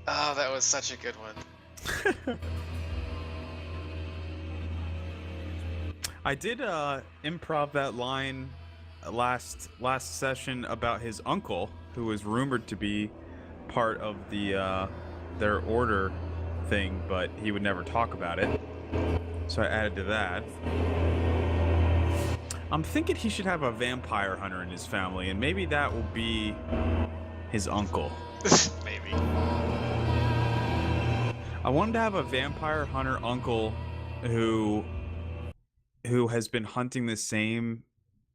Oh, that was such a good one. I did improv that line last session about his uncle, who was rumored to be part of the their order thing, but he would never talk about it. So I added to that. I'm thinking he should have a vampire hunter in his family, and maybe that will be his uncle. Maybe. I wanted to have a vampire hunter uncle who has been hunting the same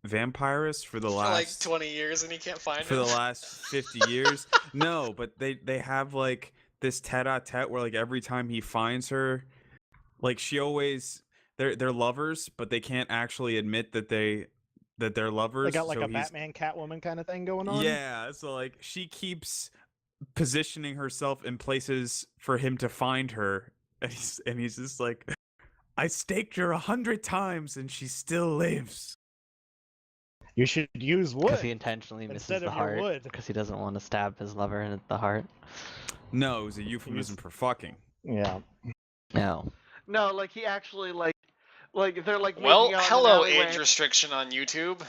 vampirist for the last like 20 years and he can't find for him. the last 50 years. No, but they have like this tete-a-tete where like every time he finds her, like she always they're lovers, but they can't actually admit that they're lovers. They got like so a Batman Catwoman kind of thing going on. Yeah, so like she keeps positioning herself in places for him to find her, and he's just like, I staked her 100 times and she still lives. You should use wood. Because he intentionally misses instead the of your heart. wood. Because he doesn't want to stab his lover in the heart. No, it was a euphemism for fucking. Yeah. No. No, like he actually like they're like. Well, making out in hello, an alleyway. age restriction on YouTube.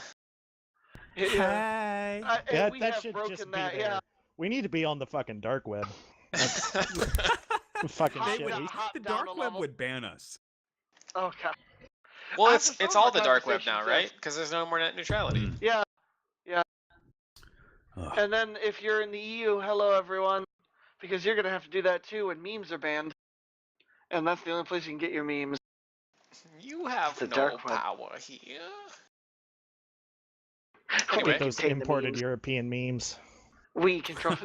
Yeah. Hey. Yeah, we that have should broken just be that. there. Yeah. We need to be on the fucking dark web. Fucking Hop shit. down, hop The down dark a web level. would ban us. Oh god. Well, I it's have to it's phone all my the dark web conversations, now, yes. right? Because there's no more net neutrality. Yeah. Ugh. And then if you're in the EU, hello everyone, because you're gonna have to do that too when memes are banned, and that's the only place you can get your memes. You have The no dark web. power here. Get Anyway, those Contain the imported memes. European memes. We control.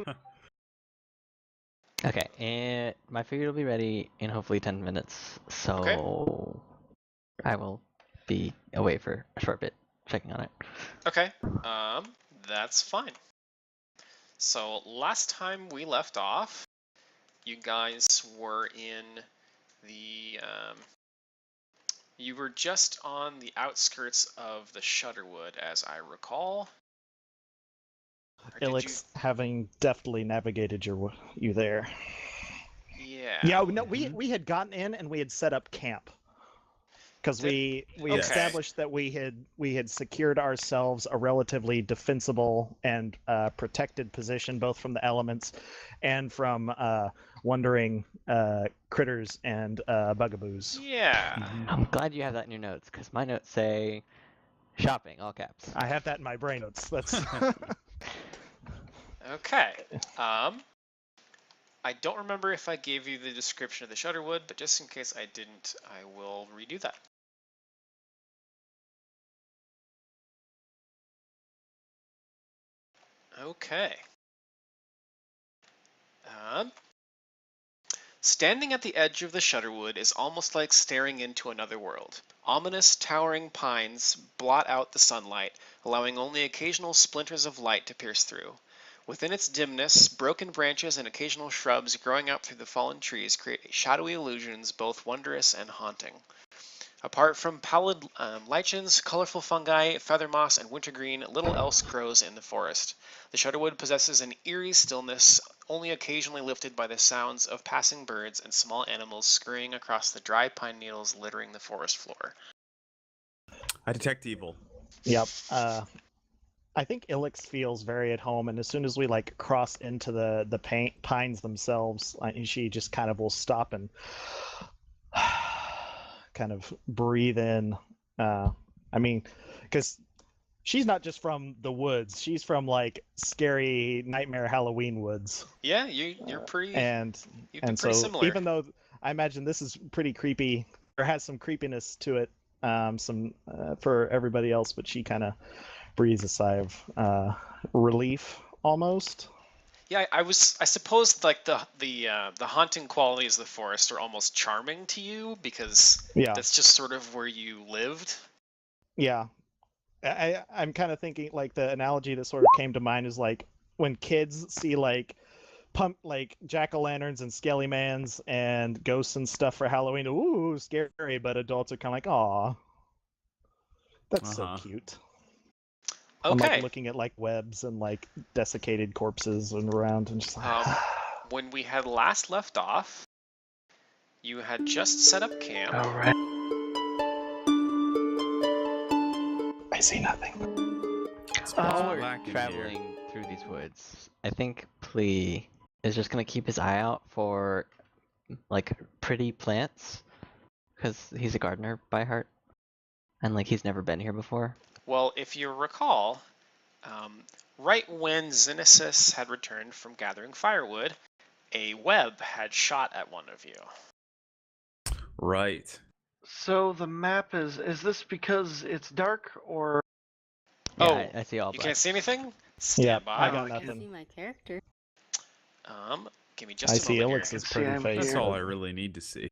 Okay, and my figure will be ready in hopefully 10 minutes. So I will be away for a short bit, checking on it. Okay, that's fine. So last time we left off, you guys were in the you were just on the outskirts of the Shudderwood, as I recall. Or did Ilix having deftly navigated you there. Yeah. Yeah, no, we had gotten in and we had set up camp. Because we Okay. established that we had secured ourselves a relatively defensible and protected position, both from the elements and from wandering critters and bugaboos. Yeah. I'm glad you have that in your notes, because my notes say shopping, all caps. I have that in my brain notes. That's Okay. I don't remember if I gave you the description of the Shudderwood, but just in case I didn't, I will redo that. Okay. Standing at the edge of the Shudderwood is almost like staring into another world. Ominous, towering pines blot out the sunlight, allowing only occasional splinters of light to pierce through. Within its dimness, broken branches and occasional shrubs growing out through the fallen trees create shadowy illusions both wondrous and haunting. Apart from pallid lichens, colorful fungi, feather moss, and wintergreen, little else grows in the forest. The Shudderwood possesses an eerie stillness, only occasionally lifted by the sounds of passing birds and small animals scurrying across the dry pine needles littering the forest floor. I detect evil. Yep. I think Ilix feels very at home, and as soon as we cross into the pines themselves, she just kind of will stop and kind of breathe in. Because she's not just from the woods; she's from scary nightmare Halloween woods. Yeah, you're pretty. And pretty so similar. even though I imagine this is pretty creepy, or has some creepiness to it, for everybody else, but she kind of breathes a sigh of relief almost. Yeah, I suppose the haunting qualities of the forest are almost charming to you because that's just sort of where you lived. Yeah, I'm kind of thinking the analogy that sort of came to mind is when kids see jack-o'-lanterns and skelly-mans and ghosts and stuff for Halloween. Ooh, scary! But adults are kind of like, aw, that's so cute. Okay. I'm looking at webs and desiccated corpses and around and just When we had last left off, you had just set up camp. All right. I see nothing. It's While pitch we're black in here. traveling through these woods, I think Plea is just gonna keep his eye out for like pretty plants, because he's a gardener by heart, and like he's never been here before. Well, if you recall, right when Xenesis had returned from gathering firewood, a web had shot at one of you. Right. So the map is this because it's dark or? Yeah, Oh, I see all You black. can't see anything? Stand Yeah, by. I got I I nothing. see my character. Give me just I a see moment Elix's See, pretty I'm face. That's here. all I really need to see.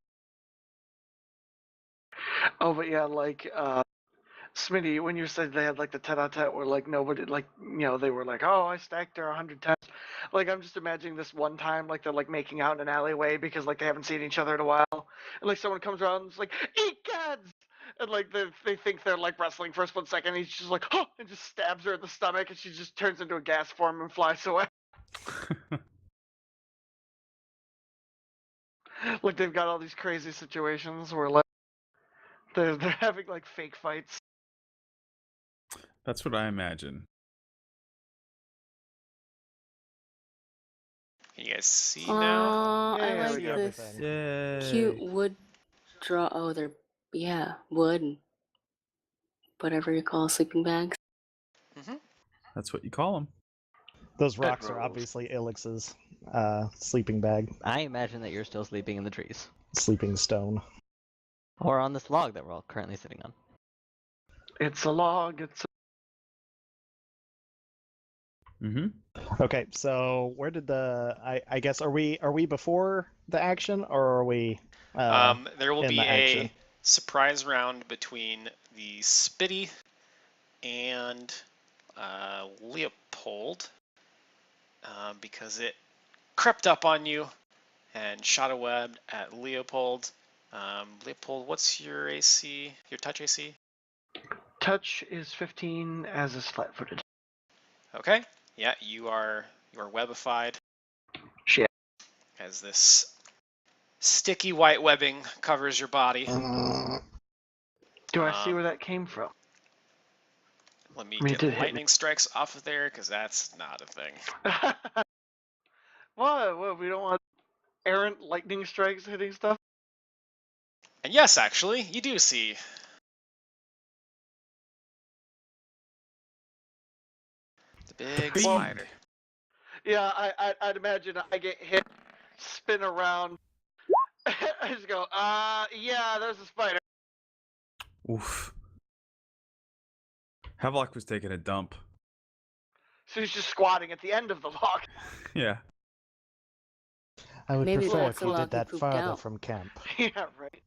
Oh, but yeah, like Smitty, when you said they had like the tete-a-tete where like nobody, like, you know, they were like, oh, I stacked her 100 times. Like, I'm just imagining this one time, like they're like making out in an alleyway because like they haven't seen each other in a while, and like someone comes around and is like, eat gods, and like they think they're like wrestling for a split second. And he's just like, oh, and just stabs her in the stomach, and she just turns into a gas form and flies away. Like they've got all these crazy situations where like they're having like fake fights. That's what I imagine. Can you guys see now? Yeah, I we like got this everything. Yay. cute wood draw. Oh, they're wood and whatever you call sleeping bags. That's what you call them. Those rocks are Bedrolls. obviously Elix's sleeping bag, I imagine that you're still sleeping in the trees, sleeping stone. or on this log that we're all currently sitting on. It's a log. It's Mm-hmm. Okay, so where did I guess are we before the action or are we There will in be the a action? surprise round between the Spitty and Leopold because it crept up on you and shot a web at Leopold. Leopold, what's your AC? Your touch AC? touch is 15, as is flat-footed. Okay. Yeah, you are webified Shit. as this sticky white webbing covers your body. Do I see where that came from? Let me I mean, it get did hit me. lightning strikes off of there because that's not a thing. What? We don't want errant lightning strikes hitting stuff? And yes, actually, you do see. The big Big. spider. Yeah, I'd imagine I get hit, spin around. I just go, yeah, there's a spider. Oof. Havelock was taking a dump. So he's just squatting at the end of the log. Yeah. I would Maybe prefer that's if the you log did he that pooped farther out. from camp. Yeah, right.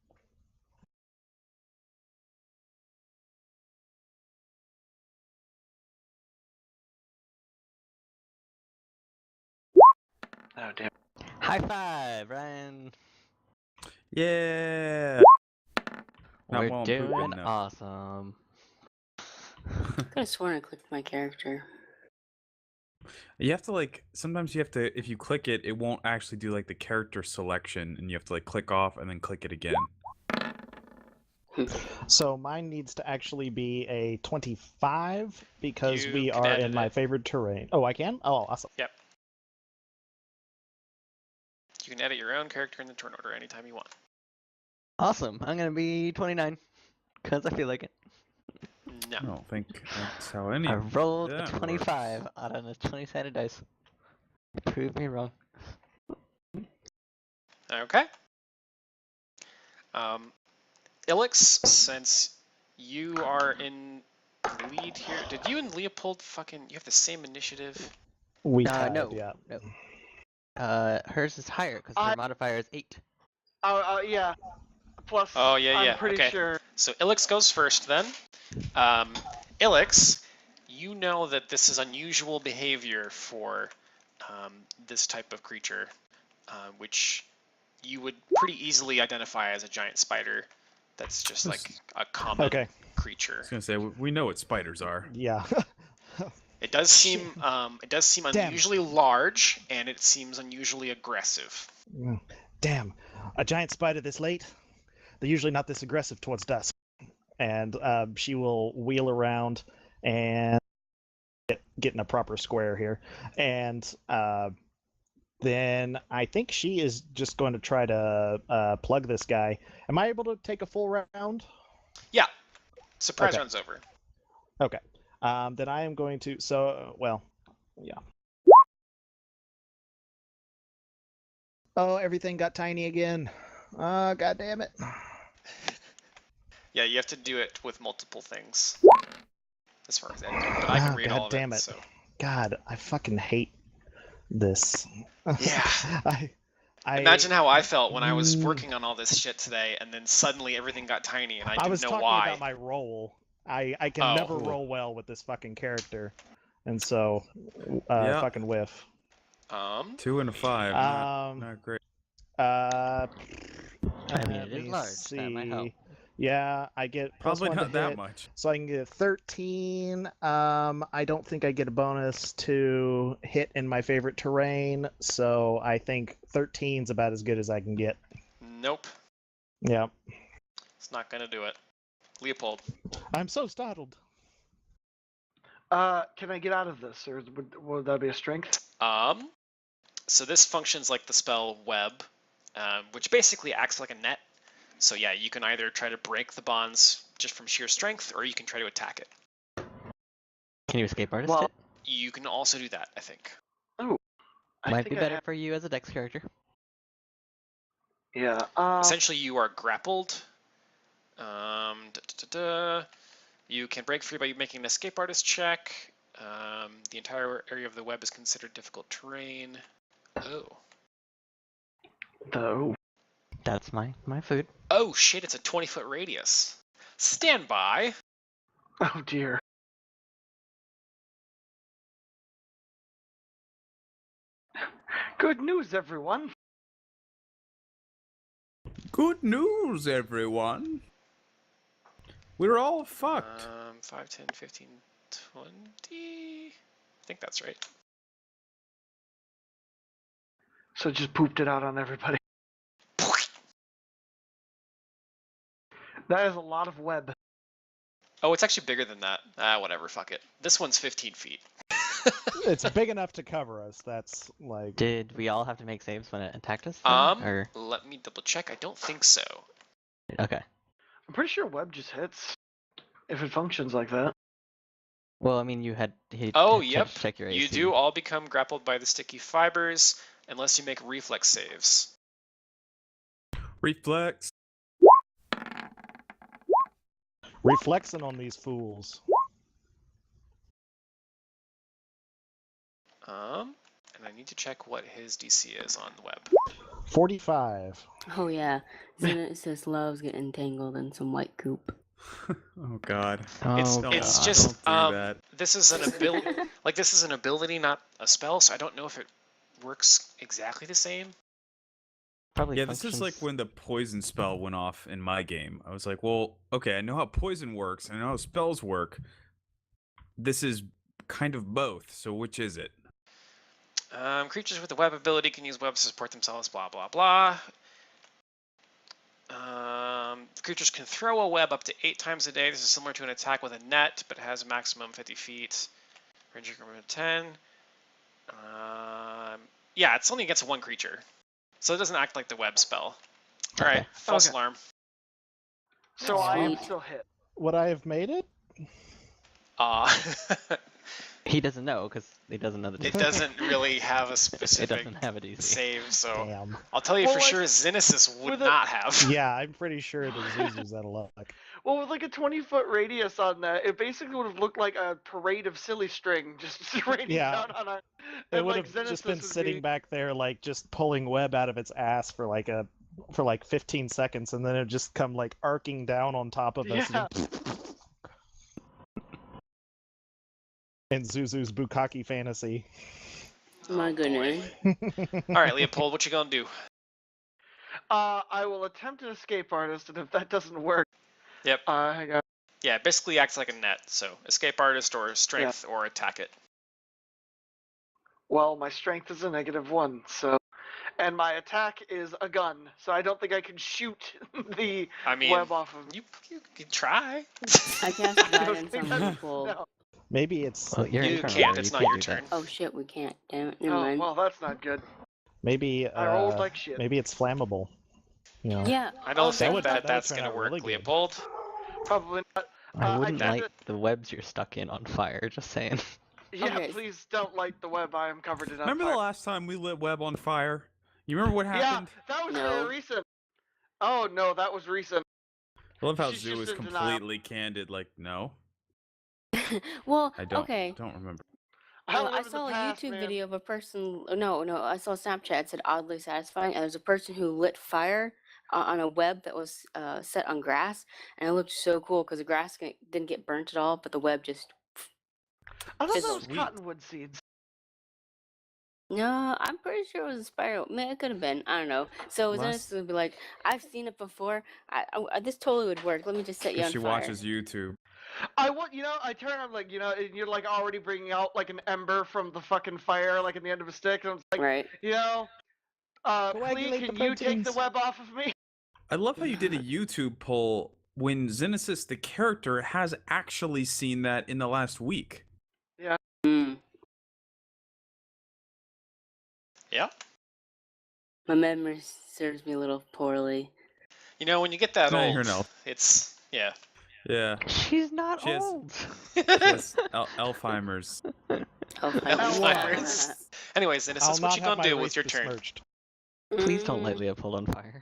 Oh, damn. High five, Ryan. Yeah. Not We're while I'm doing pooping, no. awesome. I could have sworn I clicked my character. You have to like sometimes you have to if you click it, it won't actually do like the character selection, and you have to like click off and then click it again. So mine needs to actually be a 25 because You we can are edit in my it. favorite terrain. Oh, I can? Oh, awesome. Yep. You can edit your own character in the turn order anytime you want. Awesome. I'm gonna be 29, because I feel like it. No. I don't think that's how any I of rolled a that 25 works. out on a 20-sided dice. Prove me wrong. Okay. Ilix, since you are in the lead here, did you and Leopold you have the same initiative? We tied, No. yeah. No. Hers is higher, because her modifier is 8. Yeah. Plus, Oh, yeah, I'm pretty okay. sure. So Ilix goes first then. Ilix, you know that this is unusual behavior for this type of creature, which you would pretty easily identify as a giant spider. That's just like a common Okay. I creature. was gonna say we know what spiders are. Yeah. It does seem Damn. unusually large, and it seems unusually aggressive. Damn, a giant spider this late? They're usually not this aggressive towards dusk. And she will wheel around and get in a proper square here. And then I think she is just going to try to plug this guy. Am I able to take a full round? Yeah. Surprise Okay. round's over. Okay. Then I am going to. So, well, yeah. Oh, everything got tiny again. God damn it. Yeah, you have to do it with multiple things. As far as editing, but I can read all of damn it. it. So. God, I fucking hate this. Yeah. I Imagine how I felt when I was working on all this shit today, and then suddenly everything got tiny, and I didn't was know talking why. about my roll. I can Oh. never roll well with this fucking character, and so Yeah. fucking whiff. 2 and a 5. Not great. I mean, Let it is me large. That might help. see. Yeah, I get plus Probably 1 to not that hit, much. so I can get 13. I don't think I get a bonus to hit in my favorite terrain, so I think 13's about as good as I can get. Nope. Yeah. It's not gonna do it. Leopold. I'm so startled. Can I get out of this, or would that be a strength? So this functions like the spell web, which basically acts like a net. So yeah, you can either try to break the bonds just from sheer strength, or you can try to attack it. Can you escape artist Well, it? You can also do that, I think. I Might think be I better have- for you as a dex character. Yeah. Essentially, you are grappled. You can break free by making an escape artist check. The entire area of the web is considered difficult terrain. Oh. Though. That's my food. Oh shit, it's a 20-foot radius. Stand by. Oh dear. Good news, everyone. Good news, everyone. We're all fucked. 5, 10, 15, 20. I think that's right. So just pooped it out on everybody. That is a lot of web. Oh, it's actually bigger than that. Whatever, fuck it. This one's 15 feet. It's big enough to cover us. That's like. Did we all have to make saves when it attacked us? Then, or Let me double check. I don't think so. okay. I'm pretty sure web just hits if it functions like that. Well, I mean, Oh, to yep. check your AC. You do all become grappled by the sticky fibers unless you make reflex saves. Reflex. Reflexing on these fools. And I need to check what his DC is on the web. 45. Oh yeah, Xena says loves getting entangled in some white goop. Oh god. Oh, It's God. just Don't do that. this is an ability. Like this is an ability, not a spell. So I don't know if it works exactly the same. Probably Yeah, this is like functions- when the poison spell went off in my game. I was like, well, okay, I know how poison works, I know how spells work. This is kind of both, so which is it? Creatures with the web ability can use webs to support themselves, blah, blah, blah. Creatures can throw a web up to 8 times a day. This is similar to an attack with a net, but has a maximum 50 feet. Range increment of 10. Yeah, it's only against one creature. So it doesn't act like the web spell. Alright, Okay. false Okay. alarm. So I am Sweet. still hit. Would I have made it? He doesn't know because he doesn't know the It DC. doesn't really have a It specific doesn't have a DC. save, so Damn. I'll tell you Well, for like, sure Xenesis would with a- not have. Yeah, I'm pretty sure the Zuzu's out of luck. Well, with like a 20-foot radius on that, it basically would have looked like a parade of silly string just raining Yeah. down on our. It And would like have just Xenesis been would sitting be... back there, like just pulling web out of its ass for like 15 seconds, and then it just come like arcing down on top of us. Yeah. In Zuzu's Bukkake fantasy. My goodness. Alright, Leopold, what you gonna do? I will attempt an escape artist, and if that doesn't work, Yep. I got Yeah, it basically acts like a net, so escape artist or strength or attack it. Well, my strength is a -1, so, and my attack is a gun, so I don't think I can shoot the I mean, web off of. you can try. I cast I don't guidance think on I- people. no. Maybe it's Well, you're You infernal can't. there, It's you not can't your do turn. that. Oh shit, we can't. Damn it. Never Oh mind. well, that's not good. maybe I rolled like shit. maybe it's flammable. You know. Yeah. I don't also- think that would that's turn gonna out work, really good. Leopold. Probably not. I wouldn't can't- light the webs you're stuck in on fire, just saying. Yeah, Okay. please don't light the web. I am covered in Remember fire. the last time we lit web on fire? You remember what Yeah, happened? that was No. very recent. Oh no, that was recent. I love how She's Zoo just was in denial. completely candid, like, no, Well, I don't. okay. Don't remember. I, I live in saw the a past, YouTube man. video of a person. No, I saw Snapchat. It said oddly satisfying, and there's a person who lit fire on a web that was set on grass, and it looked so cool because the grass didn't get burnt at all, but the web just. I thought that fizzled. was Sweet. cottonwood seeds. No, I'm pretty sure it was a spiral. Man, it could have been. I don't know. So Last- Dennis would be like, "I've seen it before. This totally would work. Let me just set you on Because she fire." watches YouTube. I turn on like, and you're like already bringing out like an ember from the fucking fire, like at the end of a stick, and I'm like, Right. Flea, Coagulate can the you take the proteins. web off of me? I love how you did a YouTube poll when Xenesis, the character, has actually seen that in the last week. Mm. Yeah. My memory serves me a little poorly. You know, when you get that No, old, you're an elf. it's yeah. Yeah. She's not She has- old. Yes, Alzheimer's. Alzheimer's. Anyways, I'll Xenesis, not what you have gonna my do race with your turn? besmirched. Please don't light Leopold on fire.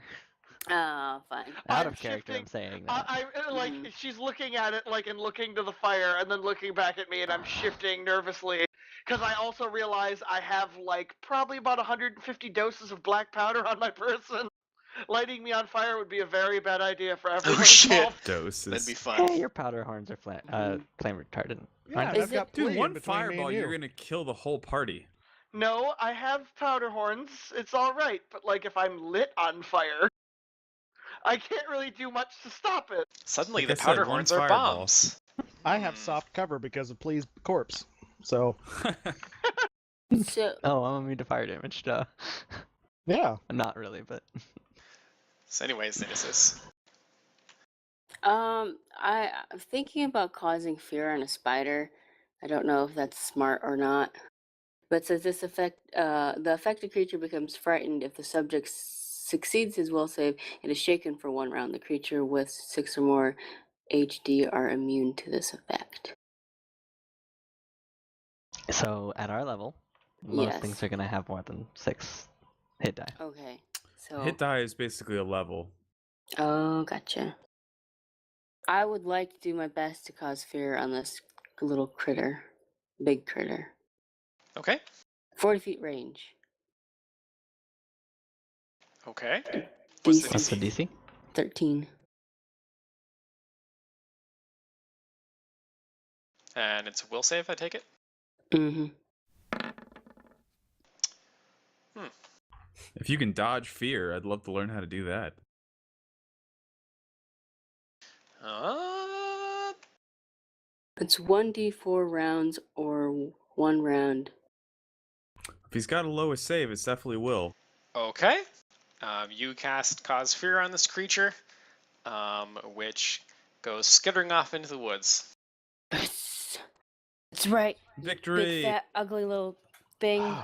Oh, fine. Out I'm of character, I'm shifting- saying that. I like Mhm. she's looking at it like and looking to the fire and then looking back at me and I'm shifting nervously because I also realize I have like probably about 150 doses of black powder on my person. Lighting me on fire would be a very bad idea for everyone shit. involved. Doses. That'd be fun. Hey, your powder horns are flame retardant. Yeah, aren't and they? Is I've got it- Dude, Flea in one between me and fireball, you're you. gonna kill the whole party. No, I have powder horns. It's all right, but like if I'm lit on fire, I can't really do much to stop it. Suddenly, Like I the said, powder one horns are fireball. bombs. I have Hmm. soft cover because of Plea's corpse. So So, Oh, I'm immune to fire damage, duh. yeah. Not really, but. So, anyways, Xenesis. I'm thinking about causing fear on a spider. I don't know if that's smart or not. But says this effect, the affected creature becomes frightened if the subject succeeds his will save. It is shaken for 1 round. The creature with 6 or more HD are immune to this effect. So, at our level, most Yes. things are gonna have more than 6 hit die. Okay. So. Hit die is basically a level. Oh, gotcha. I would like to do my best to cause fear on this little critter, big critter. Okay. 40 feet range. Okay. What's the What's the DC? DC? 13. And it's a will save, I take it. Mm-hmm. If you can dodge fear, I'd love to learn how to do that. It's 1d4 rounds or 1 round. If he's got a lowest save, it's definitely will. Okay. You cast Cause Fear on this creature, which goes skittering off into the woods. That's right. you Victory! Big fat ugly little thing.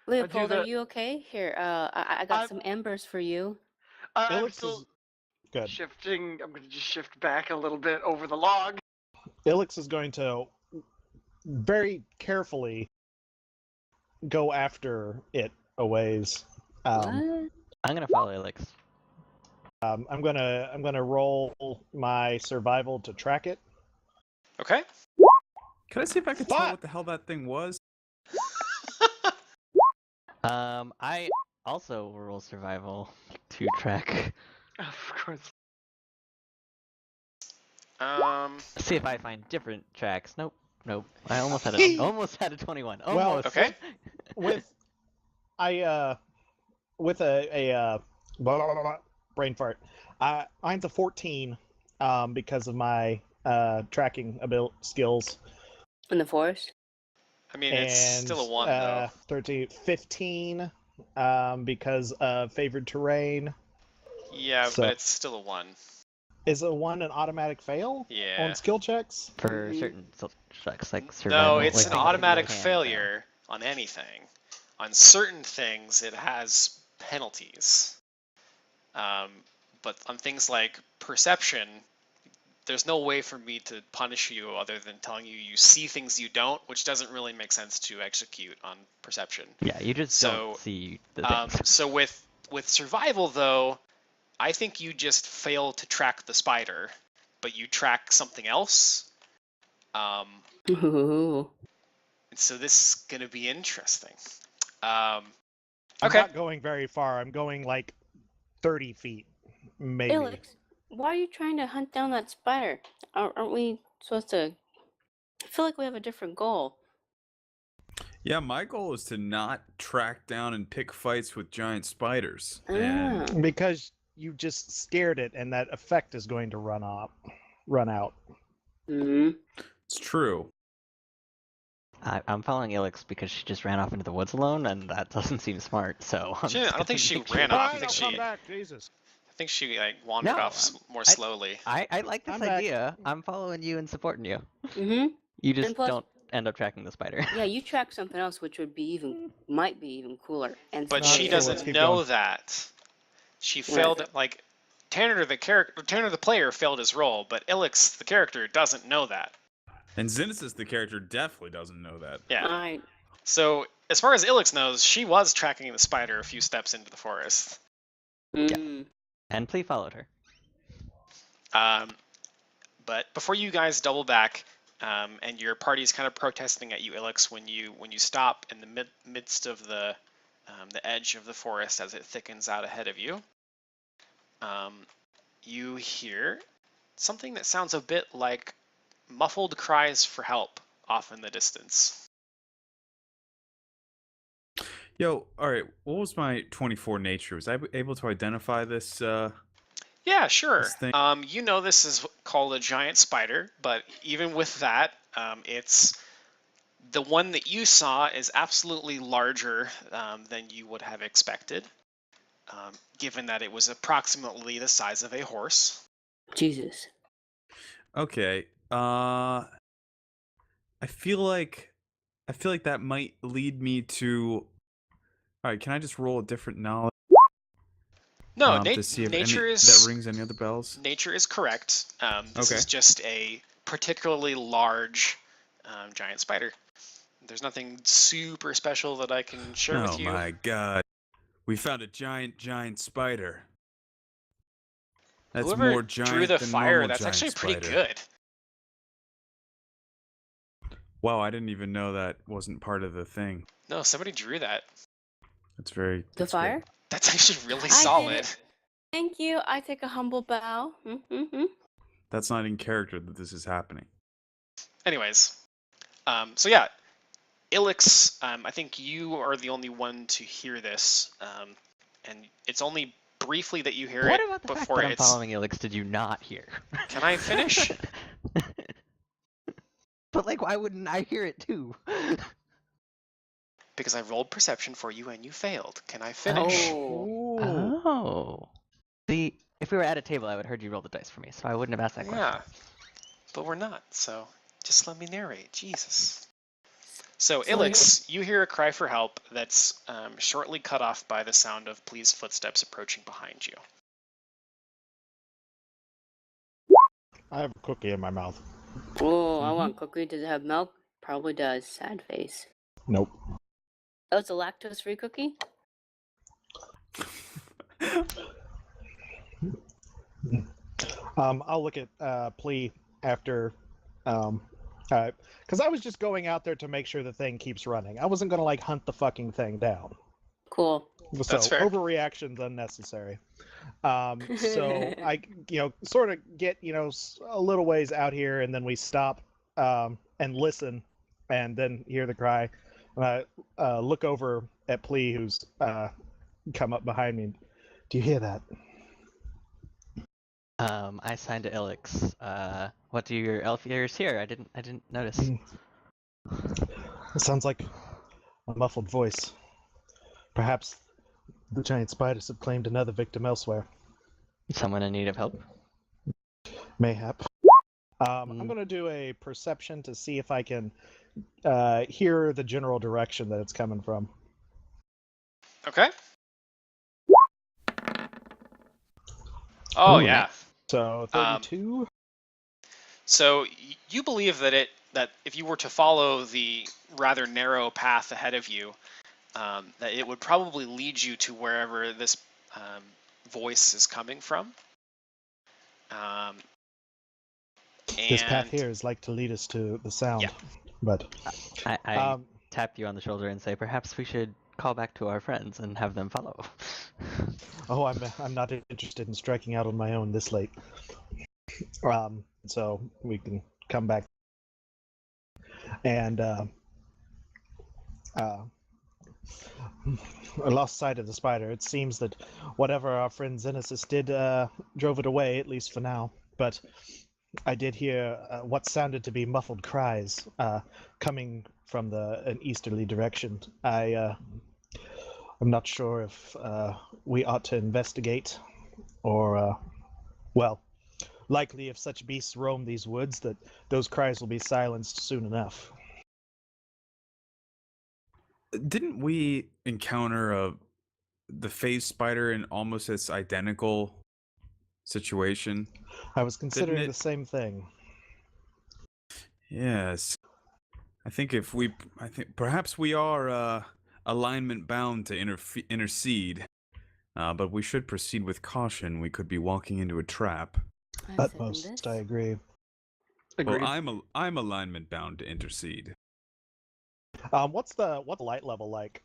Leopold, are you okay? Here, I got I'm- some embers for you. I'm Ilix still is good. shifting. I'm gonna just shift back a little bit over the log. Ilix is going to very carefully go after it a ways. What? I'm gonna follow Elix. I'm gonna roll my survival to track it. Okay. Can I see if I can tell Fuck! what the hell that thing was? I also roll survival to track. Of course. See if I find different tracks. Nope. I almost had a 21. Well, Almost. Okay. With with a blah, blah, blah, blah, brain fart. Mine's a 14 because of my tracking skills. In the forest? I mean, and it's still a 1, though. 13, 15, because of favored terrain. Yeah, So but it's still a 1. is a 1 an automatic fail Yeah. on skill checks? For Mhm. certain checks like survival. No, it's like an things that you automatic can fail. failure on anything. On certain things, it has penalties. But on things like perception, there's no way for me to punish you other than telling you you see things you don't, which doesn't really make sense to execute on perception. Yeah, you just So, don't see the things. So with survival, though, I think you just fail to track the spider, but you track something else. Ooh. So this is gonna be interesting. I'm Okay. not going very far. I'm going like 30 feet, maybe. Alex, why are you trying to hunt down that spider? Aren't we supposed to? I feel like we have a different goal. Yeah, my goal is to not track down and pick fights with giant spiders. And Ah. Because you just scared it, and that effect is going to run out. Hmm. it's true. I'm following Ilix because she just ran off into the woods alone, and that doesn't seem smart. So I don't think she ran Fine, off. I I'll think come she. back, Jesus. I think she like wandered No, off more slowly. I like this I'm back. idea. I'm following you and supporting you. Mm-hmm. You just And plus- don't end up tracking the spider. Yeah, you track something else, which might be even cooler. And But Not she cool, let's doesn't keep know going. that. She failed. Like Tanner, the player, failed his role, but Ilix, the character, doesn't know that. And Xenesis, the character, definitely doesn't know that. Yeah. Alright. So as far as Ilix knows, she was tracking the spider a few steps into the forest. Mm. And Plea followed her. But before you guys double back, and your party's kind of protesting at you, Ilix, when you stop in the midst of the edge of the forest as it thickens out ahead of you, you hear something that sounds a bit like muffled cries for help off in the distance. Yo, all right. What was my 24 nature? Was I able to identify this? Yeah, sure. This thing? You know this is called a giant spider, but even with that, it's the one that you saw is absolutely larger than you would have expected, given that it was approximately the size of a horse. Jesus. Okay. I feel like that might lead me to. All right. Can I just roll a different knowledge? No, To see if nature any, is that rings any other bells. Nature is correct. This Okay. is just a particularly large giant spider. There's nothing super special that I can share with you. Oh my god. We found a giant spider. That's Whoever more giant drew the than fire, normal that's giant actually pretty spider. good. Wow, I didn't even know that wasn't part of the thing. No, somebody drew that. That's very. The That's fire? Very, That's actually really I did solid. it. Thank you. I take a humble bow. Mm-hmm. that's not in character that this is happening. Anyways, so yeah, Ilix, I think you are the only one to hear this, and it's only briefly that you hear What it about the fact before that I'm it's. following Ilix did you not hear? Can I finish? But like, why wouldn't I hear it too? Because I rolled perception for you and you failed. Can I finish? Oh. Oh. See, if we were at a table, I would have heard you roll the dice for me, so I wouldn't have asked that question. Yeah, but we're not, so just let me narrate. Jesus. So, Ilix, you hear a cry for help that's shortly cut off by the sound of Plea's footsteps approaching behind you. I have a cookie in my mouth. Oh, I want cookie. Does it have milk? Probably does. Sad face. Nope. Oh, it's a lactose-free cookie? I'll look at Plea after, because I was just going out there to make sure the thing keeps running. I wasn't gonna like hunt the fucking thing down. Cool. So That's fair. overreaction's unnecessary. So I, sort of get, a little ways out here, and then we stop and listen, and then hear the cry. And I look over at Plea, who's come up behind me. Do you hear that? I signed to Ilix. What do your elf ears hear? I didn't notice. It sounds like a muffled voice. Perhaps the giant spiders have claimed another victim elsewhere. Someone in need of help? Mayhap. I'm going to do a perception to see if I can hear the general direction that it's coming from. Okay. Oh Ooh, yeah. So 32. So you believe that if you were to follow the rather narrow path ahead of you, that it would probably lead you to wherever this voice is coming from. This path here is like to lead us to the sound, Yeah. but I tap you on the shoulder and say, perhaps we should call back to our friends and have them follow. oh, I'm not interested in striking out on my own this late. So we can come back and I lost sight of the spider. It seems that whatever our friend Xenesis did drove it away, at least for now. But I did hear what sounded to be muffled cries coming from an easterly direction. I'm not sure if we ought to investigate, or well, likely if such beasts roam these woods, that those cries will be silenced soon enough. Didn't we encounter the phase spider in almost its identical situation? I was considering it- the same thing. Yes. I think perhaps we are alignment bound to intercede, but we should proceed with caution. We could be walking into a trap. Utmost, I agree. Agreed. Well, I'm alignment bound to intercede. What's the light level like?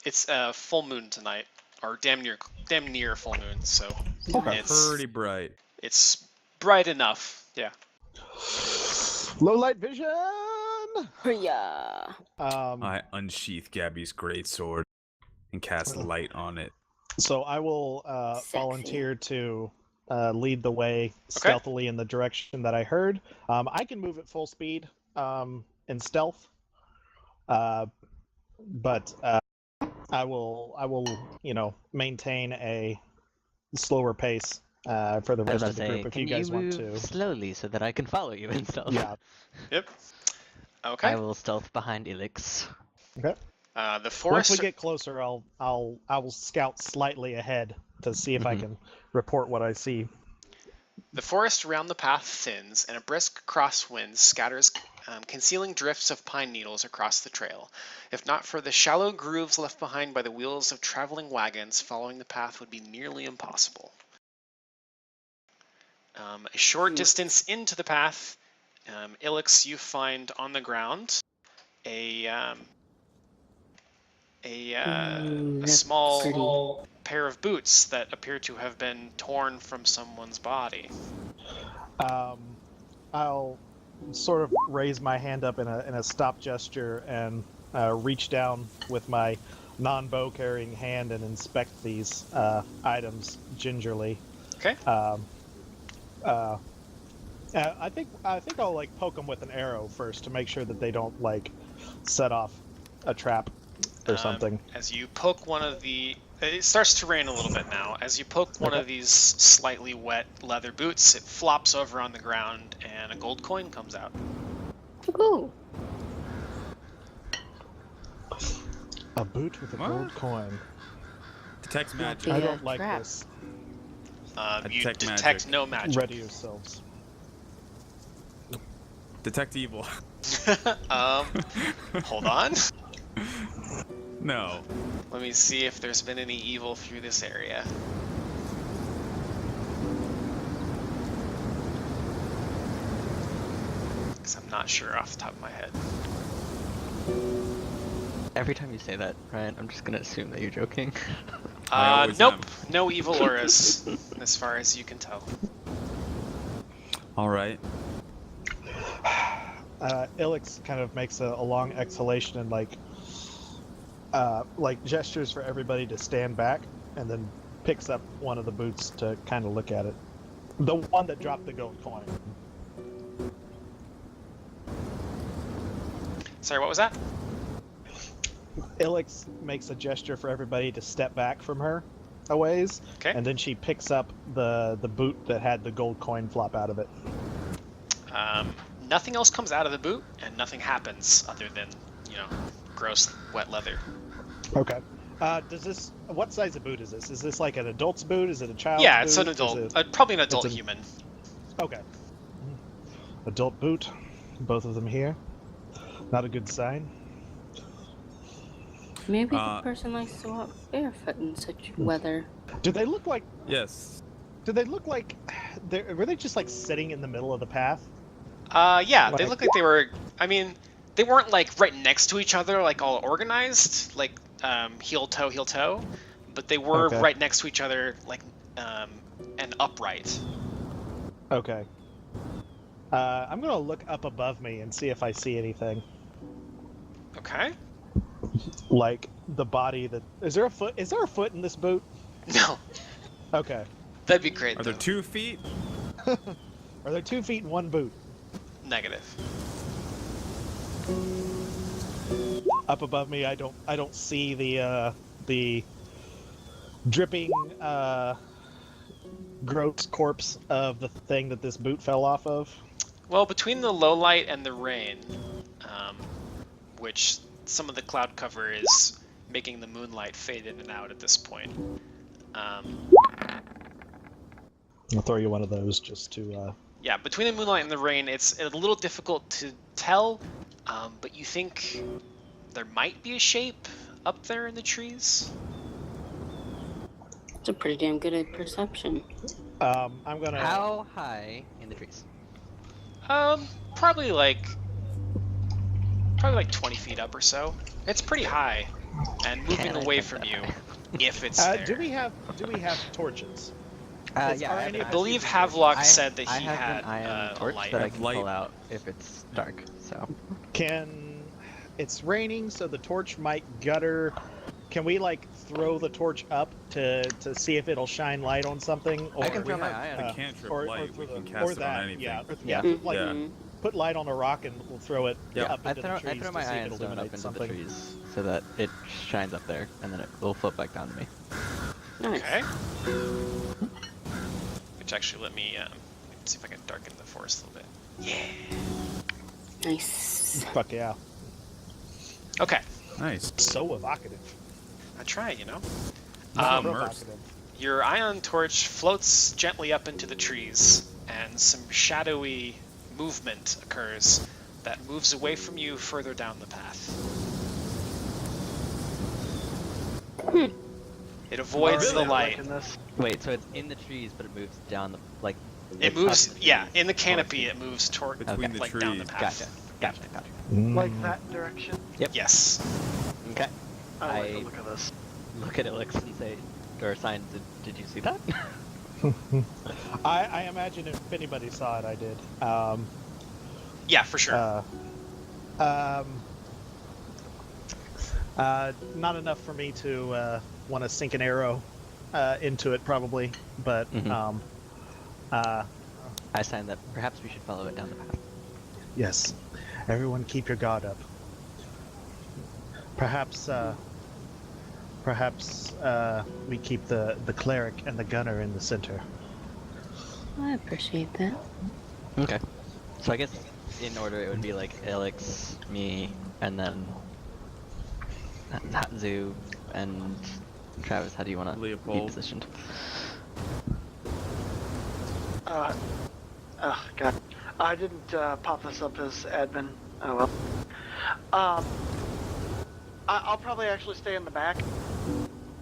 It's a full moon tonight, or damn near full moon. So it's Pretty bright. It's bright enough. Yeah. Low light vision. Yeah. I unsheath Gabby's greatsword and cast light on it. So I will Sexy. volunteer to lead the way stealthily in the direction that I heard. I can move at full speed in stealth, but I will maintain a slower pace for the I was rest about of to the say, group if can you guys want move to. slowly so that I can follow you in stealth? Yeah. Yep. Okay. I will stealth behind Elix. Okay. The forest. Once we get closer, I will scout slightly ahead to see if I can report what I see. The forest around the path thins, and a brisk crosswind scatters, concealing drifts of pine needles across the trail. If not for the shallow grooves left behind by the wheels of traveling wagons, following the path would be nearly impossible. A short distance into the path, Ilix, you find on the ground a small pair of boots that appear to have been torn from someone's body. I'll sort of raise my hand up in a stop gesture and reach down with my non-bow carrying hand and inspect these items gingerly. Okay. I think I'll like poke them with an arrow first to make sure that they don't like set off a trap or something. As you poke one of the... It starts to rain a little bit now. As you poke one of these slightly wet leather boots, it flops over on the ground and a gold coin comes out. Ooh. A boot with a gold coin. Detect magic. Yeah, I don't like trap. this. You detect detect magic. no magic. Ready yourselves. Detect evil. Hold on. No. Let me see if there's been any evil through this area. Because I'm not sure off the top of my head. Every time you say that, Ryan, I'm just gonna assume that you're joking. I always Nope. am. No evil auras, as far as you can tell. All right. Ilix kind of makes a long exhalation and like gestures for everybody to stand back, and then picks up one of the boots to kind of look at it. The one that dropped the gold coin. Sorry, what was that? Ilix makes a gesture for everybody to step back from her a ways, Okay. and then she picks up the boot that had the gold coin flop out of it. Nothing else comes out of the boot, and nothing happens other than, gross wet leather. Okay. What size of boot is this? Is this like an adult's boot? Is it a child's boot? Yeah, it's an adult, probably an adult human. Okay. Adult boot. Both of them here. Not a good sign. Maybe the person likes to walk barefoot in such weather. Do they look like? Yes. Do they look like? Were they just like sitting in the middle of the path? Yeah, they Like- look like they were. I mean, they weren't like right next to each other, like all organized, like heel toe, but they were Okay. right next to each other, like and upright. Okay. I'm gonna look up above me and see if I see anything. Okay. Like the body that is there a foot? Is there a foot in this boot? No, Okay. that'd be great. Are there though. 2 feet? Are there 2 feet in one boot? Negative. Up above me, I don't see the dripping gross corpse of the thing that this boot fell off of. Well, between the low light and the rain, which some of the cloud cover is making the moonlight fade in and out at this point. I'll throw you one of those just to. Yeah, between the moonlight and the rain, it's a little difficult to tell, but you think there might be a shape up there in the trees? It's a pretty damn good at perception. I'm gonna. How high in the trees? Probably like 20 feet up or so. It's pretty high, and moving Can I away think from that you high? if it's there. Do we have torches? Yeah, are any I of believe us- Havelock said that I he have had an ion a torch light. that I Have can light. pull out if it's dark. So It's raining, so the torch might gutter. Can we like throw the torch up to see if it'll shine light on something? Or I can throw we my have eye on a it. cantrip or light. We through can the- cast or it that, on anything. yeah, put Yeah. put light on a rock and we'll throw it Yep. up I into throw, the trees I throw to my see if iron it'll stone up illuminate into something. the trees so that it shines up there, and then it will float back down to me. Nice. Okay. Which actually let me see if I can darken the forest a little bit. Yeah. Nice. Fuck yeah! Okay. Nice. So evocative. I try, you know. Not immersed. evocative. Your ion torch floats gently up into the trees, and some shadowy movement occurs that moves away from you further down the path. It avoids Really the light. liking this. Wait, so it's in the trees, but it moves down the It it's moves, up the yeah, trees. in the canopy it moves toward, Between the like down the trees. path. Gotcha. Like that direction. Yes. Okay. I like the I- look of this. Look at Elix and say, or sign, did you see that? I imagine if anybody saw it, I did. Yeah, for sure. Not enough for me to want to sink an arrow into it, probably. But Mhm. I signed that perhaps we should follow it down the path. yes, everyone keep your guard up. Perhaps we keep the cleric and the gunner in the center. I appreciate that. Okay. So I guess in order it would be like Elix, me, and then Hatzu and Travis. How do you want to be Leopold. positioned? Oh god, I didn't pop this up as admin. Oh well. I'll probably actually stay in the back.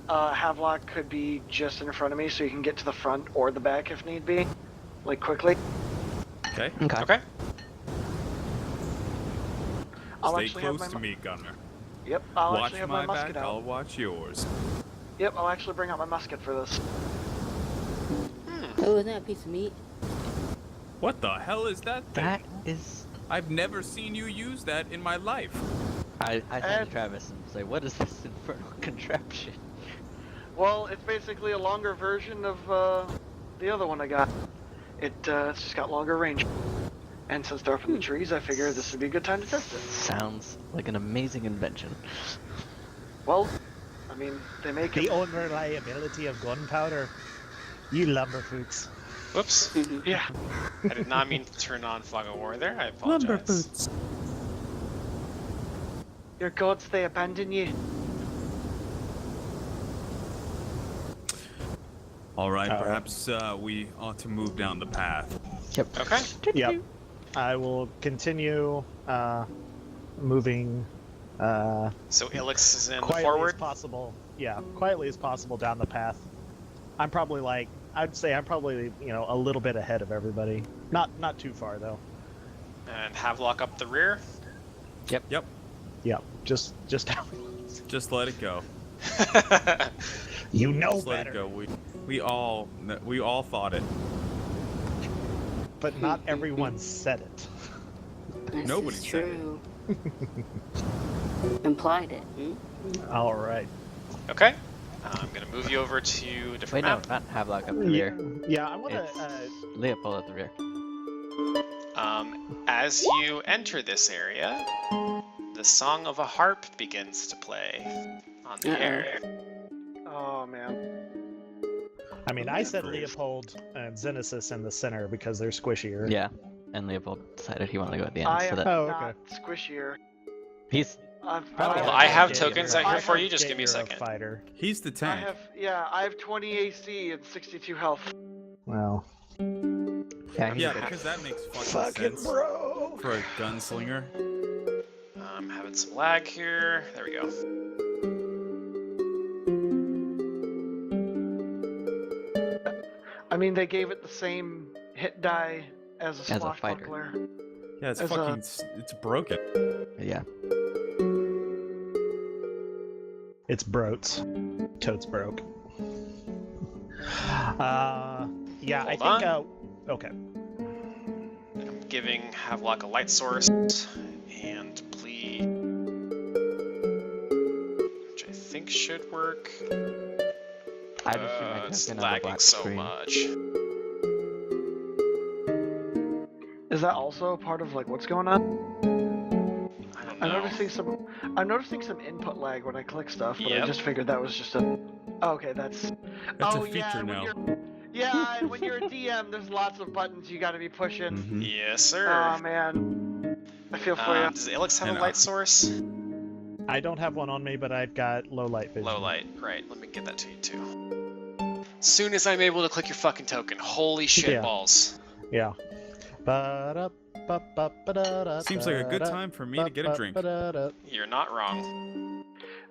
Havelock could be just in front of me, so you can get to the front or the back if need be, like quickly. Okay. Okay. Okay. I'll Stay actually have close my to me, Gunner. Yep, I'll Watch actually have my my musket back, out. I'll watch yours. Yep, I'll actually bring out my musket for this. Oh, is that a piece of meat? What the hell is that thing? That is. I've never seen you use that in my life. I signed And- to Travis and say, what is this infernal contraption? Well, it's basically a longer version of the other one I got. It's just got longer range. And since they're up in the trees, I figured this would be a good time to test it. Sounds like an amazing invention. Well, I mean, they make The it. unreliability of gunpowder. You lumberfoots. Whoops. Yeah. I did not mean to turn on Fog of War there. I apologize. Lumber boots. Your gods, they abandon you. All right, All right. perhaps we ought to move down the path. Yep. Okay. Yep. I will continue moving So Ilix is in the quietly forward. as possible. Yeah, quietly as possible down the path. I'm probably I'd say I'm probably a little bit ahead of everybody. Not too far though. And Havelock up the rear. Yep. Yep. Just Just let it go. you know Just let it better. go. We all thought it. But not everyone said it. This Nobody is said it. true. Implied it. All right. Okay. I'm gonna move you over to a different Wait, no, map. not Havelock up the rear. Yeah, I want to. It's Leopold at the rear. As you enter this area, the song of a harp begins to play on the air. Oh man. I mean, I said Great. Leopold and Xenesis in the center because they're squishier. Yeah, and Leopold decided he wanted to go at the end, I so am that Oh, not okay. squishier. he's Probably Well, have I to have get tokens your- out here I for have you. Just get give me a your second. Fighter. He's the I tank. have 20 AC and 62 health. Wow. yeah, he's Yeah, a bit- because that makes fucking Fucking sense bro. for a gunslinger. I'm having some lag here. There we go. I mean, they gave it the same hit die as a As a fighter. swashbuckler. Yeah, it's As a- fucking. It's broken. yeah. It's Broats. Totes broke. Yeah, I Hold think. on. Okay. I'm giving Havelock a light source and Plea, which I think should work. I just threw my It's token on the lagging black so screen. much. Is that also part of like what's going on? I don't I'm know. noticing some input lag when I click stuff, but I Yep. just figured that was just a. Okay, that's. That's oh a feature yeah, when now. yeah, when you're a DM, there's lots of buttons you got to be pushing. Mhm. Yes, sir. Oh man, I feel for you. Does Ilix have And, a light source? I don't have one on me, but I've got low light vision. Low light. Right. Let me get that to you too. Soon as I'm able to click your fucking token. Holy shit Yeah. balls. Yeah. Seems like a good time for me to get a drink. You're not wrong.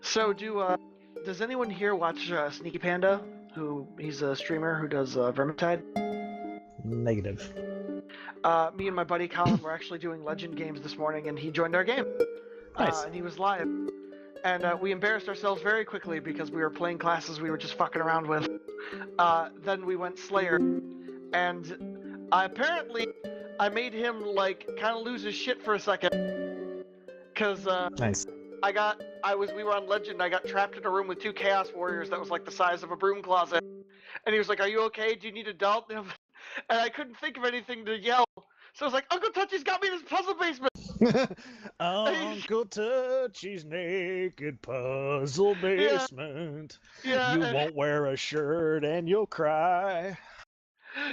So does anyone here watch Sneaky Panda? He's a streamer who does Vermintide. Negative. Me and my buddy Colin were actually doing Legend games this morning, and he joined our game. Nice. And he was live. And we embarrassed ourselves very quickly because we were playing classes we were just fucking around with. Then we went Slayer, and apparently I made him like kind of lose his shit for a second, cause Nice. we were on Legend. I got trapped in a room with two Chaos Warriors that was like the size of a broom closet, and he was like, "Are you okay? Do you need adult?" And I couldn't think of anything to yell, so I was like, "Uncle Touchy's got me in this puzzle basement." Uncle Touchy's naked puzzle basement. Yeah, You and- won't wear a shirt and you'll cry.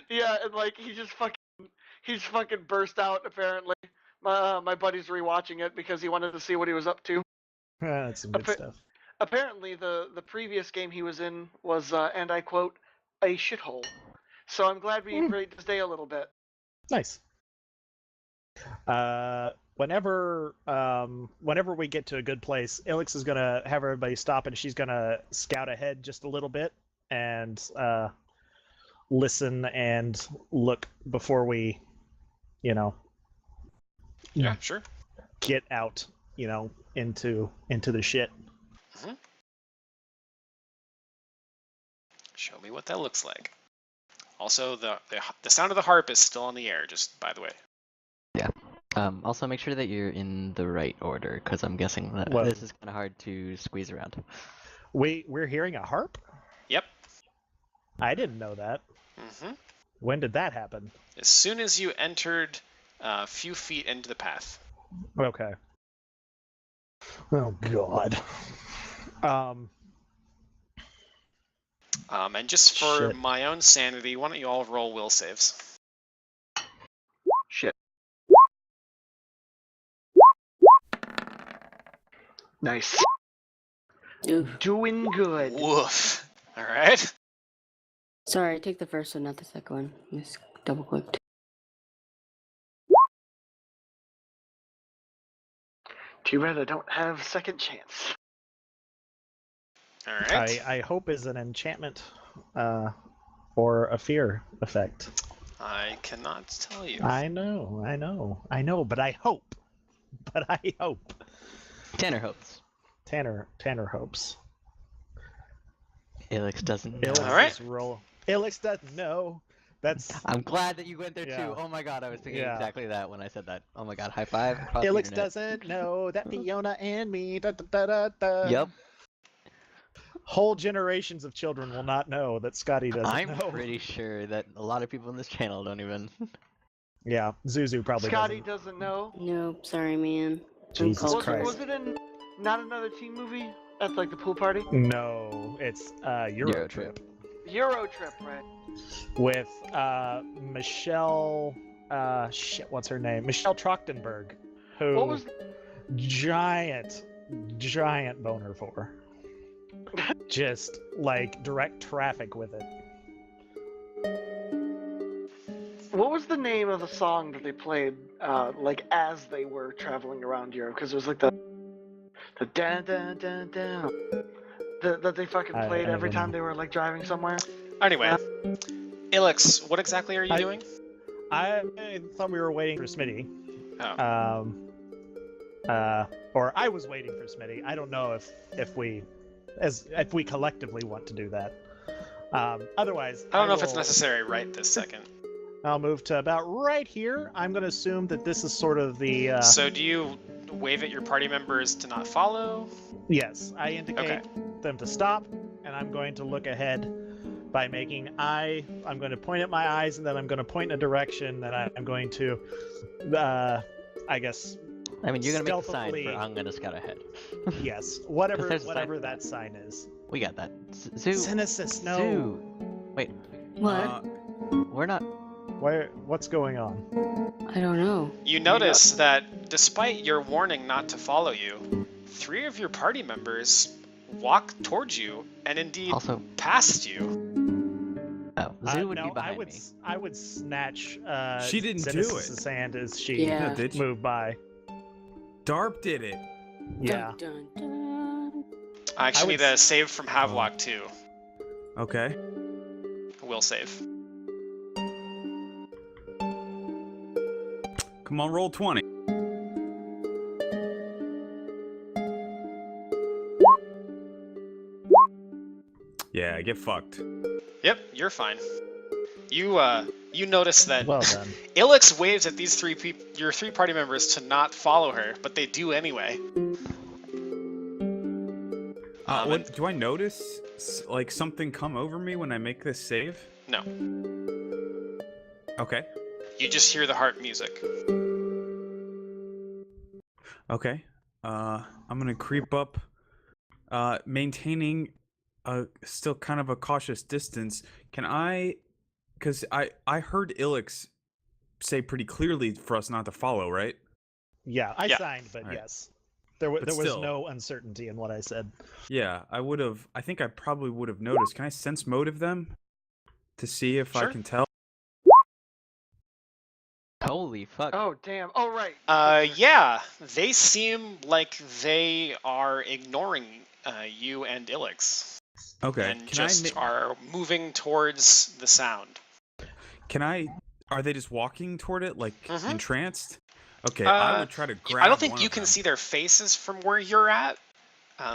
Yeah, and like he just fucking burst out. Apparently, my buddy's rewatching it because he wanted to see what he was up to. That's some good Appa- stuff. Apparently, the previous game he was in was, and I quote, a shithole. So I'm glad we rated this day a little bit. Nice. Whenever we get to a good place, Ilix is gonna have everybody stop, and she's gonna scout ahead just a little bit and listen and look before we, Yeah, sure. get out, into the shit. Show me what that looks like. Also, the sound of the harp is still on the air, just by the way. Also, make sure that you're in the right order, because I'm guessing that Well- this is kind of hard to squeeze around. We're hearing a harp? Yep. I didn't know that. hmm When did that happen? As soon as you entered a few feet into the path. Okay. Oh God. And just for Shit. my own sanity, why don't you all roll will saves? Shit. Nice. Oof. Doing good. Woof. All right. Sorry, take the first one, not the second one. Just double clicked. Too bad I don't have second chance. All right. I hope is an enchantment, or a fear effect. I cannot tell you. I know, but I hope. Tanner hopes. Tanner hopes. Alex doesn't know. Ilix All right. just roll. Ilix doesn't know. That's I'm glad that you went there Yeah. too. Oh my god, I was thinking Yeah. exactly that when I said that. Oh my god, high five across the Ilix internet. doesn't know that Fiona and me. Da, da, da, da, da. Yep. Whole generations of children will not know that Scotty doesn't I'm know. pretty sure that a lot of people in this channel don't even. Yeah, Zuzu probably Scotty doesn't. doesn't know. Nope, sorry, man. Jesus cultured. Christ. Was it in not another teen movie at like the pool party? No, it's Euro Trip Euro Trip, right? with Michelle. Shit, what's her name? Michelle Trachtenberg, who What was giant boner for. Just like direct traffic with it. what was the name of the song that they played like as they were traveling around Europe? Because it was like the dan dan dan dan that they fucking I played every don't time know. they were like driving somewhere. Anyway, Ilix, what exactly are you I- doing? I thought we were waiting for Smitty. Oh. Or I was waiting for Smitty. I don't know if we collectively want to do that. Otherwise, I don't know if it's will- necessary right this second. I'll move to about right here. I'm going to assume that this is sort of the. So do you wave at your party members to not follow? Yes, I indicate Okay. them to stop, and I'm going to look ahead by making eye. I'm going to point at my eyes, and then I'm going to point in a direction that I'm going to, I guess, I mean, you're gonna make the sign stealthily- for I'm gonna scout ahead. yes, whatever there's a sign whatever for that that. sign is. We got that. Zoo. Cynicus, no. Zoo. Wait, What? we're not. What's going on? I don't know. You notice that despite your warning not to follow you, 3 of your party members walk towards you and indeed Also, past you. oh, Zoo would no, be behind me. I would snatch She didn't do Cynicus's hand as she Yeah. No, did she? moved by. Darp did it. Yeah. Dun, dun, dun. I actually would need a save from Havelock too. Okay. Will save. Come on, roll 20. Yeah, get fucked. Yep, you're fine. You notice that Well done. Ilix waves at these your 3 party members to not follow her, but they do anyway. What do I notice? Like something come over me when I make this save? No, Okay. you just hear the heart music. Okay. I'm gonna creep up, maintaining still kind of a cautious distance. Can I? Because I heard Ilix say pretty clearly for us not to follow, right? Yeah, I Yeah. signed, but Alright. yes. There was still. no uncertainty in what I said. Yeah, I would have. I think I probably would have noticed. Can I sense motive them to see if I Sure. can tell? Holy fuck. Oh damn! Oh right. Yeah, they seem like they are ignoring you and Ilix, Okay. and Can just I? are moving towards the sound. Can I? Are they just walking toward it, like Mhm. entranced? Okay, I Uh, would try to grab. I don't think one you of can them. see their faces from where you're at,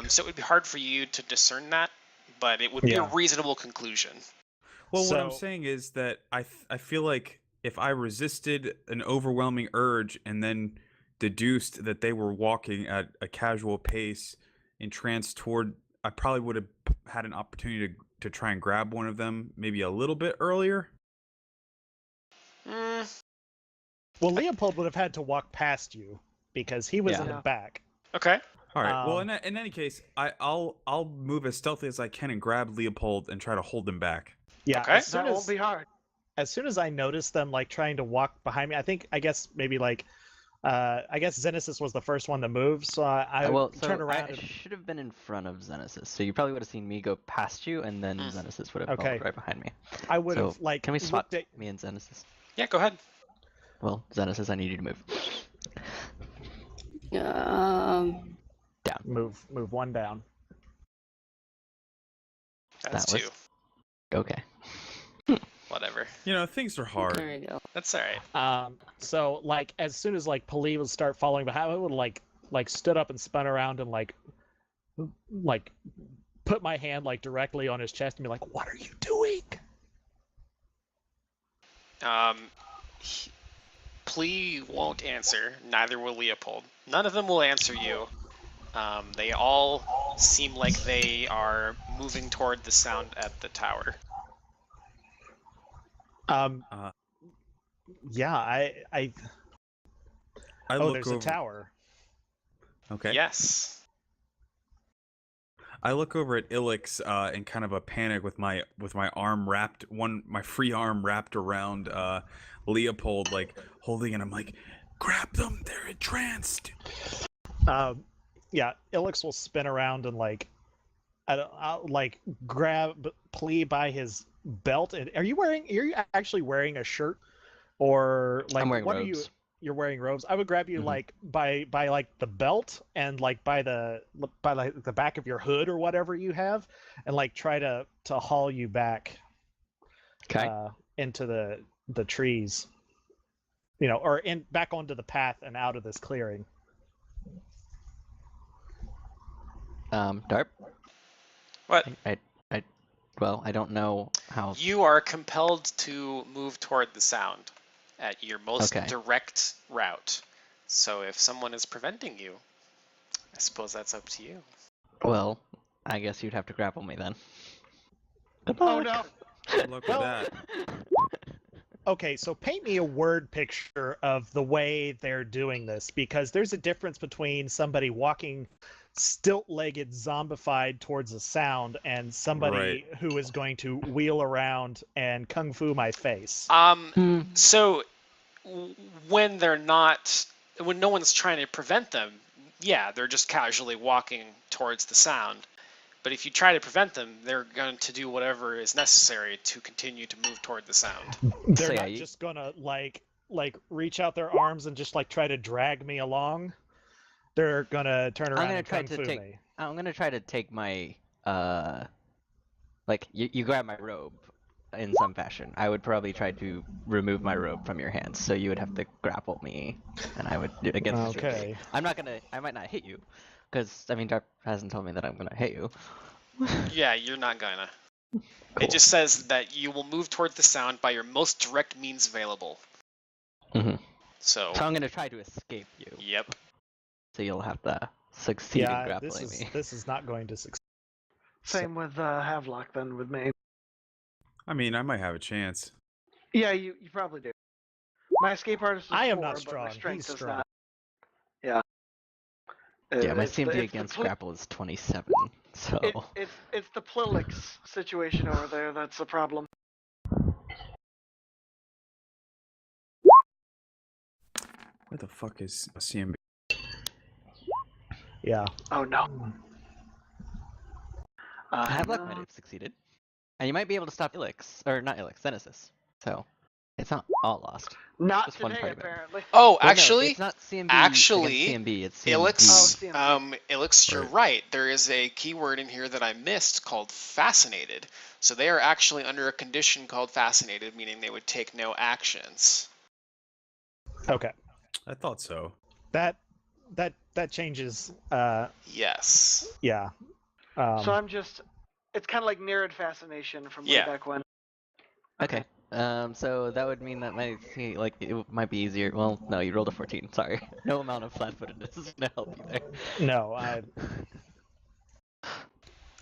so it would be hard for you to discern that, but it would be a Yeah. reasonable conclusion. Well, what I'm So- saying is that I feel like if I resisted an overwhelming urge and then deduced that they were walking at a casual pace, entranced toward, I probably would have had an opportunity to try and grab one of them maybe a little bit earlier. Well, Leopold would have had to walk past you because he was in the Yeah. back. Okay. All right. Well, Um, in any case, I'll move as stealthy as I can and grab Leopold and try to hold him back. Yeah, Okay. That won't be hard. as soon as I notice them like trying to walk behind me, I guess maybe like I guess Xenesis was the first one to move, so I turn around. I should have been in front of Xenesis, so you probably would have seen me go past you, and then Xenesis would have Okay. followed right behind me. I would So, have like can we swap looked at me and Xenesis? Yeah, go ahead. Well, Xenesis, I need you to move. move one down. That's That was- 2. Okay. Whatever. You know, things are hard. There you go. That's all right. So like as soon as like Pali would start following behind, I would like stood up and spun around and like put my hand like directly on his chest and be like, "What are you doing?" Plea won't answer. Neither will Leopold. None of them will answer you. They all seem like they are moving toward the sound at the tower. Yeah, I oh, look there's over. a tower. Okay. Yes. I look over at Ilix in kind of a panic with my arm wrapped my free arm wrapped around Leopold, like holding it. I'm like, grab them, they're entranced. Yeah, Ilix will spin around and like I'll like grab Plea by his belt. And are you actually wearing a shirt, or like I'm wearing what robes. are you? You're wearing robes. I would grab you like by like the belt and like by like the back of your hood or whatever you have, and like try to haul you back. Okay. Into the trees. You know, or back onto the path and out of this clearing. Darp. What? Well, I don't know how. You are compelled to move toward the sound at your most direct route. So if someone is preventing you, I suppose that's up to you. Well, I guess you'd have to grapple me then. Oh no! Good luck with that. Okay, so paint me a word picture of the way they're doing this, because there's a difference between somebody walking stilt-legged, zombified towards a sound and somebody who is going to wheel around and kung fu my face. So when no one's trying to prevent them, yeah, they're just casually walking towards the sound. But if you try to prevent them, they're going to do whatever is necessary to continue to move toward the sound. They're not just gonna like reach out their arms and just like try to drag me along. They're gonna turn around and kung fu me. I'm gonna try to take my like you grab my robe in some fashion. I would probably try to remove my robe from your hands, so you would have to grapple me, and I would do it against. Okay. I might not hit you, because I mean Darp hasn't told me that I'm gonna hit you. Yeah, you're not gonna. Cool. It just says that you will move toward the sound by your most direct means available. So I'm gonna try to escape you. Yep. So you'll have to succeed in grappling me. This is not going to succeed. Same with Havelock then with me. I mean, I might have a chance. Yeah, you probably do. My escape artist is I am 4, not but strong. my strength He's is strong. not. Yeah. Yeah, my It's CMD the against grapple is 27, so... It's the Plilix situation over there that's the problem. Where the fuck is a CMB? Yeah. Oh no. Havelock might have succeeded. And you might be able to stop Ilix, or not Ilix, Xenesis. So, it's not all lost. Not Just one today, party member. apparently. Oh, Well, actually, no, it's not CMB actually, against CMB, it's CMB. Ilix, CMB. Ilix, you're right. There is a keyword in here that I missed called fascinated. So they are actually under a condition called fascinated, meaning they would take no actions. Okay. I thought so. That changes. Yes. Yeah. So I'm just. It's kind of like Nerid fascination from way back when. Okay. So that would mean that it might be easier. Well, no, you rolled a 14. Sorry. No amount of flat-footedness is gonna help you there. No,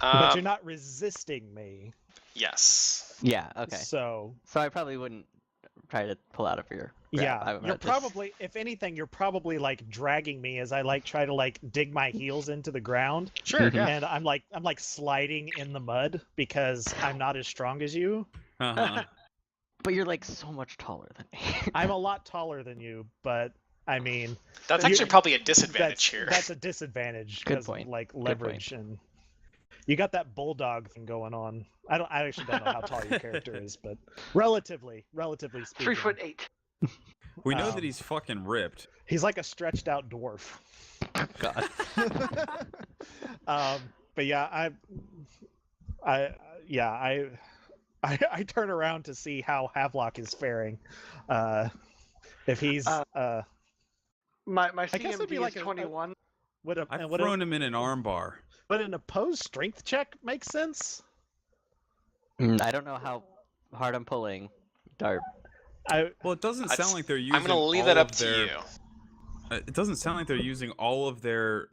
but you're not resisting me. Yes. Yeah. Okay. So I probably wouldn't try to pull out of your grab. Yeah, you're probably, if anything, you're probably like dragging me as I like try to like dig my heels into the ground. Sure, yeah. And I'm like sliding in the mud because I'm not as strong as you. Uh-huh. But you're like so much taller than me. I'm a lot taller than you, but I mean, That's actually probably a disadvantage here. That's a disadvantage Good because of point. like Good leverage and you got that bulldog thing going on. I actually don't know how tall your character is, but relatively speaking. 3'8". We know that he's fucking ripped. He's like a stretched out dwarf. God. But yeah, I turn around to see how Havelock is faring. If he's My I guess it'd be CMD like is 21. I've thrown him in an armbar. Would an opposed strength check make sense? I don't know how hard I'm pulling. Dart. Well, it doesn't sound like they're using. I'm gonna leave all that up of to their, you. It doesn't sound like they're using all of their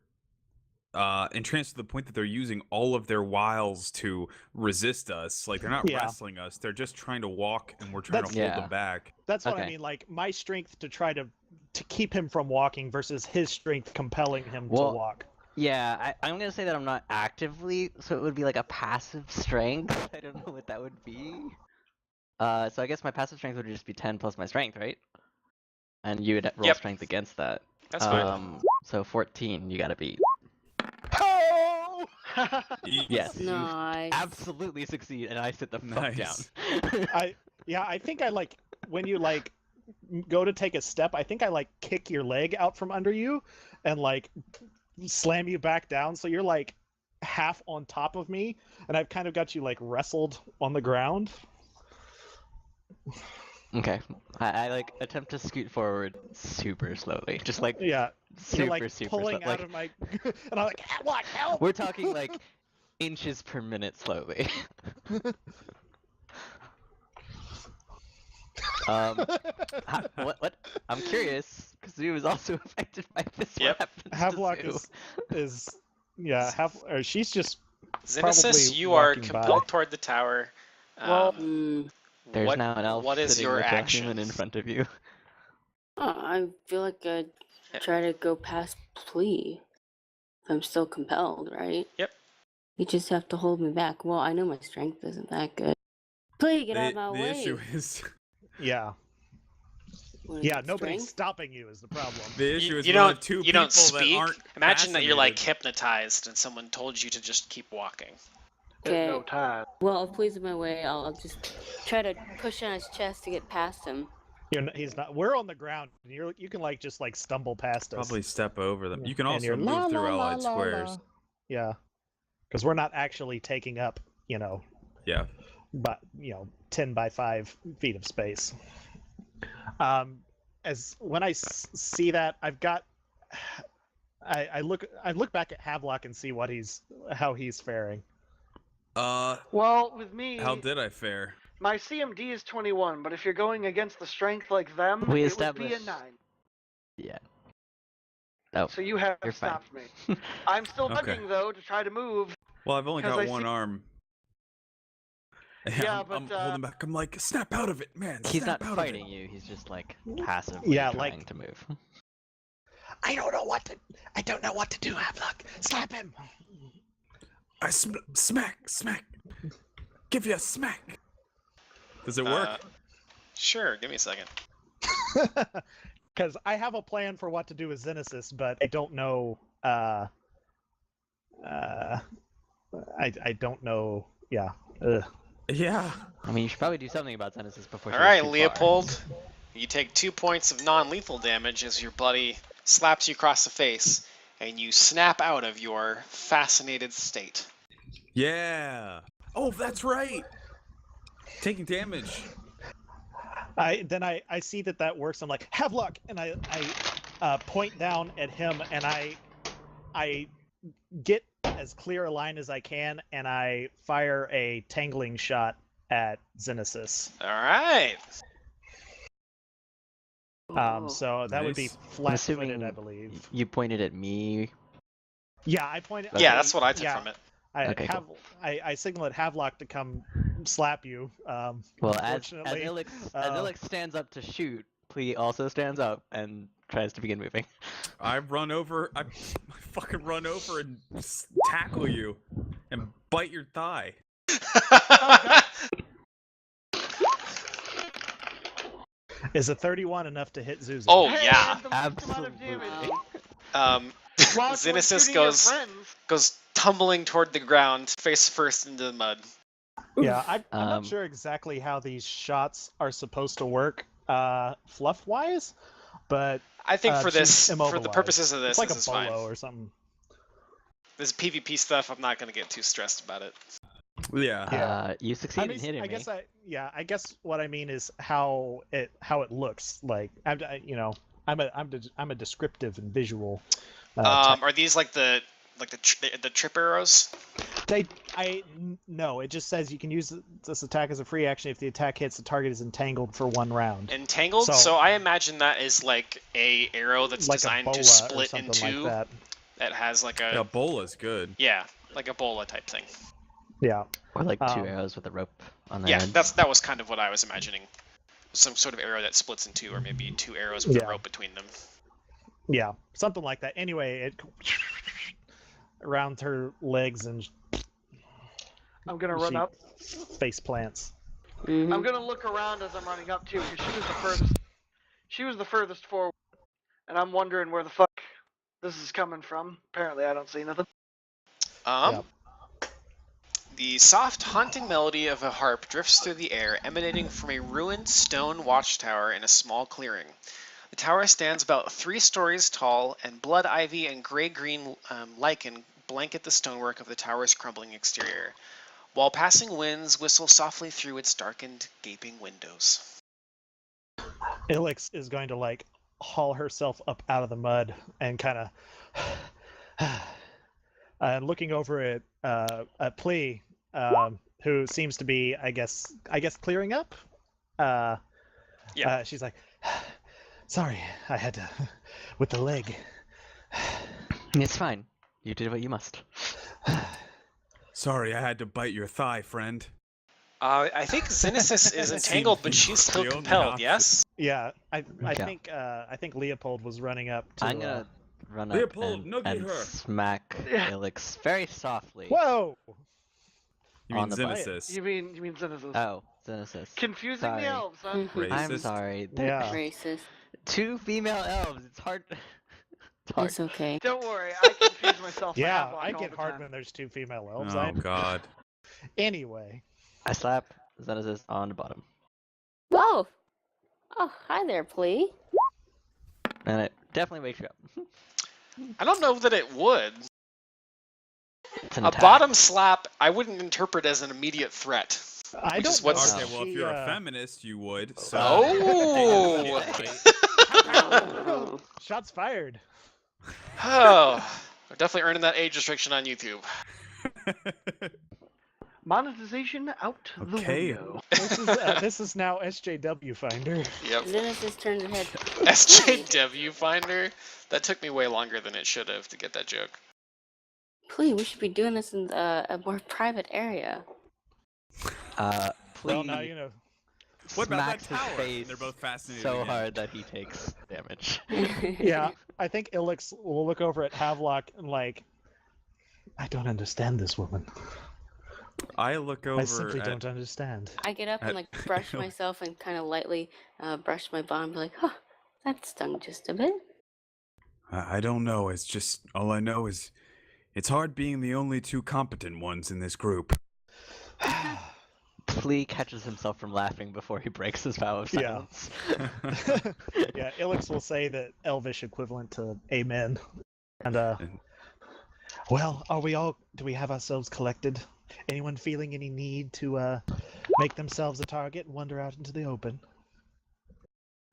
entranced to the point that they're using all of their wiles to resist us. Like they're not wrestling us. They're just trying to walk, and we're trying to hold them back. That's what I mean. Like my strength to try to keep him from walking versus his strength compelling him to walk. Yeah, I'm gonna say that I'm not actively, so it would be like a passive strength. I don't know what that would be. So I guess my passive strength would just be 10 plus my strength, right? And you would roll strength against that. That's fine. So 14, you gotta beat. Oh! Yes. Nice. You absolutely succeed, and I sit the fuck down. I think I like when you like go to take a step. I think I like kick your leg out from under you, and like slam you back down. So you're like half on top of me, and I've kind of got you like wrestled on the ground. Okay. I like attempt to scoot forward super slowly, just like you're like super pulling slow. out of my, and I'm like, what? Help! We're talking like inches per minute slowly. What? I'm curious because he was also affected by this. Yep. What happens Havelock to Zoo? is she's just Xenesis, probably you are walking compelled by. toward the tower. Well, There's now an elf what is sitting your with a action? human in front of you. I feel like I'd try to go past plea. I'm still compelled, right? Yep. You just have to hold me back. Well, I know my strength isn't that good. Plea, get out of my way. The issue is, nobody's stopping you is the problem. the issue is you we don't have two you people don't speak. that aren't Imagine that you're like fascinated. hypnotized and someone told you to just keep walking. Okay. No time. Well, if please in my way, I'll just try to push on his chest to get past him. He's not. We're on the ground, and you can like just like stumble past us. Probably step over them. You can And also you're move through allied squares. Yeah, because we're not actually taking up, Yeah. but 10 by 5 feet of space. As when I see that, I've got. I look back at Havelock and see how he's faring. Well, with me, How did I fare? my CMD is 21, but if you're going against the strength like them, We it would be a established- 9. Yeah. Oh, So you have you're fine. stopped me. I'm still Okay. nudging though to try to move. Well, I've only 'Cause got I one see- arm. Yeah, I'm but, holding back. I'm like, snap out of it, man. he's snap not out fighting of it. you. He's just like passively trying to move. I don't know what to do, Havelock. Slap him. I smack. Give you a smack. Does it work? Sure, give me a second. Because I have a plan for what to do with Xenesis, but I don't know. I don't know. Yeah. Yeah. I mean, you should probably do something about Xenesis before. All she goes right, too far. Leopold. You take 2 points of non-lethal damage as your buddy slaps you across the face, and you snap out of your fascinated state. Yeah. Oh, that's right. Taking damage. I see that works. I'm like, Havelock, and I point down at him, and I get as clear a line as I can, and I fire a tangling shot at Xenesis. All right. So that would be Nice. flat-footed, assuming I believe. You pointed at me. Yeah, I pointed. Yeah, that's what I took from it. I Okay, I signal at Havelock to come slap you. Well, as Unfortunately, Ilix stands up to shoot, Plea also stands up and tries to begin moving. I fucking run over and tackle you and bite your thigh. is a 31 enough to hit Zuzu? Oh Hey, yeah. the least amount of damage. While it's Xenesis shooting your goes friends. tumbling toward the ground, face first into the mud. Yeah, I'm not Um, sure exactly how these shots are supposed to work, fluff-wise, but I think for she's this, for the immobilized. purposes of this, it's like this a is fine. bolo or something. This PvP stuff, I'm not gonna get too stressed about it. Yeah. you succeed in hitting I me. guess I guess what I mean is how it looks like. I'm a descriptive and visual. Are these like the trip arrows? No, it just says you can use this attack as a free action if the attack hits the target is entangled for 1 round. Entangled? So I imagine that is like a arrow that's like designed a bola to split or in something two. like that. That has like a Yeah, bola's good. yeah, like a bola type thing. Yeah. Or like 2 arrows with a rope on their Yeah, head. that was kind of what I was imagining. Some sort of arrow that splits in two, or maybe 2 arrows with a rope between them. Yeah, something like that. Anyway, it around her legs and I'm gonna run up. face plants. Mhm. I'm gonna look around as I'm running up too, because she was the furthest forward, and I'm wondering where the fuck this is coming from. Apparently, I don't see nothing. Yep. The soft, haunting melody of a harp drifts through the air, emanating from a ruined stone watchtower in a small clearing. The tower stands about 3 stories tall, and blood ivy and gray-green lichen blanket the stonework of the tower's crumbling exterior, while passing winds whistle softly through its darkened, gaping windows. Ilix is going to like haul herself up out of the mud and kind of looking over at Plea, who seems to be, I guess clearing up. She's like, sorry, I had to with the leg. It's fine. You did what you must. Sorry, I had to bite your thigh, friend. I think Xenesis is entangled, but she's still the only compelled, option. yes? Yeah, I Yeah. think Leopold was running up to. I'm gonna run up Leopold, and, noogie and her. smack Ilix very softly. Whoa! You mean On the butt. Xenesis? You mean Xenesis? Oh, Xenesis. Confusing sorry. the elves, huh? Mhm. I'm Racist? sorry. Yeah. Racist. 2 female elves. It's hard. It's hard. It's okay. Don't worry, I confuse myself. by Yeah, Havelock I all get the hard time. when there's 2 female elves. Oh God. Anyway, I slap Xenesis on the bottom, Whoa! Oh, hi there, Plea. and it definitely wakes you up. I don't know that it would. It's an A attack. bottom slap, I wouldn't interpret as an immediate threat. I Which don't is what's- know Okay, well, if she, you're a feminist, you would. So. Oh! Oh. Shots fired. Oh, we're definitely earning that age restriction on YouTube. Monetization out the Okay. window. This is now SJW Finder. Yep. Xenesis turned her head. SJW Finder? That took me way longer than it should have to get that joke. Plea, we should be doing this in a more private area. Well, Please now you know. What about that smacks his tower? face They're both fascinated. so again. hard that he takes damage. Yeah, I think Ilix will look over at Havelock and like, I don't understand this woman. I look over I simply at don't understand. I get up and like brush myself and kind of lightly brush my bottom, be like, "Huh, that stung just a bit." I don't know. It's just all I know is it's hard being the only 2 competent ones in this group. Plea catches himself from laughing before he breaks his vow of Yeah. silence. Yeah, Ilix will say the Elvish equivalent to amen. And well, do we have ourselves collected? Anyone feeling any need to make themselves a target and wander out into the open?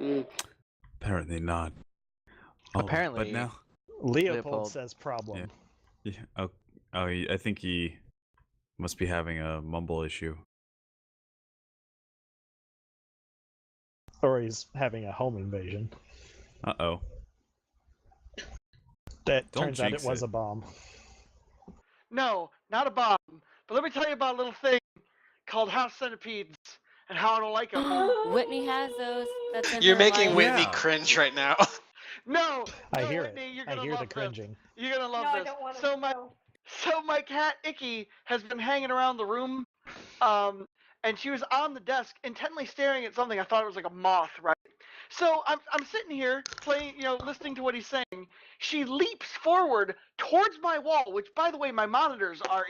Mm. Apparently not. Apparently- but now, Leopold says problem. yeah. I think he must be having a mumble issue. Or he's having a home invasion. Uh-oh. That Don't turns out it jinx was it. a bomb. No, not a bomb. But let me tell you about a little thing called House Centipedes and how I don't like them. Whitney has those. That's in You're her making life. Whitney Yeah. cringe right now. No, I hear Whitney, it. you're I gonna hear love the this. cringing. You're gonna love No, I this. don't want to. So my cat Icky has been hanging around the room, and she was on the desk intently staring at something. I thought it was like a moth, right? So I'm sitting here playing, listening to what he's saying. She leaps forward towards my wall, which, by the way, my monitors are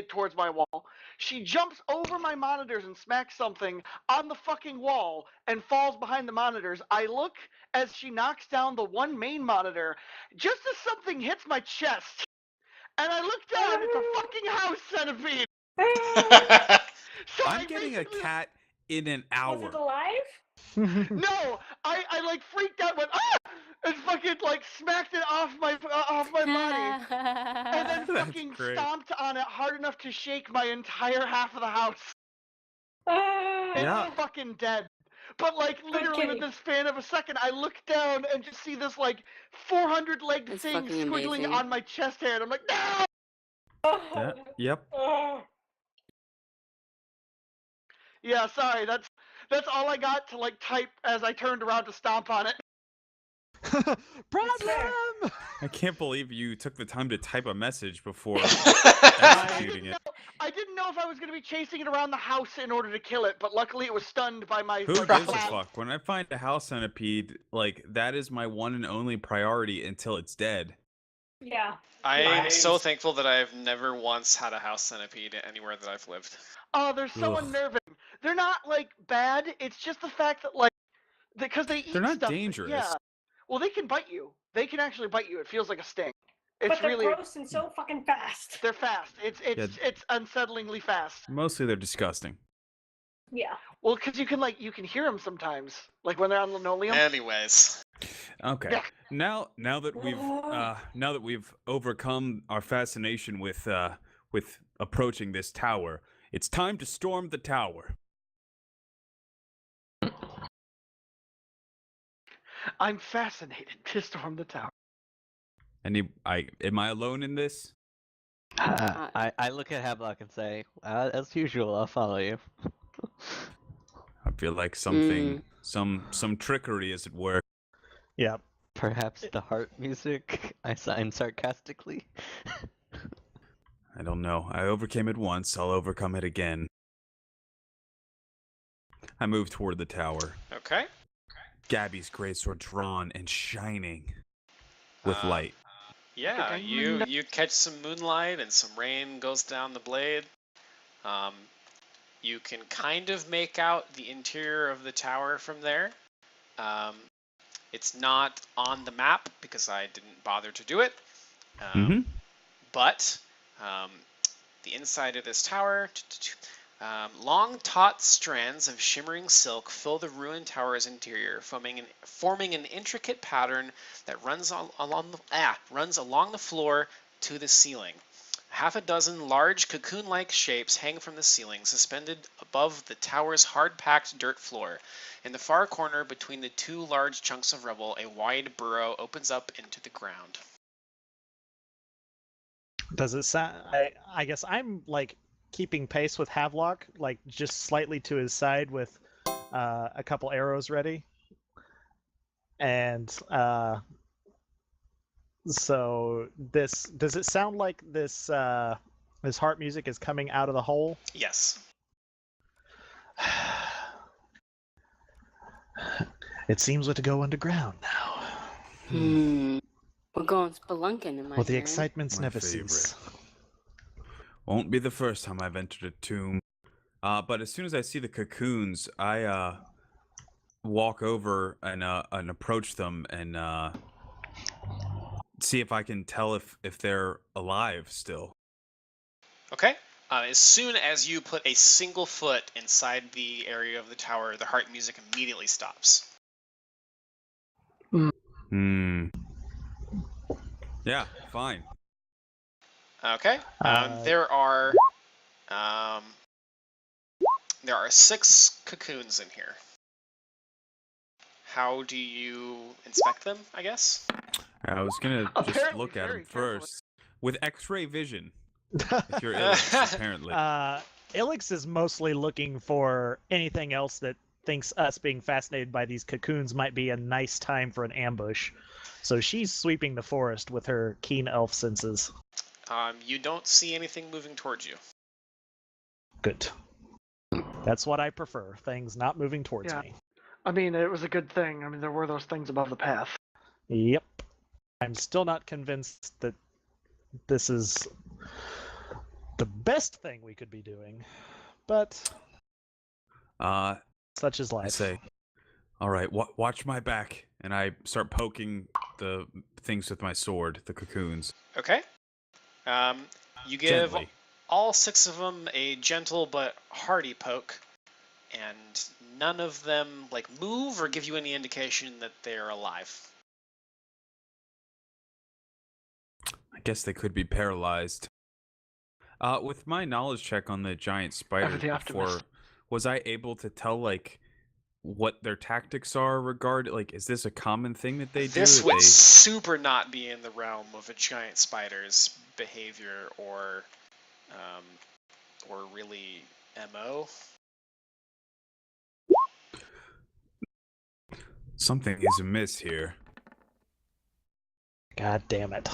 towards my wall. She jumps over my monitors and smacks something on the fucking wall and falls behind the monitors. I look as she knocks down the one main monitor, just as something hits my chest. And I look down, it's a fucking house centipede. So I'm getting a cat in an Was it hour. alive? No, I like freaked out, went ah, and fucking like smacked it off my body, and then That's fucking great. stomped on it hard enough to shake my entire half of the house. It's Yeah. fucking dead. But like literally with kitty. the span of a second, I look down and just see this like 400-legged That's thing fucking squiggling amazing. on my chest hair, and I'm like, no! Yep. Yeah, sorry, that's all I got to like type as I turned around to stomp on it. Problem! I can't believe you took the time to type a message before I executing it. didn't know if I was going to be chasing it around the house in order to kill it, but luckily it was stunned by my Who like, gives a flat- fuck? When I find a house centipede, like, that is my one and only priority until it's dead. Yeah. I'm so thankful that I've never once had a house centipede anywhere that I've lived. Oh, they're so Ugh. unnerving. They're not like bad. It's just the fact that like because they eat They're not stuff. dangerous. Yeah. Well, they can bite you. They can actually bite you. It feels like a sting. It's But they're really gross and so fucking fast. they're fast. It's unsettlingly fast. Mostly they're disgusting. Yeah. Well, because you can hear them sometimes, like when they're on linoleum. Anyways. Okay. Yeah. Now that we've overcome our fascination with approaching this tower, it's time to storm the tower. I'm fascinated to storm the tower. Am I alone in this? I look at Havelock and say, as usual, I'll follow you. I feel like something, some trickery is at work. Yeah. Perhaps the heart music, I sign sarcastically. I don't know. I overcame it once. I'll overcome it again. I move toward the tower. Okay. Gabby's greatsword drawn and shining with light. Yeah, you catch some moonlight and some rain goes down the blade. You can kind of make out the interior of the tower from there. It's not on the map because I didn't bother to do it. But the inside of this tower, long taut strands of shimmering silk fill the ruined tower's interior, forming an intricate pattern that runs along the floor to the ceiling. Half a dozen large cocoon-like shapes hang from the ceiling, suspended above the tower's hard-packed dirt floor. In the far corner, between the two large chunks of rubble, a wide burrow opens up into the ground. Does it sound? I guess I'm like keeping pace with Havelock, like just slightly to his side with a couple arrows ready, and so does it sound like this heart music is coming out of the hole? Yes. It seems we're to go underground now. We're going spelunking in my Well, the hearing. excitement's My never favorite. cease. Won't be the first time I've entered a tomb. But as soon as I see the cocoons, I walk over and approach them and see if I can tell if they're alive still. Okay. As soon as you put a single foot inside the area of the tower, the heart music immediately stops. Yeah, fine. Okay. There are 6 cocoons in here. How do you inspect them, I guess? I was gonna just Apparently look at very them carefully. first with X-ray vision. If you're Aliens, apparently. Ilix is mostly looking for anything else that thinks us being fascinated by these cocoons might be a nice time for an ambush. So she's sweeping the forest with her keen elf senses. You don't see anything moving towards you. Good. That's what I prefer. Things not moving towards Yeah. me. I mean, it was a good thing. I mean, there were those things above the path. Yep. I'm still not convinced that this is the best thing we could be doing, but such is life. I say, all right, watch my back, and I start poking the things with my sword, the cocoons. Okay. You give Gently. all 6 of them a gentle but hearty poke, and none of them move or give you any indication that they're alive. I guess they could be paralyzed. With my knowledge check on the giant spiders the before, optimist. was I able to tell what their tactics are regarding? Is this a common thing that they do? This that would they... super not be in the realm of a giant spider's behavior or really MO. Something is amiss here. God damn it.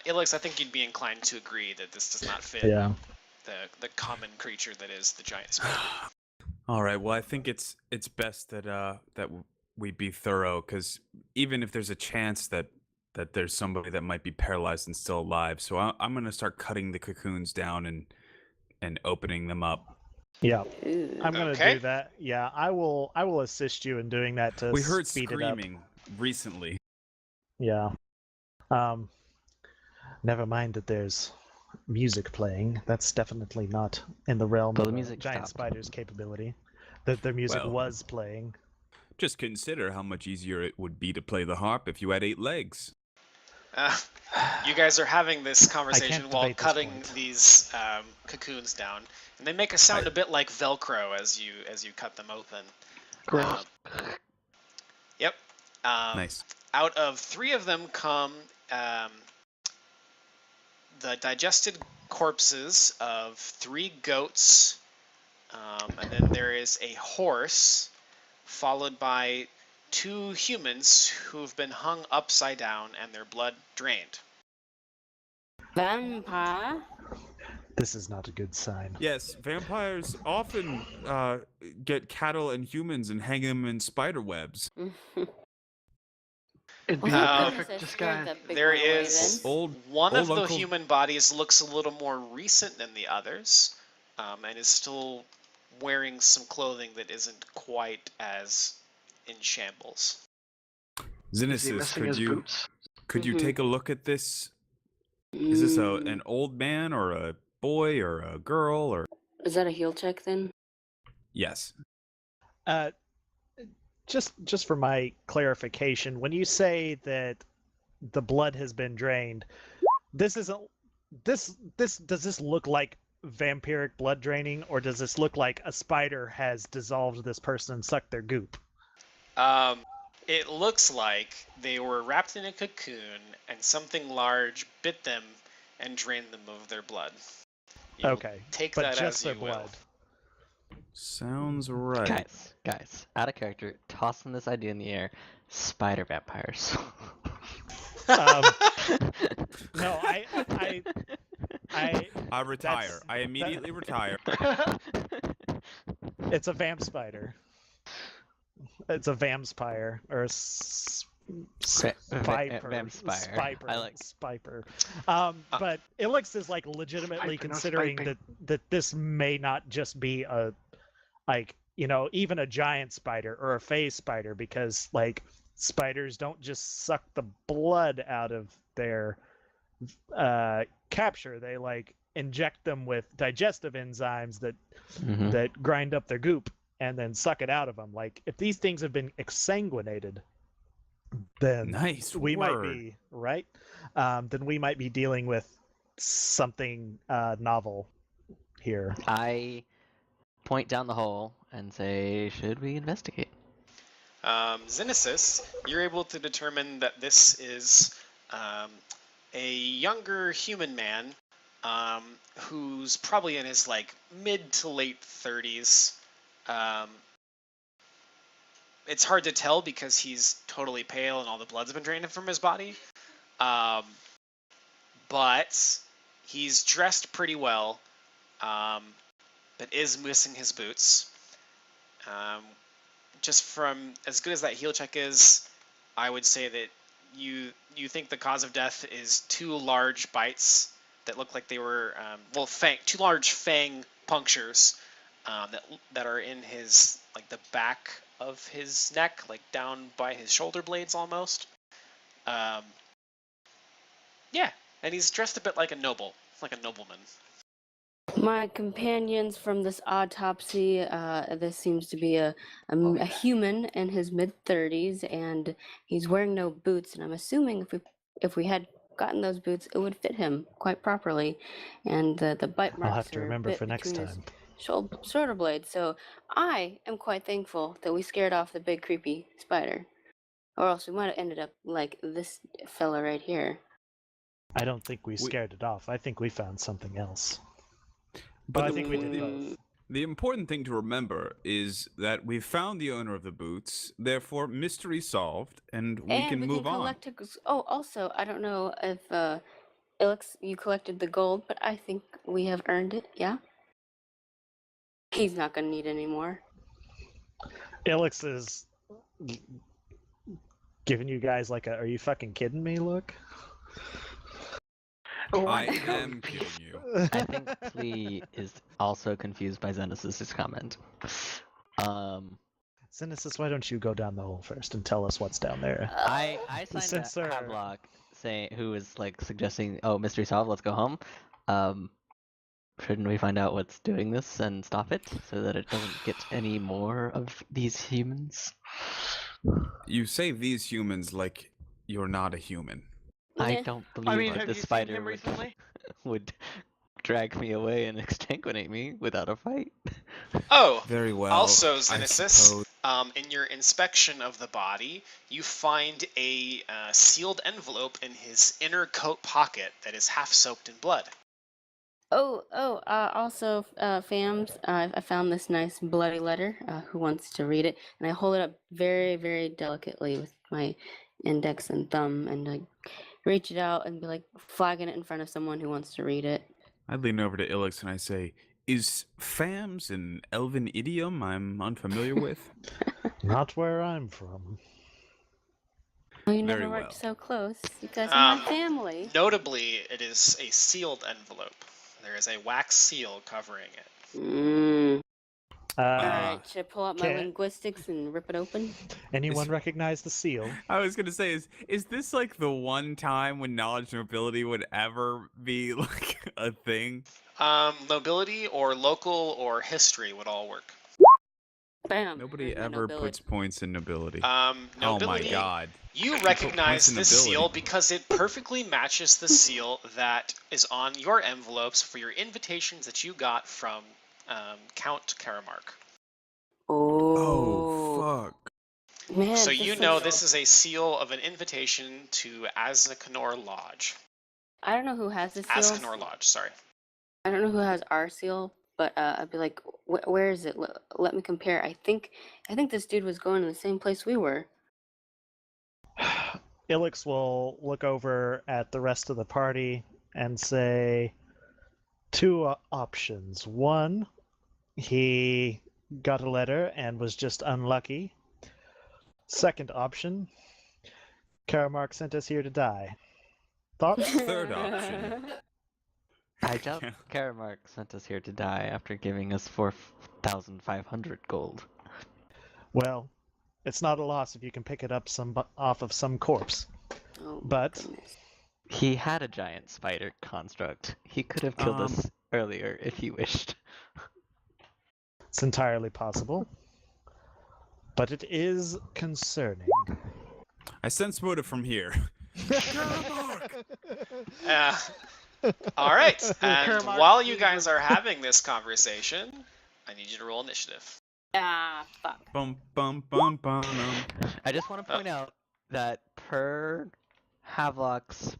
Ilix, I think you'd be inclined to agree that this does not fit Yeah. the common creature that is the giant spider. All right. Well, I think it's best that we be thorough, because even if there's a chance that there's somebody that might be paralyzed and still alive, so I'm gonna start cutting the cocoons down and opening them up. Yeah. Ooh. I'm gonna Okay. do that. Yeah, I will assist you in doing that to We heard speed screaming recently. it up. Yeah. Never mind that there's music playing. That's definitely not in the realm Well, of the a music giant stopped. spider's capability. That their music Well. was playing. Just consider how much easier it would be to play the harp if you had 8 legs. You guys are having this conversation can't while debate this cutting point. these cocoons down, and they make a sound a bit like Velcro as you cut them open. Gross. Yep. Nice. Out of 3 of them come the digested corpses of 3 goats, and then there is a horse, followed by 2 humans who've been hung upside down and their blood drained. Vampire? This is not a good sign. Yes, vampires often get cattle and humans and hang them in spider webs. It'd be Well, a thank perfect goodness I scared disguise. that big There one away is then. one of old the Uncle- human bodies looks a little more recent than the others, and is still wearing some clothing that isn't quite as in shambles. Is he Xenesis, missing his boots? could you Mhm. take a look at this? Is this Mm, an old man or a boy or a girl or? Is that a heal check then? Yes. Just for my clarification, when you say that the blood has been drained, this isn't this does this look like vampiric blood draining, or does this look like a spider has dissolved this person and sucked their goop? It looks like they were wrapped in a cocoon and something large bit them and drained them of their blood. You Okay, take but that just as their you blood. Sounds right. Guys, out of character, tossing this idea in the air. Spider vampires. No, I I retire. That's- I immediately retire. it's a vamp spider. It's a vampire or a spiper. Vampspire. Spiper. I like. Spiper. But Ilix is legitimately Spiper, no considering spiping. that this may not just be a even a giant spider or a phase spider, because spiders don't just suck the blood out of their capture. They inject them with digestive enzymes that Mhm. that grind up their goop and then suck it out of them. If these things have been exsanguinated, then Nice we might word. be right. Then we might be dealing with something novel here. I point down the hole and say, should we investigate? Xenesis, you're able to determine that this is a younger human man who's probably in his like mid to late 30s. It's hard to tell because he's totally pale and all the blood's been drained from his body. But he's dressed pretty well, but is missing his boots. Just from as good as that heal check is, I would say that you think the cause of death is 2 large bites that look like they were two large fang punctures that are in his like the back of his neck, like down by his shoulder blades almost. Yeah, and he's dressed a bit like a nobleman. My companions from this autopsy, this seems to be a human in his mid-30s, and he's wearing no boots. And I'm assuming if we had gotten those boots, it would fit him quite properly. And the bite marks I'll have to are a remember bit for next between his time. shoulder blades. So I am quite thankful that we scared off the big creepy spider, or else we might have ended up like this fella right here. I don't think we scared it off. I think we found something else. But I think we did both. The important thing to remember is that we've found the owner of the boots, therefore mystery solved, and we can move on. Oh, also, I don't know if Ilix, you collected the gold, but I think we have earned it. Yeah. He's not gonna need any more. Ilix is giving you guys like a "Are you fucking kidding me?" look. I am kidding you. I think Flea is also confused by Xenosys' comment. Xenosys, why don't you go down the hole first and tell us what's down there? I signed a Havlock who is like suggesting, "Oh, mystery solved, let's go home." Shouldn't we find out what's doing this and stop it so that it doesn't get any more of these humans? You say these humans like you're not a human. I don't believe that have the you seen spider him recently? would drag me away and extinguinate me without a fight. Oh, very well. Also, Xenosys, in your inspection of the body, you find a sealed envelope in his inner coat pocket that is half soaked in blood. Also, Fams, I found this nice bloody letter. Who wants to read it? And I hold it up very, very delicately with my index and thumb, and I reach it out and be like flagging it in front of someone who wants to read it. I lean over to Ilix and I say, "Is fams an elven idiom I'm unfamiliar with?" Not where I'm from. Oh, you never Very worked well. so close. You guys are my family. Notably, it is a sealed envelope. There is a wax seal covering it. Alright, should I pull out my linguistics and rip it open? Anyone recognize the seal? I was gonna say, is this like the one time when knowledge nobility would ever be like a thing? Nobility or local or history would all work. Bam. Nobody ever puts points in nobility. Nobility, oh my god. You recognize this seal because it perfectly matches the seal that is on your envelopes for your invitations that you got from Count Karamark. Oh, fuck. Man, so you know this is a seal of an invitation to Azkanor Lodge. I don't know who has this seal. Azkanor Lodge, sorry. I don't know who has our seal, but I'd be like, where is it? Let me compare. I think this dude was going to the same place we were. Ilix will look over at the rest of the party and say 2 options. 1, he got a letter and was just unlucky. 2nd option, Karamark sent us here to die. Thoughts? 3rd option. I doubt Karamark sent us here to die after giving us 4,500 gold. Well, it's not a loss if you can pick it up off of some corpse. Oh, but goodness. He had a giant spider construct. He could have killed us earlier if he wished. It's entirely possible. But it is concerning. I sense motive from here. All right, and while you guys are having this conversation, I need you to roll initiative. Ah, fuck. Bum, bum, bum, bum. I just want to point out that per Havelock's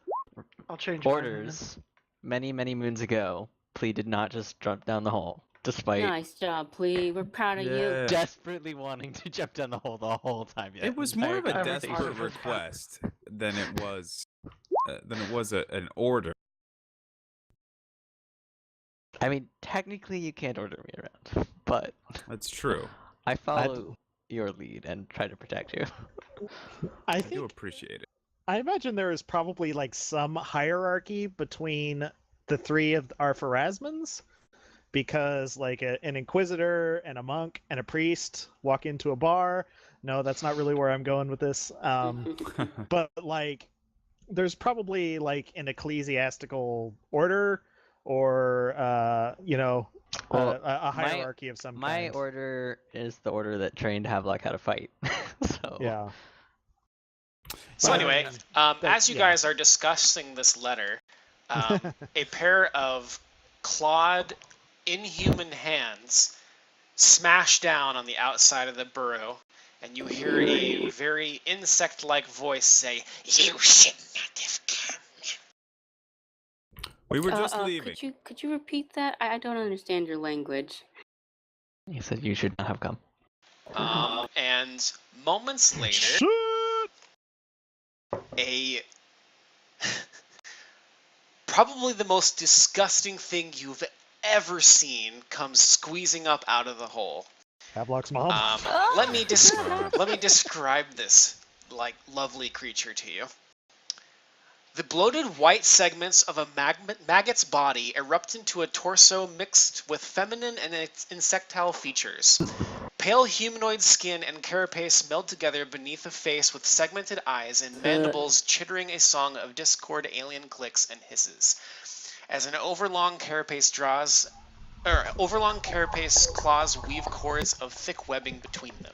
I'll change orders, many, many moons ago, Plea did not just jump down the hole, despite Nice job, Plea. We're proud of you. Yeah. desperately wanting to jump down the hole the whole time. It was more of a Every desperate part of his back. request than it was an order. I mean, technically you can't order me around, but That's true. I follow your lead and try to protect you. I I do think appreciate it. I imagine there is probably like some hierarchy between the three of our Pharasmans, because like an inquisitor and a monk and a priest walk into a bar. No, that's not really where I'm going with this. But like, there's probably like an ecclesiastical order, or Well, a hierarchy of some My kind. order is the order that trained Havelock how to fight. So Yeah. So But, anyway, as you yeah. guys are discussing this letter, a pair of clawed, inhuman hands smash down on the outside of the burrow, and you hear a very insect-like voice say, "You should not have come." We were just leaving. Could you repeat that? I don't understand your language. he said you should not have come. And moments later, Shit! a probably the most disgusting thing you've ever seen comes squeezing up out of the hole. Havelock's mom. Let me describe this like lovely creature to you. The bloated white segments of a maggot's body erupt into a torso mixed with feminine and insectile features. Pale humanoid skin and carapace meld together beneath a face with segmented eyes and mandibles chittering a song of discord alien clicks and hisses. As an overlong carapace claws weave cords of thick webbing between them.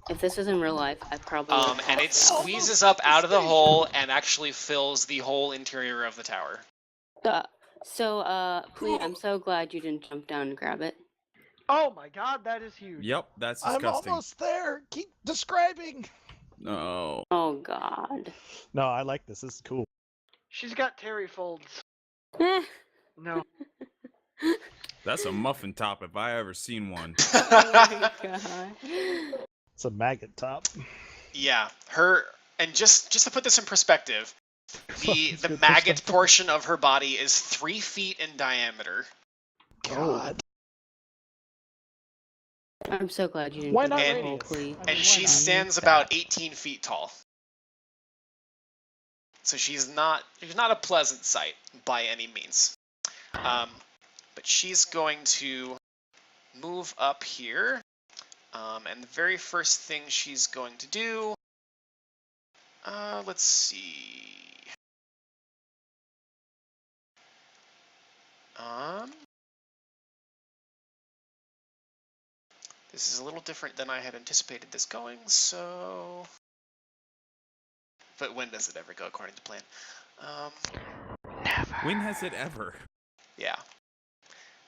If this was in real life, I probably would And it have squeezes up out of the hole and actually fills the whole interior of the tower. Plea, I'm so glad you didn't jump down and grab it. Oh my god, that is huge. Yep, that's I'm disgusting. almost there. Keep describing. No. Oh God. No, I like this. This is cool. She's got Terry folds. Eh. No. That's a muffin top if I ever seen one. Oh my God. It's a maggot top. Yeah, and just to put this in perspective, the That's good maggot perspective. portion of her body is 3 feet in diameter. God. I'm so glad you didn't Why jump not down the And- hole, radius? Plea. I mean, And why she not? stands about 18 feet tall. So she's not a pleasant sight by any means. But she's going to move up here. And the very first thing she's going to do, let's see. This is a little different than I had anticipated this going, so... But when does it ever go according to plan? Never. When has it ever? Yeah.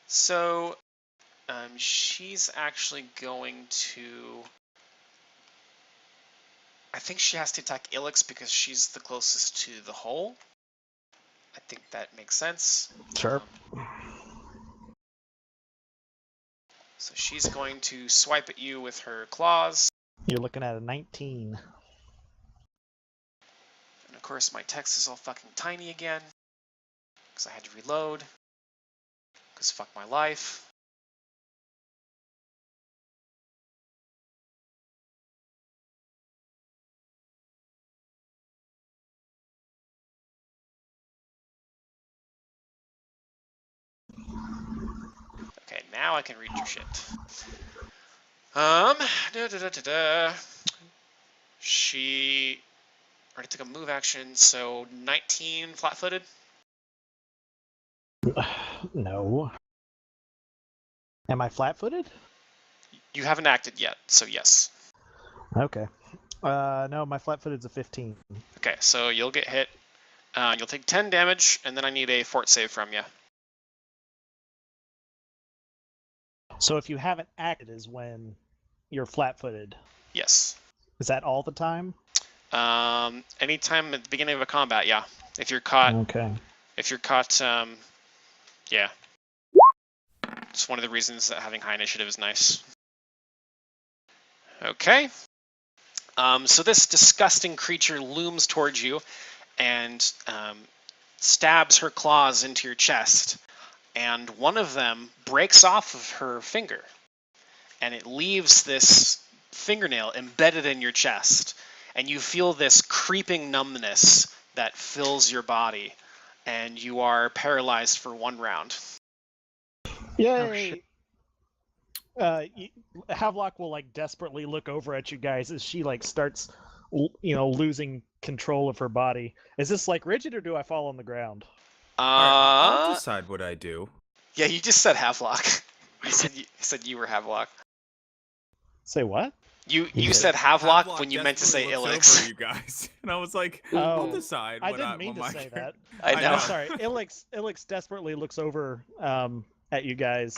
So, she's actually going to... I think she has to attack Ilix because she's the closest to the hole. I think that makes sense. Sure. So she's going to swipe at you with her claws. You're looking at a 19. And of course my text is all fucking tiny again. Because I had to reload. Because fuck my life. Okay, now I can read your shit. She already took a move action, so 19 flat-footed. No. Am I flat-footed? You haven't acted yet, so yes. Okay. No, my flat-footed's a 15. Okay, so you'll get hit. You'll take 10 damage, and then I need a fort save from you. So if you haven't acted is when you're flat-footed. Yes. Is that all the time? Anytime at the beginning of a combat, yeah. If you're caught Okay. If you're caught, yeah. It's one of the reasons that having high initiative is nice. Okay. So this disgusting creature looms towards you and stabs her claws into your chest. And one of them breaks off of her finger. And it leaves this fingernail embedded in your chest. And you feel this creeping numbness that fills your body. And you are paralyzed for 1 round. Yay! Havelock will like desperately look over at you guys as she like starts, losing control of her body. Is this like rigid, or do I fall on the ground? I'll decide what I do. Yeah, you just said Havelock. You said you were Havelock. Say what? You said Havelock when you meant to say desperately looks Ilix. over you guys, and I was like, Oh, I'll decide. I what didn't mean what to my say that. I know. I'm sorry. Ilix desperately looks over at you guys,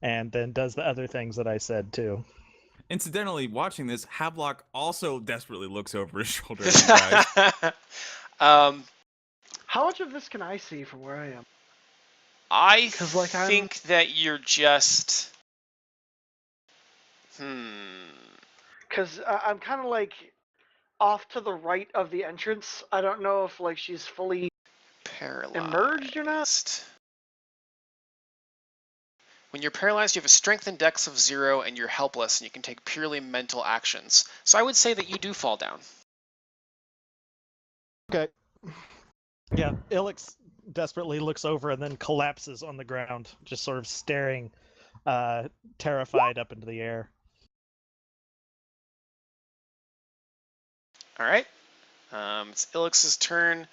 and then does the other things that I said too. Incidentally, watching this, Havelock also desperately looks over his shoulder at you guys. How much of this can I see from where I am? I 'Cause, like, think that you're just. Because I'm kind of like off to the right of the entrance. I don't know if like she's fully Paralyzed. emerged or not. When you're paralyzed, you have a strength and dex of 0, and you're helpless, and you can take purely mental actions. So I would say that you do fall down. Okay. Yeah, Ilix desperately looks over and then collapses on the ground, just sort of staring, terrified up into the air. All right. It's Ilix's turn.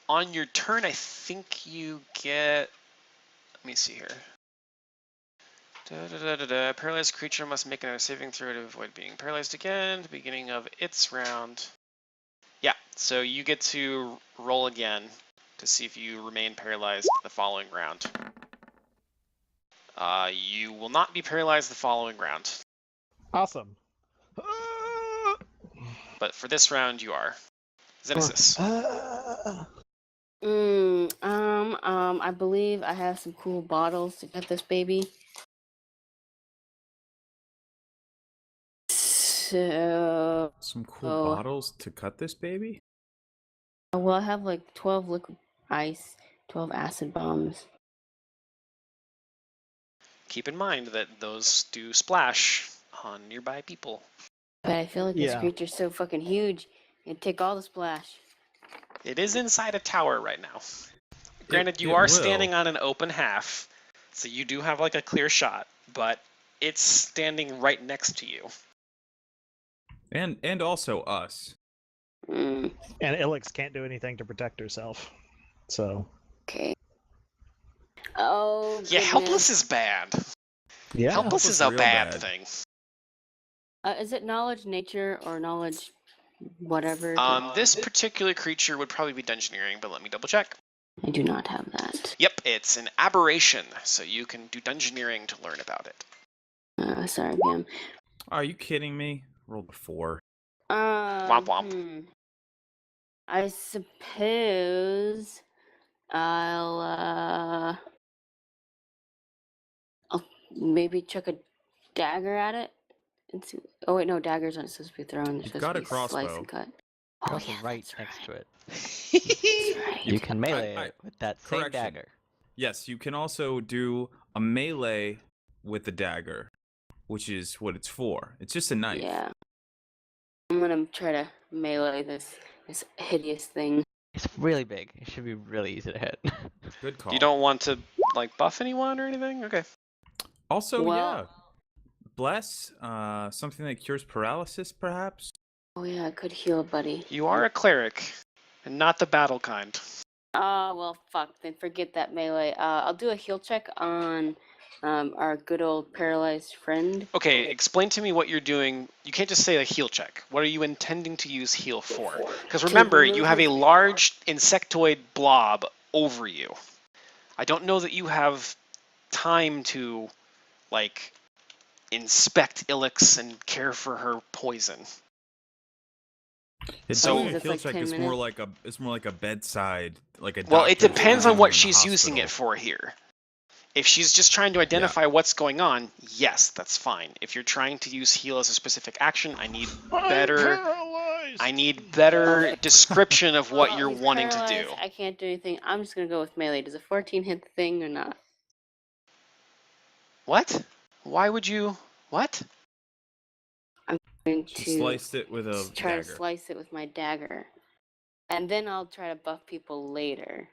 On your turn, I think you get. Let me see here. Paralyzed creature must make another saving throw to avoid being paralyzed again. The beginning of its round. Yeah, so you get to roll again to see if you remain paralyzed the following round. You will not be paralyzed the following round. Awesome. But for this round, you are. Xenesis. I believe I have some cool bottles to get this baby. So, Some cool bottles to cut this baby? well, I have like 12 liquid ice, 12 acid bombs. Keep in mind that those do splash on nearby people. But I feel like this Yeah. creature's so fucking huge, it'd take all the splash. It is inside a tower right now. Granted, you are standing on an open half, so you do have like a clear shot, but it's standing right next to you. And also us. Mm, And Ilix can't do anything to protect herself. So. okay. Oh, Yeah, helpless is bad. Yeah. Helpless is Helpless a real bad bad. thing. Is it knowledge nature or knowledge whatever? This particular creature would probably be dungeoneering, but let me double check. I do not have that. Yep, it's an aberration, so you can do dungeoneering to learn about it. Sorry, Pam. Are you kidding me? Rolled a 4. Womp womp. I suppose I'll maybe chuck a dagger at it. And see. Oh wait, no, daggers aren't supposed to be thrown. They're You've supposed got to a be sliced crossbow. and cut. You're Oh also yeah, right that's next to it. That's right. You can melee I- it with that same correction. dagger. Yes, you can also do a melee with the dagger, which is what it's for. It's just a knife. Yeah. I'm gonna try to melee this hideous thing. It's really big. It should be really easy to hit. Good call. You don't want to like buff anyone or anything? Okay. Also, Well- yeah. Bless, something that cures paralysis, perhaps? Oh yeah, I could heal a buddy. You are a cleric, and not the battle kind. Oh well, fuck. Then forget that melee. I'll do a heal check on our good old paralyzed friend. Okay, explain to me what you're doing. You can't just say a heal check. What are you intending to use heal for? Because remember, you have a large insectoid blob over you. I don't know that you have time to, like, inspect Ilix and care for her poison. It So- definitely It's feels like like 10 it's more like a bedside, like a. Well, it doctor's depends room on what in a she's using it hospital. for here. If she's just trying to identify what's going on, yes, that's fine. If you're trying to use heal as a specific action, I need better Okay. description of what Well, you're he's wanting to paralyzed, do. I can't do anything. I'm just gonna go with melee. Does a 14 hit the thing or not? What? Why would you? What? I'm going She to sliced it with a try dagger. to slice it with my dagger, and then I'll try to buff people later.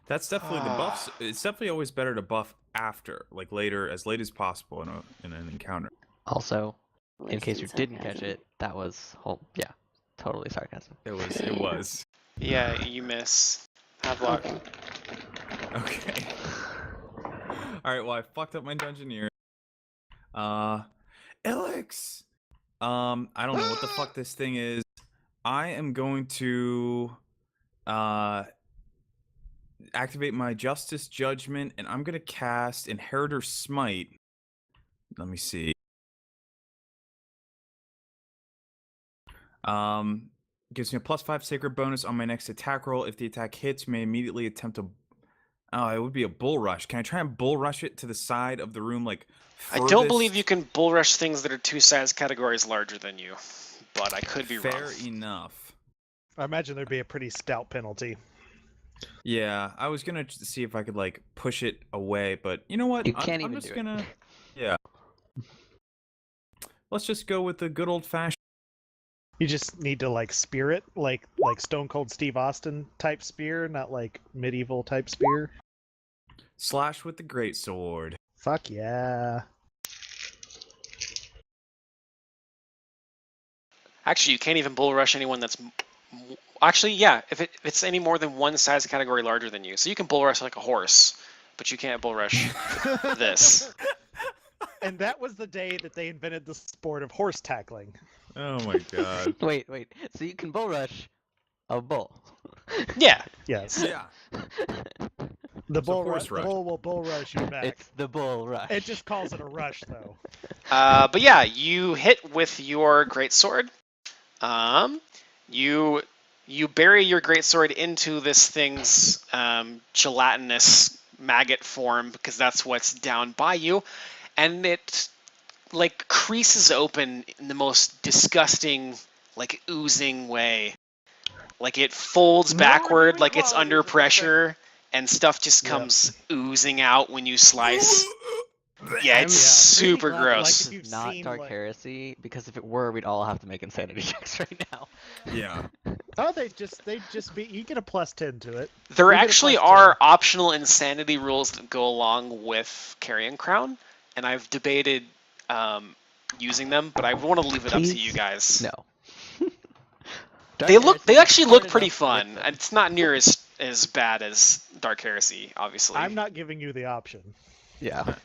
That's definitely the buffs. It's definitely always better to buff after, like later, as late as possible in an encounter. Also, At in least case you didn't catch sarcasm. it, that was yeah, totally sarcasm. It was. Yeah, you miss. Have luck. Okay. Okay. All right. Well, I fucked up my dungeoneer. Elix. I don't know what the fuck this thing is. I am going to activate my Justice Judgment, and I'm gonna cast Inheritor Smite. Let me see. Gives me a +5 sacred bonus on my next attack roll. If the attack hits, may immediately attempt to. Oh, it would be a bull rush. Can I try and bull rush it to the side of the room, like I furthest? don't believe you can bull rush things that are 2 size categories larger than you, but I could be Fair wrong. enough. I imagine there'd be a pretty stout penalty. Yeah, I was gonna see if I could like push it away, but you know what? You can't I'm even just do it. gonna. Yeah. Let's just go with the good old fashioned. You just need to like spear it, like Stone Cold Steve Austin type spear, not like medieval type spear. Slash with the great sword. Fuck yeah. Actually, you can't even bull rush anyone that's. Actually, yeah, if it's any more than 1 size category larger than you. So you can bull rush like a horse, but you can't bull rush this. And that was the day that they invented the sport of horse tackling. Oh my god. Wait. So you can bull rush a bull. Yeah. Yes. Yeah. The It's a bull horse rush. bull will bull rush you back. It's the bull rush. It just calls it a rush though. But yeah, you hit with your greatsword. You bury your greatsword into this thing's gelatinous maggot form because that's what's down by you, and it like creases open in the most disgusting, like oozing way. Like it folds No backward, redeeming like it's qualities under of this thing. pressure, and stuff just Yep. comes oozing out when you slice. Yeah, it's Yeah, super really glad, like, gross. if you've Not seen, Dark like- Heresy, because if it were, we'd all have to make insanity checks right now. Yeah. Oh, they just be. You get a +10 to it. There You get a actually +10. are optional insanity rules that go along with Carrion Crown, and I've debated using them, but I want to leave it up to you Please? guys. No. They Heresy actually is look hard pretty enough fun. with them. It's not near as bad as Dark Heresy, obviously. I'm not giving you the option. Yeah.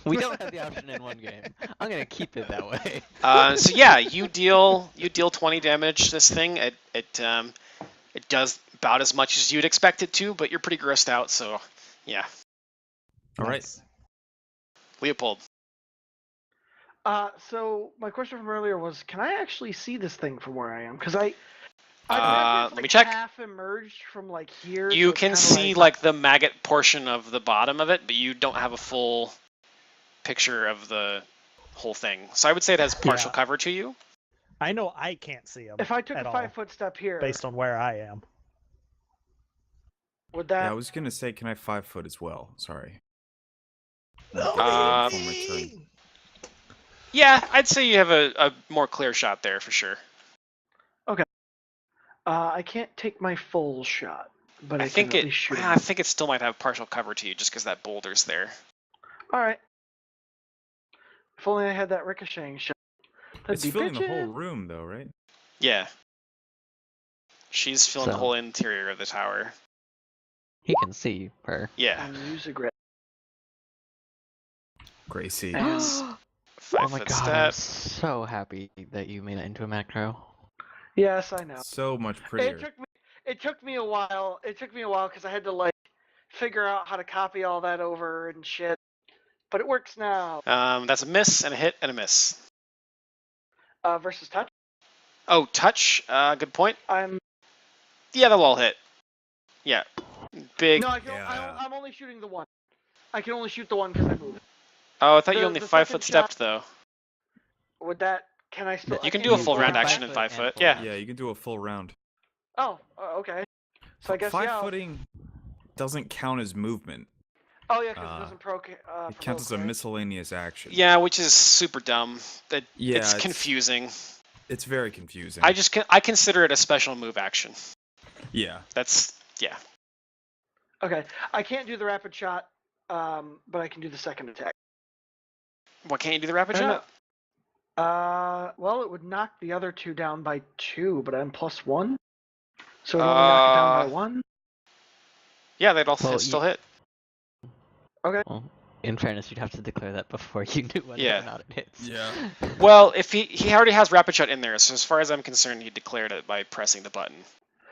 We don't have the option in one game. I'm gonna keep it that way. So yeah, you deal 20 damage to this thing. It does about as much as you'd expect it to, but you're pretty grossed out, so yeah. All right. Nice. Leopold. So my question from earlier was, can I actually see this thing from where I am? Because I've let me check. half emerged from like here. so You it's can kinda see like the maggot portion of the bottom of it, but you don't have a full picture of the whole thing. So I would say it has partial Yeah. cover to you. I know I can't see them. If I took at a all, 5-foot step here, based on where I am. would that? Yeah, I was gonna say, can I 5 foot as well? Sorry. Uh, For my turn. Yeah, I'd say you have a more clear shot there for sure. I can't take my full shot, but I, I think can at it. least shoot. I think it still might have partial cover to you just because that boulder's there. All right. If only I had that ricocheting shot. That'd It's be filling the whole bitchin'. room, though, right? Yeah. She's filling the So- whole interior of the tower. He can see her. Yeah. And use a grip. Gracie. And- Oh 5 my foot god, I'm step. so happy that you made it into a macro. Yes, I know. So much prettier. It took me a while. It took me a while because I had to like figure out how to copy all that over and shit. But it works now. That's a miss and a hit and a miss. Versus touch. Oh, touch. Good point. I'm Yeah, they'll all hit. Yeah. Big. no, Yeah. I'm only shooting the one. I can only shoot the one because I moved. Oh, I thought you The- only the 5 second foot stepped though. Would that? Can I still? You I can can't do a do full full round round action in 5 foot. Yeah. Yeah, you can do a full round. Oh, okay. So I guess 5-footing doesn't count as movement. Oh yeah, because it Uh, doesn't proc. It counts as a miscellaneous action. Yeah, which is super dumb. Yeah, it's confusing. It's very confusing. I consider it a special move action. Yeah. Yeah. Okay, I can't do the rapid shot, but I can do the second attack. What can't you do the rapid I don't shot? Well, it would knock the other two down by 2, but I'm +1, so it would only knock it down by 1. Yeah, they'd all Well, still hit. Okay. Well, in fairness, you'd have to declare that before you knew whether Yeah. or not it hits. Yeah. Well, if he already has rapid shot in there, so as far as I'm concerned, he declared it by pressing the button.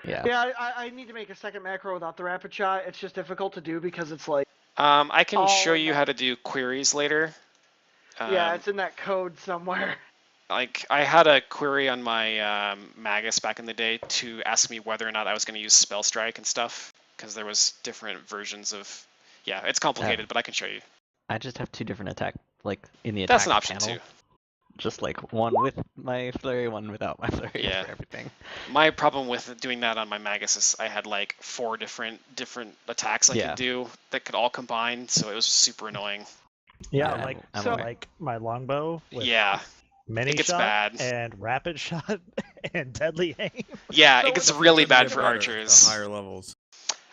Yeah. Yeah, I need to make a second macro without the rapid shot. It's just difficult to do because it's like. I can All show in you that- how to do queries later. Yeah, it's in that code somewhere. Like, I had a query on my Magus back in the day to ask me whether or not I was going to use Spell Strike and stuff, because there was different versions of... Yeah, it's complicated, but I can show you. I just have 2 different attack, like in the attack That's an option panel. too. Just like one with my flurry, one without my flurry Yeah. for everything. My problem with doing that on my Magus is I had like 4 different attacks I Yeah. could do that could all combine, so it was super annoying. Yeah, Yeah, like I'm so, aware. like my longbow with Yeah, mini it gets shot bad. and rapid shot and deadly aim. Yeah, So it gets it's- really Doesn't bad get for better at archers. The higher levels.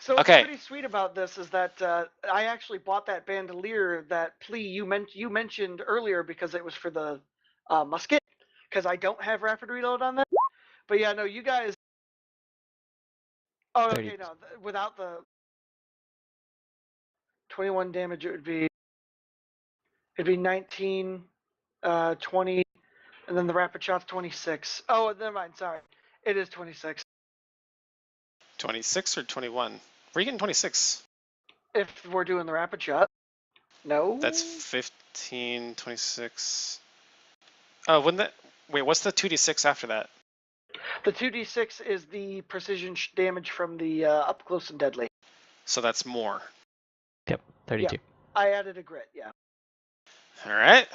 So what's Okay. pretty sweet about this is that I actually bought that bandolier that Plea you mentioned earlier because it was for the musket, because I don't have rapid reload on that. But yeah, no, you guys. Oh, 30. okay, no, without the 21 damage, it'd be 19, 20, and then the rapid shot's 26. Oh, never mind. Sorry, it is 26. 26 or 21? Where are you getting 26? If we're doing the rapid shot. No. That's 15, 26. Oh, wouldn't that... Wait, what's the 2d6 after that? The 2d6 is the precision damage from the up close and deadly. So that's more. Yep, 32. I added a grit, yeah. Alright.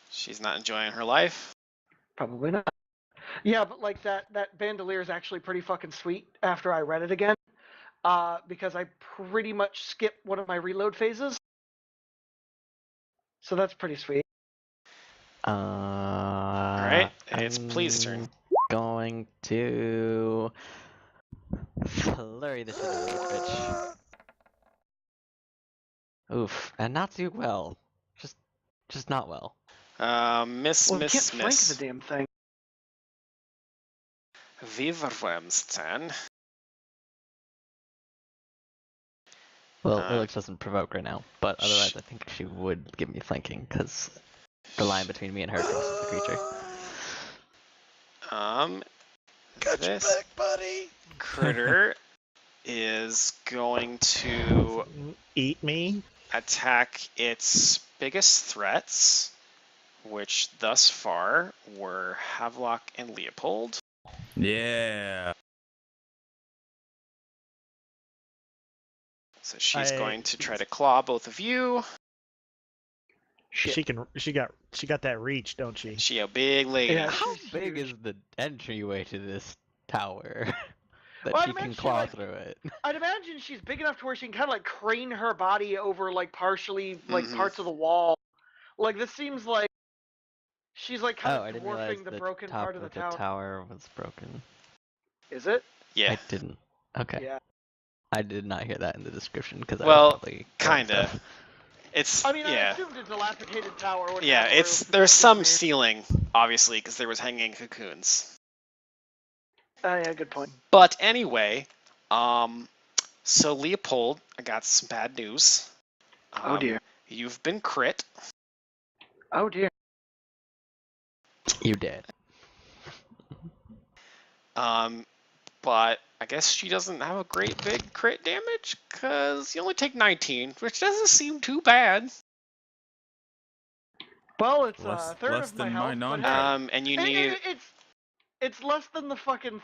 She's not enjoying her life. Probably not. Yeah, but like that bandolier is actually pretty fucking sweet after I read it again. Because I pretty much skipped one of my reload phases. So that's pretty sweet. Alright, it's Plea's turn. Going to flurry the shit out of this bitch. Oof, and not too well. Just not well. Miss. Well, you can't flank the damn thing. Weaverworm's turn. Well, Urlix doesn't provoke right now, but otherwise I think she would give me flanking, because the line between me and her crosses the creature. This buddy. critter is going to Eat me. attack its biggest threats, which thus far were Havelock and Leopold. Yeah. So she's going to try to claw both of you. Shit. She got that reach, don't she? She a big lady. Yeah. How she's big huge. is the entryway to this tower that Well, I'd she can imagine, claw like- through it? I'd imagine she's big enough to where she can kind of like crane her body over like partially like Mhm. parts of the wall. Like this seems like she's like kind Oh, I of didn't realize dwarfing the the broken top part of the tower. tower was broken. Is it? Yeah, I didn't. Okay. Yeah. I did not hear that in the description because I Well, was probably grabbing kinda. stuff. it's I mean, I yeah, assumed a dilapidated tower. Would yeah. have It's roof. there's some Weird. ceiling, obviously, because there was hanging cocoons. Yeah, good point. But anyway, so Leopold, I got some bad news. Oh dear. You've been crit. Oh dear. You did. But I guess she doesn't have a great big crit damage, because you only take 19, which doesn't seem too bad. Well, it's Less- a third less of my than my health, but non-crit. hey, And you need it's less than the fucking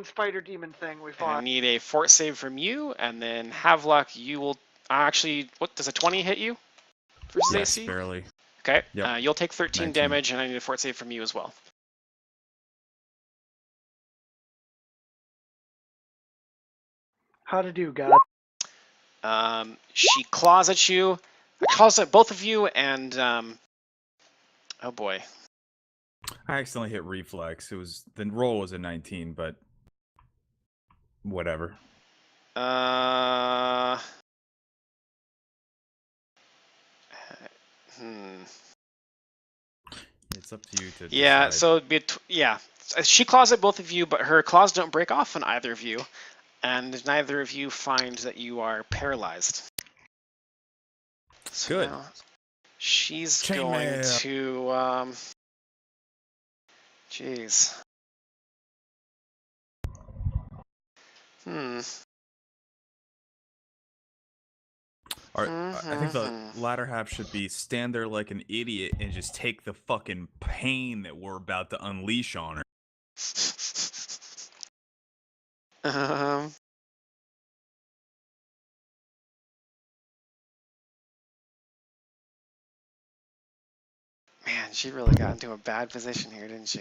spider demon thing we I fought. need a fort save from you, and then Havelock, you will actually. What does a 20 hit you versus Yes, AC? barely. Okay. Yep. You'll take 13 19. damage, and I need a fort save from you as well. How to do, God? She claws at you, claws at both of you, and oh boy. I accidentally hit reflex. The roll was a 19, but whatever. It's up to you to Yeah, decide. so it'd be she claws at both of you, but her claws don't break off on either of you, and neither of you find that you are paralyzed. So Good. now she's Chainmail. going to jeez. I think the latter half should be stand there like an idiot and just take the fucking pain that we're about to unleash on her. Man, she really got into a bad position here, didn't she?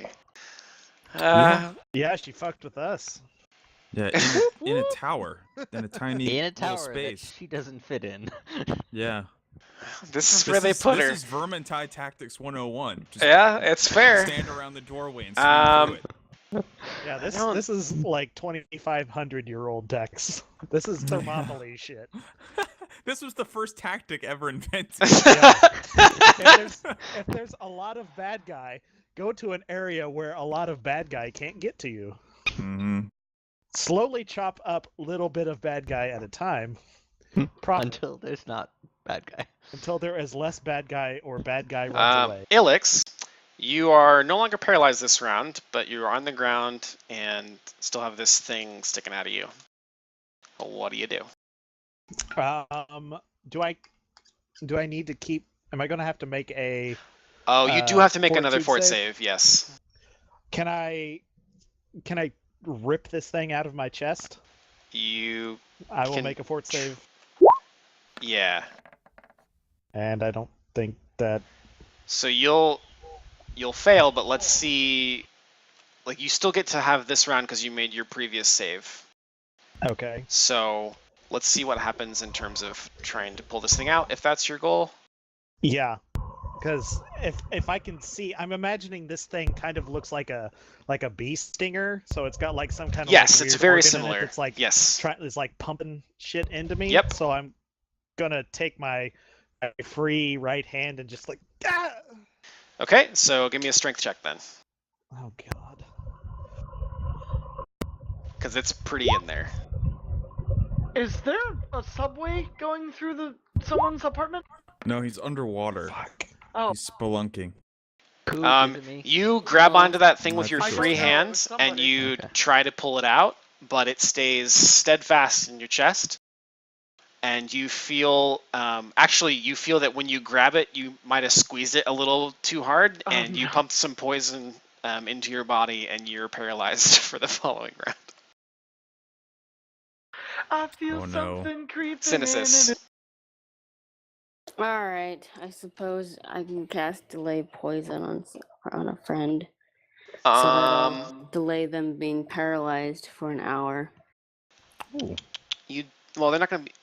Yeah. Yeah, she fucked with us. Yeah, in a tower, in a tiny In a little tower that space. she doesn't fit in. Yeah. This is where they put her. This is Vermintide Tactics 101. Just Yeah, it's fair. stand around the doorway and swing through it. Yeah, don't- this is like 2,500-year-old decks. This is Thermopylae shit. This was the first tactic ever invented. If there's a lot of bad guy, go to an area where a lot of bad guy can't get to you. Mm-hmm. Slowly chop up little bit of bad guy at a time. Until there's not bad guy. Until there is less bad guy or bad guy runs away. Ilix, you are no longer paralyzed this round, but you're on the ground and still have this thing sticking out of you. What do you do? Do I need to keep? Am I going to have to make a? Oh, you do have to make another fortitude fort save? save. Yes. Can I rip this thing out of my chest? You. I will can make a fort save, Yeah. and I don't think that. So you'll fail, but let's see. Like you still get to have this round because you made your previous save. Okay. So let's see what happens in terms of trying to pull this thing out. If that's your goal. Yeah, because if I can see, I'm imagining this thing kind of looks like a bee stinger. So it's got like some kind of Yes, like, it's weird very organ in similar. it that's like Yes. it's like pumping shit into me. Yep. So I'm gonna take my free right hand and just like. Ah! Okay, so give me a strength check then, Oh god. because it's pretty in there. Is there a subway going through someone's apartment? No, he's underwater. Fuck. Oh, He's spelunking. Who is it me? You grab onto that thing with That's your true. free I don't know, hand it's and somebody. you Okay. try to pull it out, but it stays steadfast in your chest. And you feel, actually, you feel that when you grab it, you might have squeezed it a little too hard, Oh, and you no. pumped some poison into your body, and you're paralyzed for the following round. I feel Oh, no. something creeping Synesis. Alright, I suppose I can cast Delay Poison on a friend. So Um, that'll delay them being paralyzed for an hour. well, they're not going to be.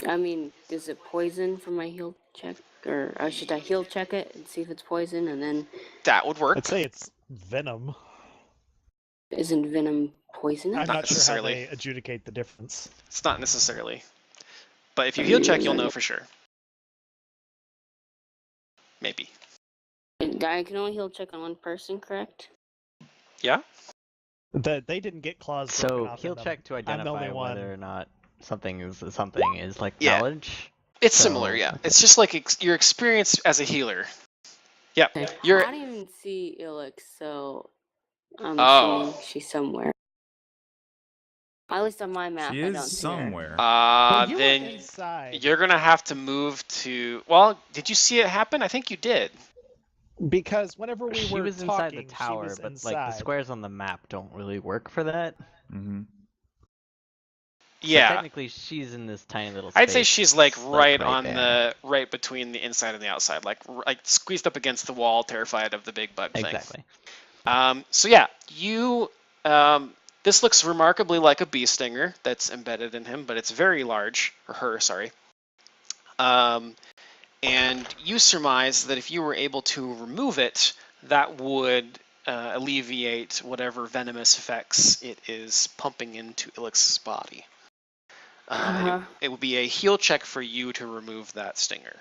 I mean, is it poison for my heal check? Or should I heal check it and see if it's poison and then That would work. I'd say it's venom. isn't venom poisonous? I'm Not not sure how necessarily. they adjudicate the difference. It's not necessarily. But if you heal check, you'll know for sure. Maybe. I can only heal check on one person, correct? Yeah? They didn't get claws. broken So off in he'll them. check to I'm the identify only one. whether or not something is like Yeah. knowledge. It's So- similar, yeah. It's just like your experience as a healer. Yep. Okay. You're I don't even see Ilix, so I'm Oh. assuming she's somewhere. At least on my map, She I is don't see her. somewhere. Well, you were Then inside you're gonna have to move to. Well, did you see it happen? I think you did. because whenever we She were was inside the talking, she tower, was but like the inside. squares on the map don't really work for that. Mm-hmm. So Yeah, technically, she's in this tiny little space. I'd say she's like right on there. right between the inside and the outside, like squeezed up against the wall, terrified of the big bug thing. Exactly. So yeah, you. This looks remarkably like a bee stinger that's embedded in him, but it's very large, or her, sorry. And you surmise that if you were able to remove it, that would alleviate whatever venomous effects it is pumping into Ilix's body. It would be a heal check for you to remove that stinger.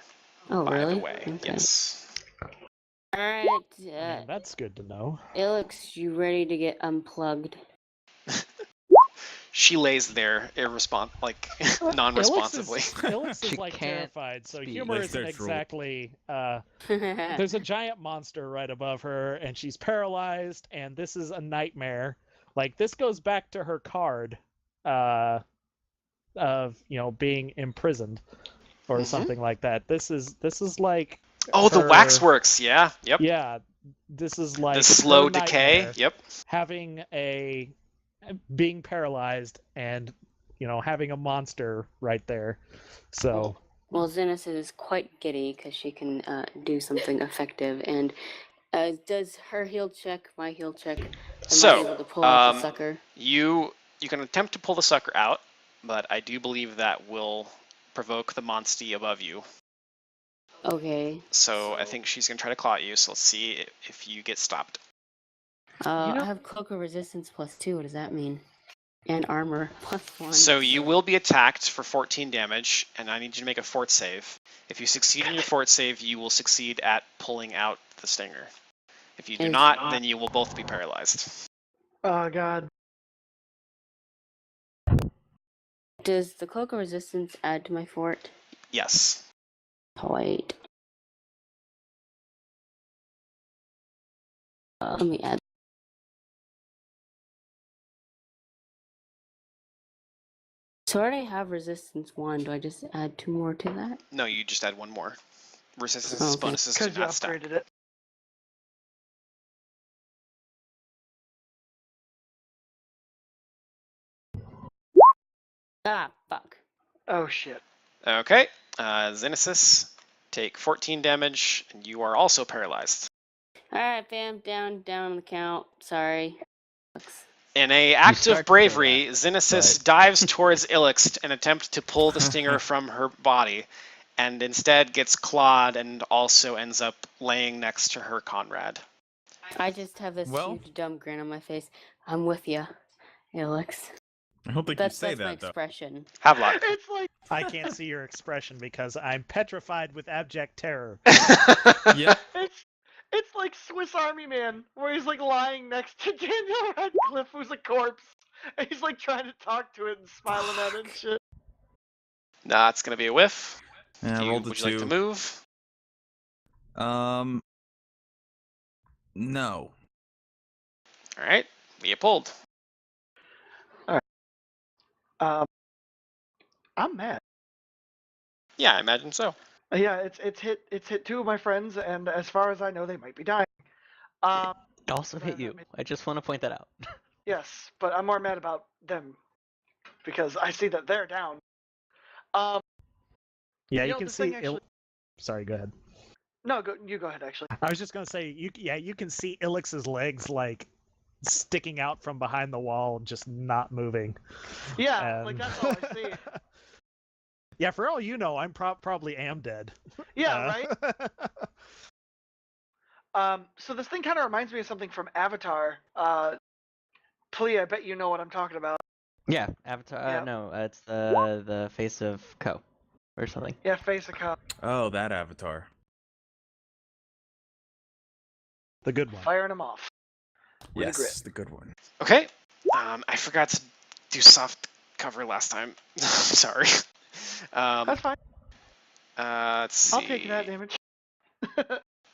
Oh, By really? the way, Okay. yes. All right, Man, that's good to know. Ilix, you ready to get unplugged? She lays there, non-responsively. Ilix is She like can't terrified, so speak. humor Like isn't their troll. exactly. There's a giant monster right above her, and she's paralyzed, and this is a nightmare. Like this goes back to her card, of being imprisoned, or Mhm. something like that. This is like. Oh, the her- waxworks. Yeah. Yep. Yeah, this is like The slow her decay. nightmare, Yep. being paralyzed and having a monster right there. So Well, Zenis is quite giddy because she can do something effective. And does her heal check, my heal check, am I able to pull out the sucker? You can attempt to pull the sucker out, but I do believe that will provoke the monstie above you. Okay. So I think she's gonna try to claw at you. So let's see if you get stopped. I have cloak of resistance +2. What does that mean? And armor +1. So you will be attacked for 14 damage, and I need you to make a fort save. If you succeed in your fort save, you will succeed at pulling out the stinger. If you do not, then you will both be paralyzed. Oh god. Does the cloak of resistance add to my fort? Yes. Wait. Let me add. So I already have resistance 1. Do I just add 2 more to that? No, you just add one more. Resistance Okay. bonuses do Because you not stack. upgraded it. Ah, fuck. Oh shit. Okay. Xenesis, take 14 damage, and you are also paralyzed. Alright, fam. Down on the count. Sorry. In a act start of to say bravery, that, Xenesis but- dives towards Ilix and attempt to pull the stinger from her body, and instead gets clawed and also ends up laying next to her comrade. I just have this Well- huge dumb grin on my face. I'm with ya, Alex. I don't think That's you say my that though. expression. Havelock. It's like I can't see your expression because I'm petrified with abject terror. Yep. it's like Swiss Army Man, where he's like lying next to Daniel Radcliffe, who's a corpse, and he's like trying to talk to it and smiling at it and shit. Nah, it's gonna be a whiff. Yeah, I rolled a Would you like to 2. move? No. All right, you pulled. I'm mad. Yeah, I imagine so. Yeah, it's hit 2 of my friends, and as far as I know, they might be dying. It also hit you. I just want to point that out. Yes, but I'm more mad about them because I see that they're down. Yeah, You you know, can the thing see. actually- Sorry, go ahead. No, you go ahead. Actually, I was just gonna say, you can see Ilix's legs like sticking out from behind the wall, just not moving. yeah, like And- that's all I see. Yeah, for all you know, I'm probably am dead. Yeah, right. So this thing kind of reminds me of something from Avatar. Plea, I bet you know what I'm talking about. Yeah, Avatar. Yeah. No, it's the face of Ko, or something. Yeah, face a cop, Oh, that avatar. The good one. firing him off. With a Yes, grit. the good one. Okay. I forgot to do soft cover last time. Sorry. That's fine. Let's see. I'll take that damage.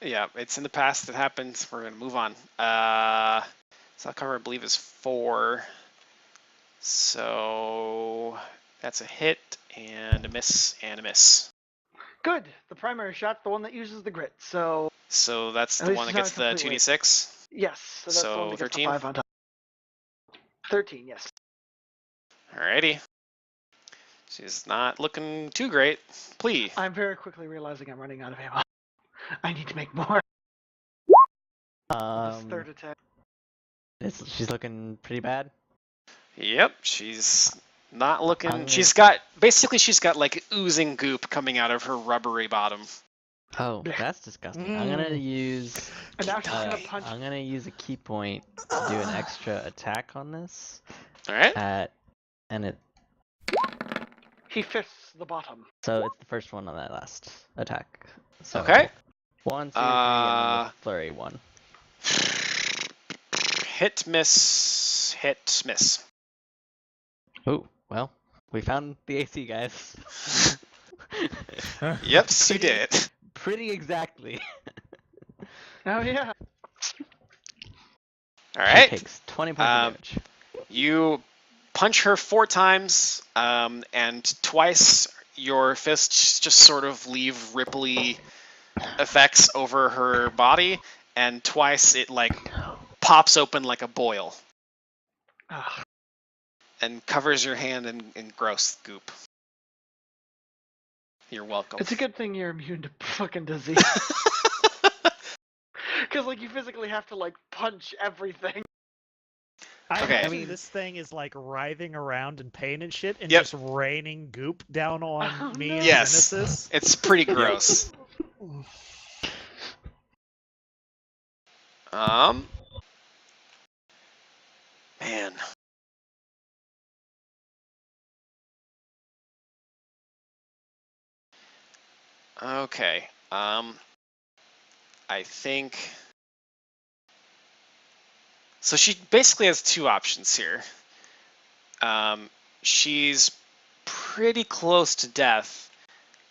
Yeah, it's in the past. It happened. We're gonna move on. Soft cover, I believe, is 4. So that's a hit and a miss and a miss. Good. The primary shot, the one that uses the grit. So So that's At the least one that it's not gets the completely- 2d6. yes, so that's the one So that gets 13? the 5 on top. 13, yes. Alrighty. She's not looking too great. Plea. I'm very quickly realizing I'm running out of ammo. I need to make more. This third attack. She's looking pretty bad. Yep, she's not looking. I'm She's got like oozing goop coming out of her rubbery bottom. Oh, Blech. that's disgusting. I'm gonna use. And now she's gonna punch. I'm gonna use a key point to do an extra attack on this. All right. And it. He fists the bottom. So it's the first one on that last attack. So Okay. 1, 2, 3, and then the flurry 1. Hit, miss, hit, miss. Oh, well, we found the AC, guys. Yep, you did. Pretty exactly. Oh yeah. All She right. takes 20 points of damage. You punch her 4 times, and twice your fists just sort of leave ripply effects over her body, and twice it like pops open like a boil Ugh. and covers your hand in gross goop. You're welcome. It's a good thing you're immune to fucking disease. Because like you physically have to like punch everything. I Okay. imagine this thing is like writhing around in pain and shit, and Yep. just raining goop down on Oh, me no. and Yes. Genesis. It's pretty gross. Man. Okay. I think. So she basically has 2 options here. She's pretty close to death,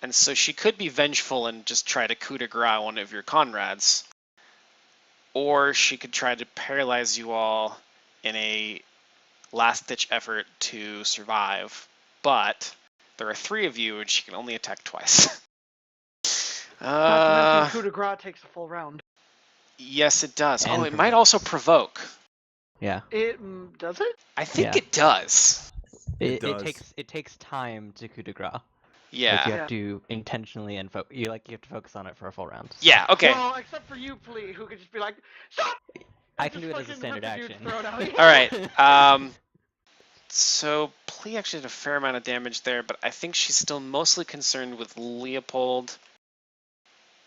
and so she could be vengeful and just try to coup de grace one of your comrades. Or she could try to paralyze you all in a last-ditch effort to survive. But there are 3 of you, and she can only attack twice. Not to mention coup de grace takes a full round. Yes, it does. And Oh, it might also provoke. Yeah. It does it? I think Yeah. it does. It It does. takes time to coup de grace. Yeah. Like you Yeah. have to intentionally and you have to focus on it for a full round. Yeah, okay. Well, except for you, Plea, who could just be like, stop! I And can just do it as a fucking standard rip the dude's action. throat out. All right. So Plea actually did a fair amount of damage there, but I think she's still mostly concerned with Leopold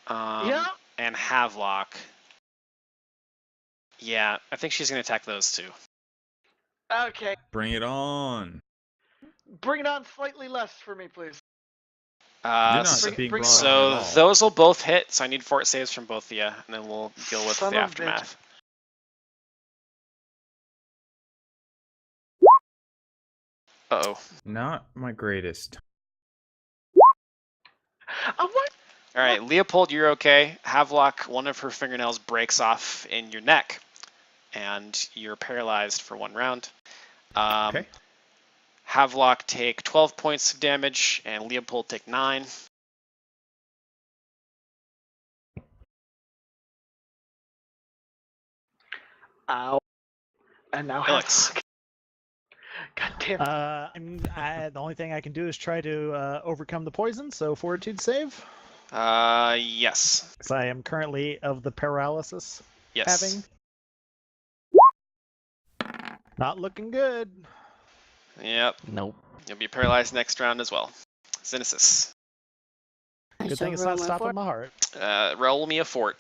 Yeah. and Havelock. Yeah, I think she's going to attack those 2. Okay. Bring it on. Bring it on slightly less for me, please. You're not So, being bring it brought so on at all. those will both hit, so I need fort saves from both of you, and then we'll deal with Son the of a bitch. aftermath. Uh-oh. Not my greatest. What? All right, Leopold, you're okay. Havelock, one of her fingernails breaks off in your neck, and you're paralyzed for 1 round. Okay. Havelock take 12 points of damage, and Leopold take 9. Ow. And now Alex. Havelock. God damn. The only thing I can do is try to overcome the poison, so fortitude save. Yes. Because I am currently of the paralysis Yes. having. Not looking good. Yep. Nope. You'll be paralyzed next round as well. Xenesis. I Good shall thing it's roll not my stopping fort. my heart. Roll me a fort.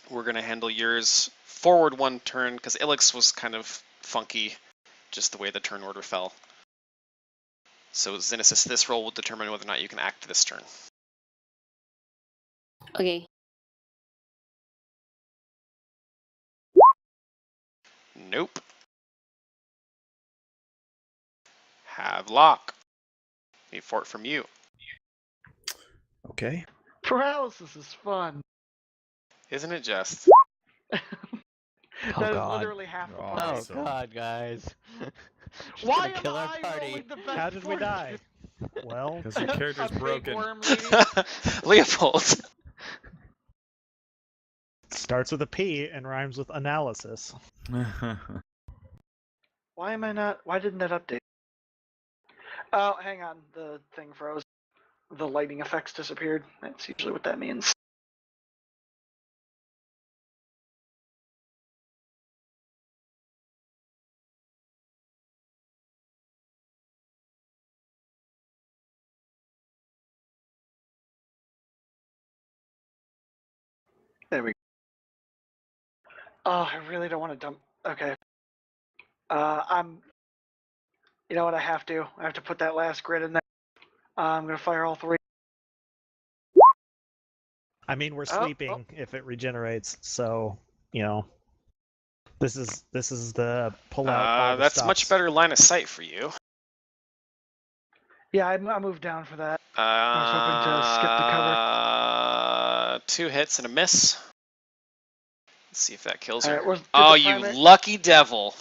We're going to handle yours forward 1 turn, because Ilix was kind of funky, just the way the turn order fell. So Xenesis, this roll will determine whether or not you can act this turn. Okay. Nope. Havelock. A fort from you. Okay. Paralysis is fun. Isn't it just? That is God. literally half the Oh, plan. Oh Awesome. god, guys. She's Why gonna am kill our I party. rolling the best How did we die? fortitude? Well, Because your character's A big broken. worm lady. Leopold. starts with a P and rhymes with analysis. Why am I not? Why didn't that update? Oh, hang on. The thing froze. The lighting effects disappeared. That's usually what that means. There we go. Oh, I really don't want to dump. Okay. I'm. You know what? I have to. I have to put that last grid in there. I'm gonna fire all three. I mean, we're Oh, sleeping if it regenerates, so this is the pull out all the That's much stops. better line of sight for you. Yeah, I moved down for that. I was hoping to skip the cover. 2 hits and a miss. Let's see if that kills her. Alright, did Oh, the you primary- lucky devil.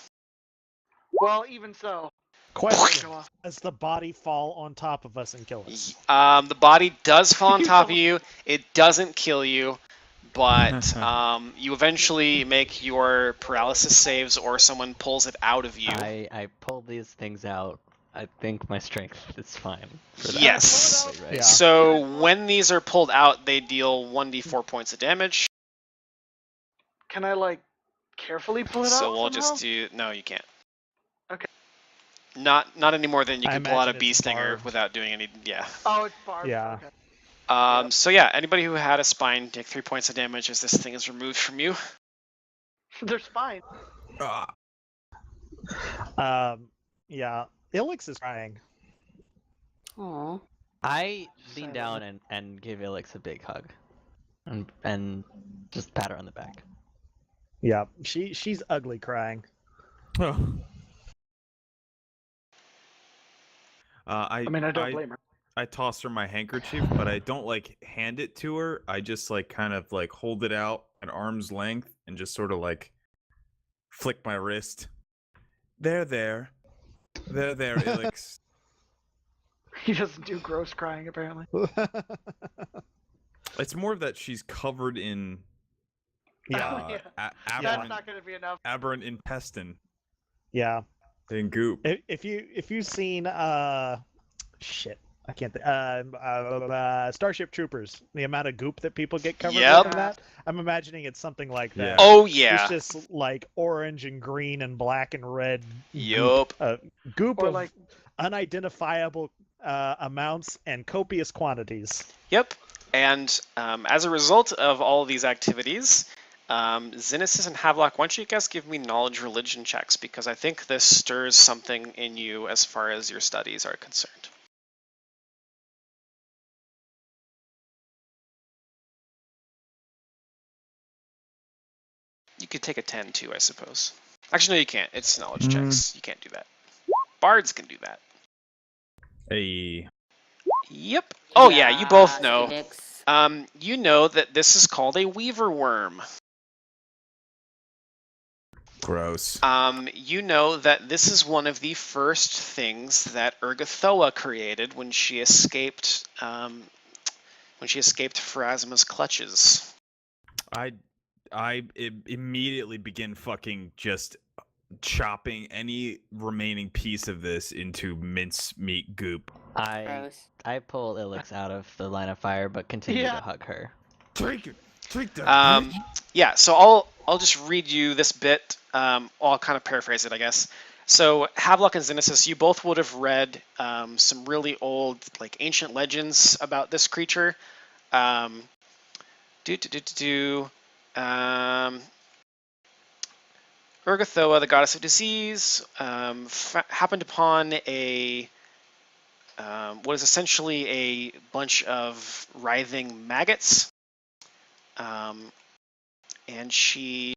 Well, even so. Question: Go off. does the body fall on top of us and kill us? The body does fall on You top of don't- you. It doesn't kill you, but you eventually make your paralysis saves or someone pulls it out of you. I pulled these things out. I think my strength is fine. For that. Yes. Wait, right? Yeah. So when these are pulled out, they deal 1d4 points of damage. Can I carefully pull it out? So we'll somehow? just do. No, you can't. Okay. Not any more than you I can pull out a imagine bee it's stinger barbed. without doing any. Yeah. Oh, it's barbed. Yeah. Okay. Yep. So yeah, anybody who had a spine take 3 points of damage as this thing is removed from you. They're fine. Yeah. Ilix is crying. Aw. I lean Sad. down and give Ilix a big hug, and just pat her on the back. Yeah, she's ugly crying. I I don't blame her. I toss her my handkerchief, but I don't hand it to her. I just kind of hold it out at arm's length and just sort of flick my wrist. There, Ilix. He doesn't do gross crying, apparently. It's more of that she's covered in Yeah, Yeah. That's aberrant, not going to be enough. aberrant intestine yeah. and goop. If you've seen shit, I can't think. Starship Troopers, the amount of goop that people get covered Yep. with in that, I'm imagining it's something like that. Yeah. Oh yeah. It's just orange and green and black and red. Yup. Goop Or of unidentifiable amounts and copious quantities. Yep. And as a result of all of these activities, Xenesis and Havelock, why don't you guys give me knowledge religion checks, because I think this stirs something in you as far as your studies are concerned. You could take a 10 too, I suppose. Actually, no, you can't. It's knowledge checks. You can't do that. Bards can do that. Hey. Yep. Oh yeah, you both know. Dicks. You know that this is called a Weaverworm. Gross. You know that this is one of the first things that Urgathoa created when she escaped Pharasma's clutches. I immediately begin fucking just chopping any remaining piece of this into mincemeat goop. Gross. I pull Ilix out of the line of fire, but continue Yeah. to hug her. Drink that. Yeah, so I'll just read you this bit. I'll kind of paraphrase it, I guess. So Havelock and Xenesis, you both would have read some really old, ancient legends about this creature. Urgathoa, the goddess of disease, happened upon what is essentially a bunch of writhing maggots. And she,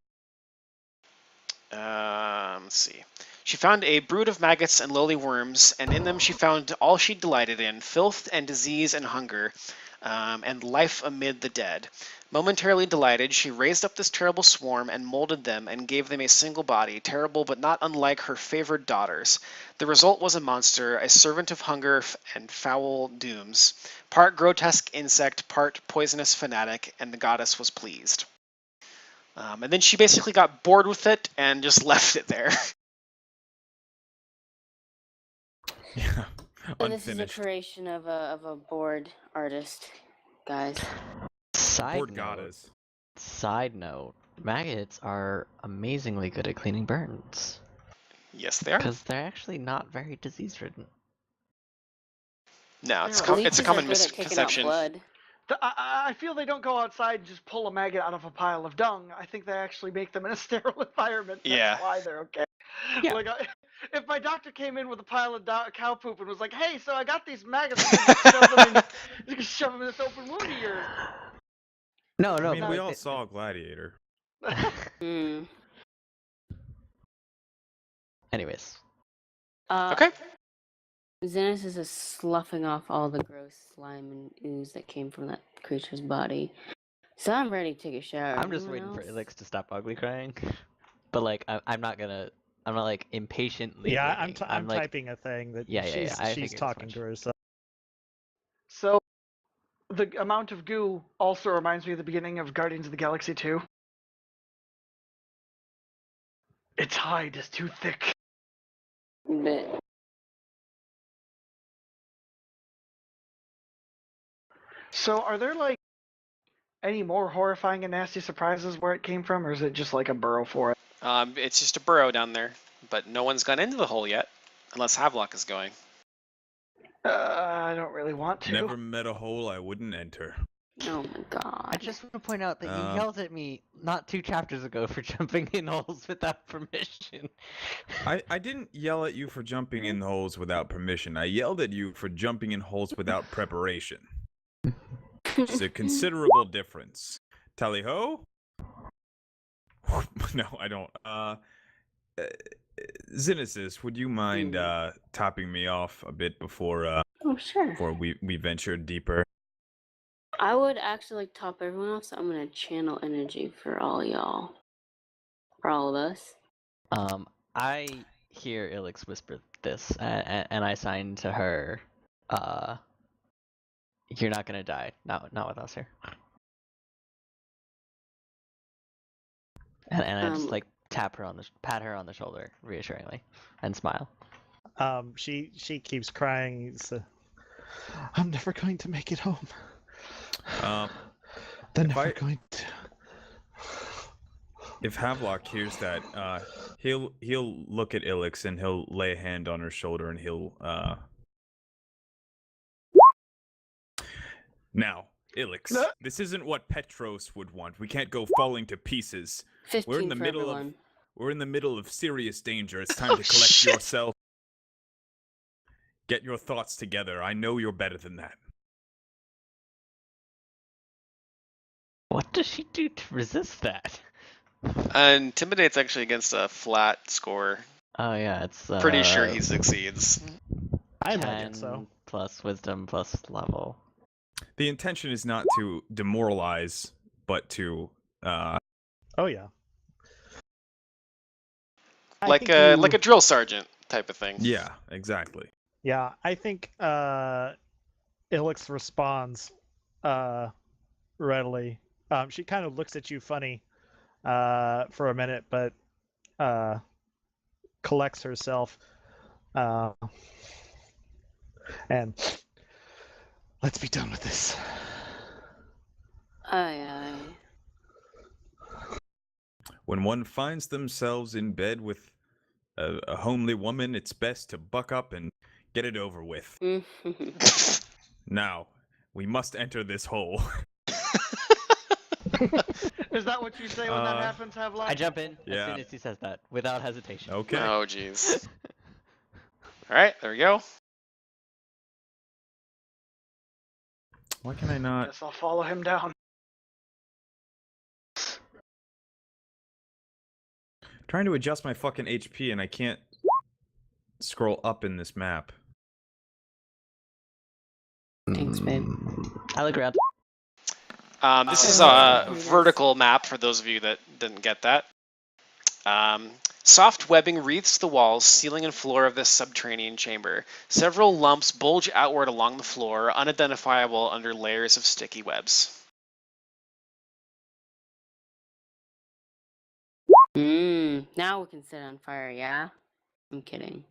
let's see. She found a brood of maggots and lowly worms, and in them she found all she delighted in, filth and disease and hunger. and life amid the dead. Momentarily delighted, she raised up this terrible swarm and molded them and gave them a single body, terrible but not unlike her favored daughters. The result was a monster, a servant of hunger and foul dooms, part grotesque insect, part poisonous fanatic, and the goddess was pleased. And then she basically got bored with it and just left it there. Yeah. So this is a Unfinished. creation of a bored artist, guys. Board goddess. Side note, maggots are amazingly good at cleaning burns. Yes, they are. Because they're actually not very disease-ridden. No, it's They're it's a Leeches are common good at kicking out misconception. blood. I feel they don't go outside and just pull a maggot out of a pile of dung. I think they actually make them in a sterile environment. That's Yeah. why they're okay. Yeah. Like, if my doctor came in with a pile of cow poop and was like, "Hey, so I got these maggots, you can shove them in this open wound of yours." No, I mean, but we like all they- saw Gladiator. Hmm. Anyways, Okay. Xenos is sloughing off all the gross slime and ooze that came from that creature's body. So I'm ready to take a shower. I'm just Anyone waiting for else? Elix to stop ugly crying. But like, I'm not like impatiently. Yeah, waiting. I'm like, typing a thing that Yeah, she's I she's figured as talking much. to herself. So, the amount of goo also reminds me of the beginning of Guardians of the Galaxy 2. Its hide is too thick. But So, are there like any more horrifying and nasty surprises where it came from, or is it just like a burrow for it? It's just a burrow down there, but no one's gone into the hole yet, unless Havelock is going. I don't really want to. Never met a hole I wouldn't enter. oh my god. I just want to point out that you Um, yelled at me not 2 chapters ago for jumping in holes without permission. I didn't yell at you for jumping in holes without permission. I yelled at you for jumping in holes without preparation. It's a considerable difference. Tally ho? No, I don't. Xenesis, would you mind topping me off a bit before Oh sure. before we venture deeper? I would actually like top everyone off, so I'm gonna channel energy for all y'all. For all of us. I hear Ilix whisper this, and I sign to her, you're not gonna die. Not with us here. And I just like pat her on the shoulder reassuringly, and smile. She keeps crying. I'm never going to make it home. They're never going to. If Havelock hears that, he'll look at Ilix and he'll lay a hand on her shoulder and he'll Now, Ilix, No. this isn't what Petros would want. We can't go falling to pieces. 15 We're in the for middle everyone. We're in the middle of serious danger. It's time Oh, to collect shit. yourself. Get your thoughts together. I know you're better than that. What does she do to resist that? Intimidate's actually against a flat score. Oh yeah, it's Pretty sure he succeeds. I 10 imagine so. plus wisdom plus level. The intention is not to demoralize, but to Oh yeah. I Like think a you- like a drill sergeant type of thing. yeah, exactly. Yeah, I think Ilix responds readily. She kind of looks at you funny for a minute, but collects herself and let's be done with this. Aye aye. When one finds themselves in bed with a homely woman, it's best to buck up and get it over with. Now, we must enter this hole. Is that what you say when that Uh, happens, Havelock? I jump in as Yeah. soon as he says that, without hesitation. Okay. Oh jeez. All right, there we go. Why can I not? Guess I'll follow him down. Trying to adjust my fucking HP and I can't scroll up in this map. Thanks, babe. I look around. This is Oh, a very nice. vertical map for those of you that didn't get that. Soft webbing wreaths the walls, ceiling, and floor of this subterranean chamber. Several lumps bulge outward along the floor, unidentifiable under layers of sticky webs. Now we can set on fire, yeah? I'm kidding.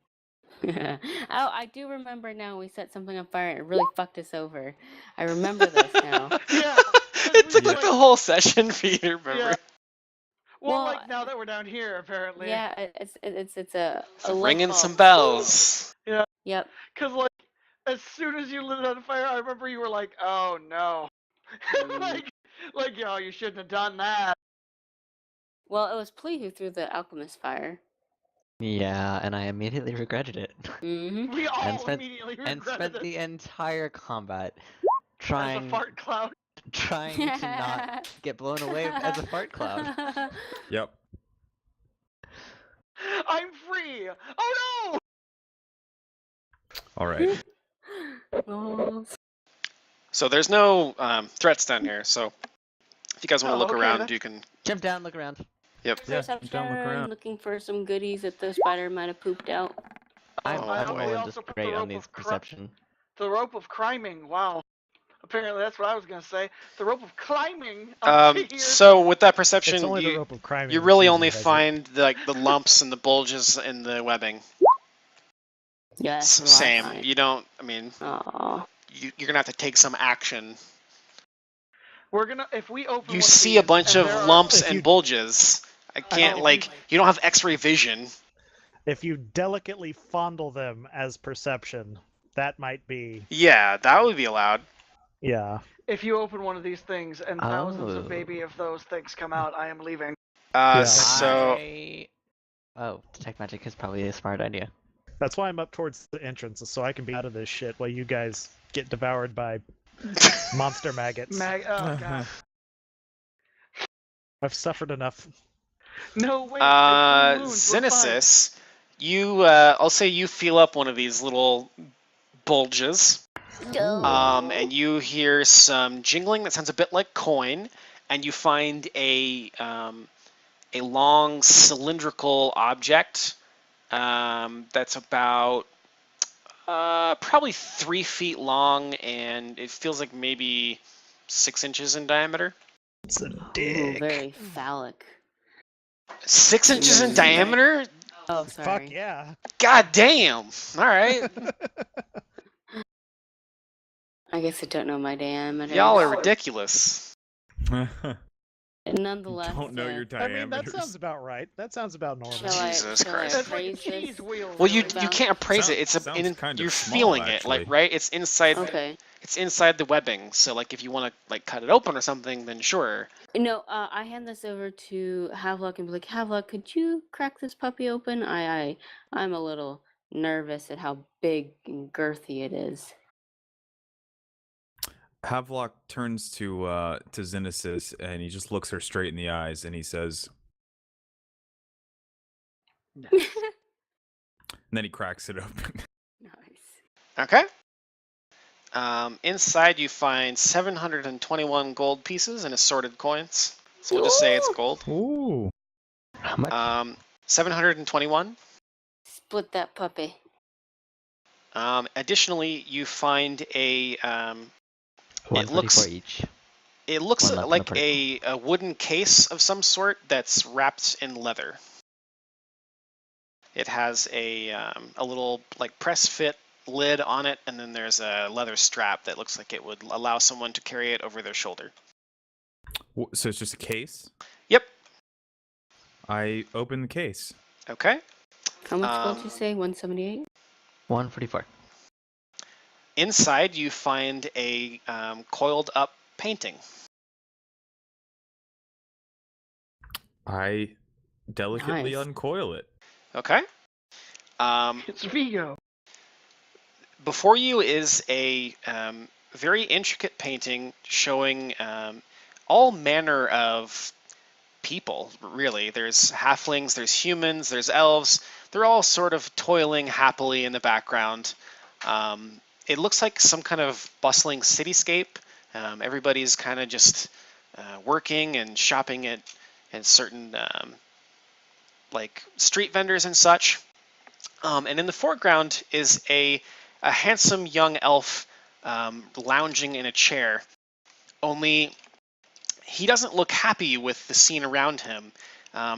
Oh, I do remember now we set something on fire and it really fucked us over. I remember this now. Yeah. It we took were like the whole session for you to remember. Yeah. Well, Well, like now that we're down here, apparently. Yeah, it's a light Ringing bulb. some bells. Yep. Because like, as soon as you lit it on fire, I remember you were like, "Oh no," like, yo, you shouldn't have done that. Well, it was Plea who threw the alchemist fire. Yeah, and I immediately regretted it. Mm-hmm. We all spent- immediately And regretted spent it the entire combat as a trying fart cloud. trying to not get blown away as a fart cloud. Yep. I'm free. Oh no! All right. Oh. So there's no threats down here, so if you guys want to Oh, look okay, around, that's- you can... Jump down, look around. Yeah, Perception, don't look around. looking for some goodies that the spider might have pooped out. I'm, Oh, I'm boy. rolling also just put the great on rope these of perception. The rope of climbing. Wow. Apparently, that's what I was gonna say. The rope of climbing. Up here. So with that perception, It's only the you, rope of crime. you really only find the lumps and the bulges in the webbing. Yeah, that's what I Same. find. You don't, I mean, Aw. you're gonna have to take some action. We're gonna if we open. You one see a of these, bunch and of there are- lumps If and you- bulges. I can't, if like, you- you don't have x-ray vision. If you delicately fondle them as perception, that might be. Yeah, that would be allowed. Yeah. If you open one of these things and thousands of Oh. baby of those things come out, I am leaving. Yeah. So, Oh, detect magic is probably a smart idea. That's why I'm up towards the entrance, so I can be out of this shit while you guys get devoured by monster maggots. Oh god. I've suffered enough. No way. they're clean wounds, we're fine. Xenesis, you, I'll say you feel up one of these little bulges. And you hear some jingling that sounds a bit like coin, and you find a long cylindrical object that's about probably 3 feet long, and it feels like maybe 6 inches in diameter. It's a Ooh, dick. very phallic. 6 inches in diameter? Oh, sorry. Fuck yeah. God damn! All right, I guess I don't know my diameter. y'all are ridiculous. Nonetheless. Don't know your I mean, that diameters. sounds about right. That sounds about normal. Jesus Christ. That's like appraise cheese this? wheels. Well, you really. can't appraise it. Sounds It's kind of you're small, feeling it, like, actually. right? It's inside. Okay. It's inside the webbing. So, like, if you want to like cut it open or something, then sure. No, I hand this over to Havelock and be like, Havelock, could you crack this puppy open? I'm a little nervous at how big and girthy it is. Havelock turns to Xenesis and he just looks her straight in the eyes and he says, and then he cracks it open. Nice. Okay. Inside you find 721 gold pieces and assorted coins. So we'll just say it's gold. Ooh. How much? 721. Split that puppy. Additionally, you find a 144 each. it looks One left in the like purse. a wooden case of some sort that's wrapped in leather. It has a little like press fit lid on it, and then there's a leather strap that looks like it would allow someone to carry it over their shoulder. So it's just a case? Yep. I open the case. Okay. How much gold did you say? 178? 144. Inside you find a coiled up painting. I delicately Nice. uncoil it. Okay. It's Vigo. Before you is a very intricate painting showing all manner of people, really. There's halflings, there's humans, there's elves. They're all sort of toiling happily in the background. It looks like some kind of bustling cityscape, Everybody's kind of just working and shopping at certain like street vendors and such. And in the foreground is a handsome young elf lounging in a chair. Only he doesn't look happy with the scene around him.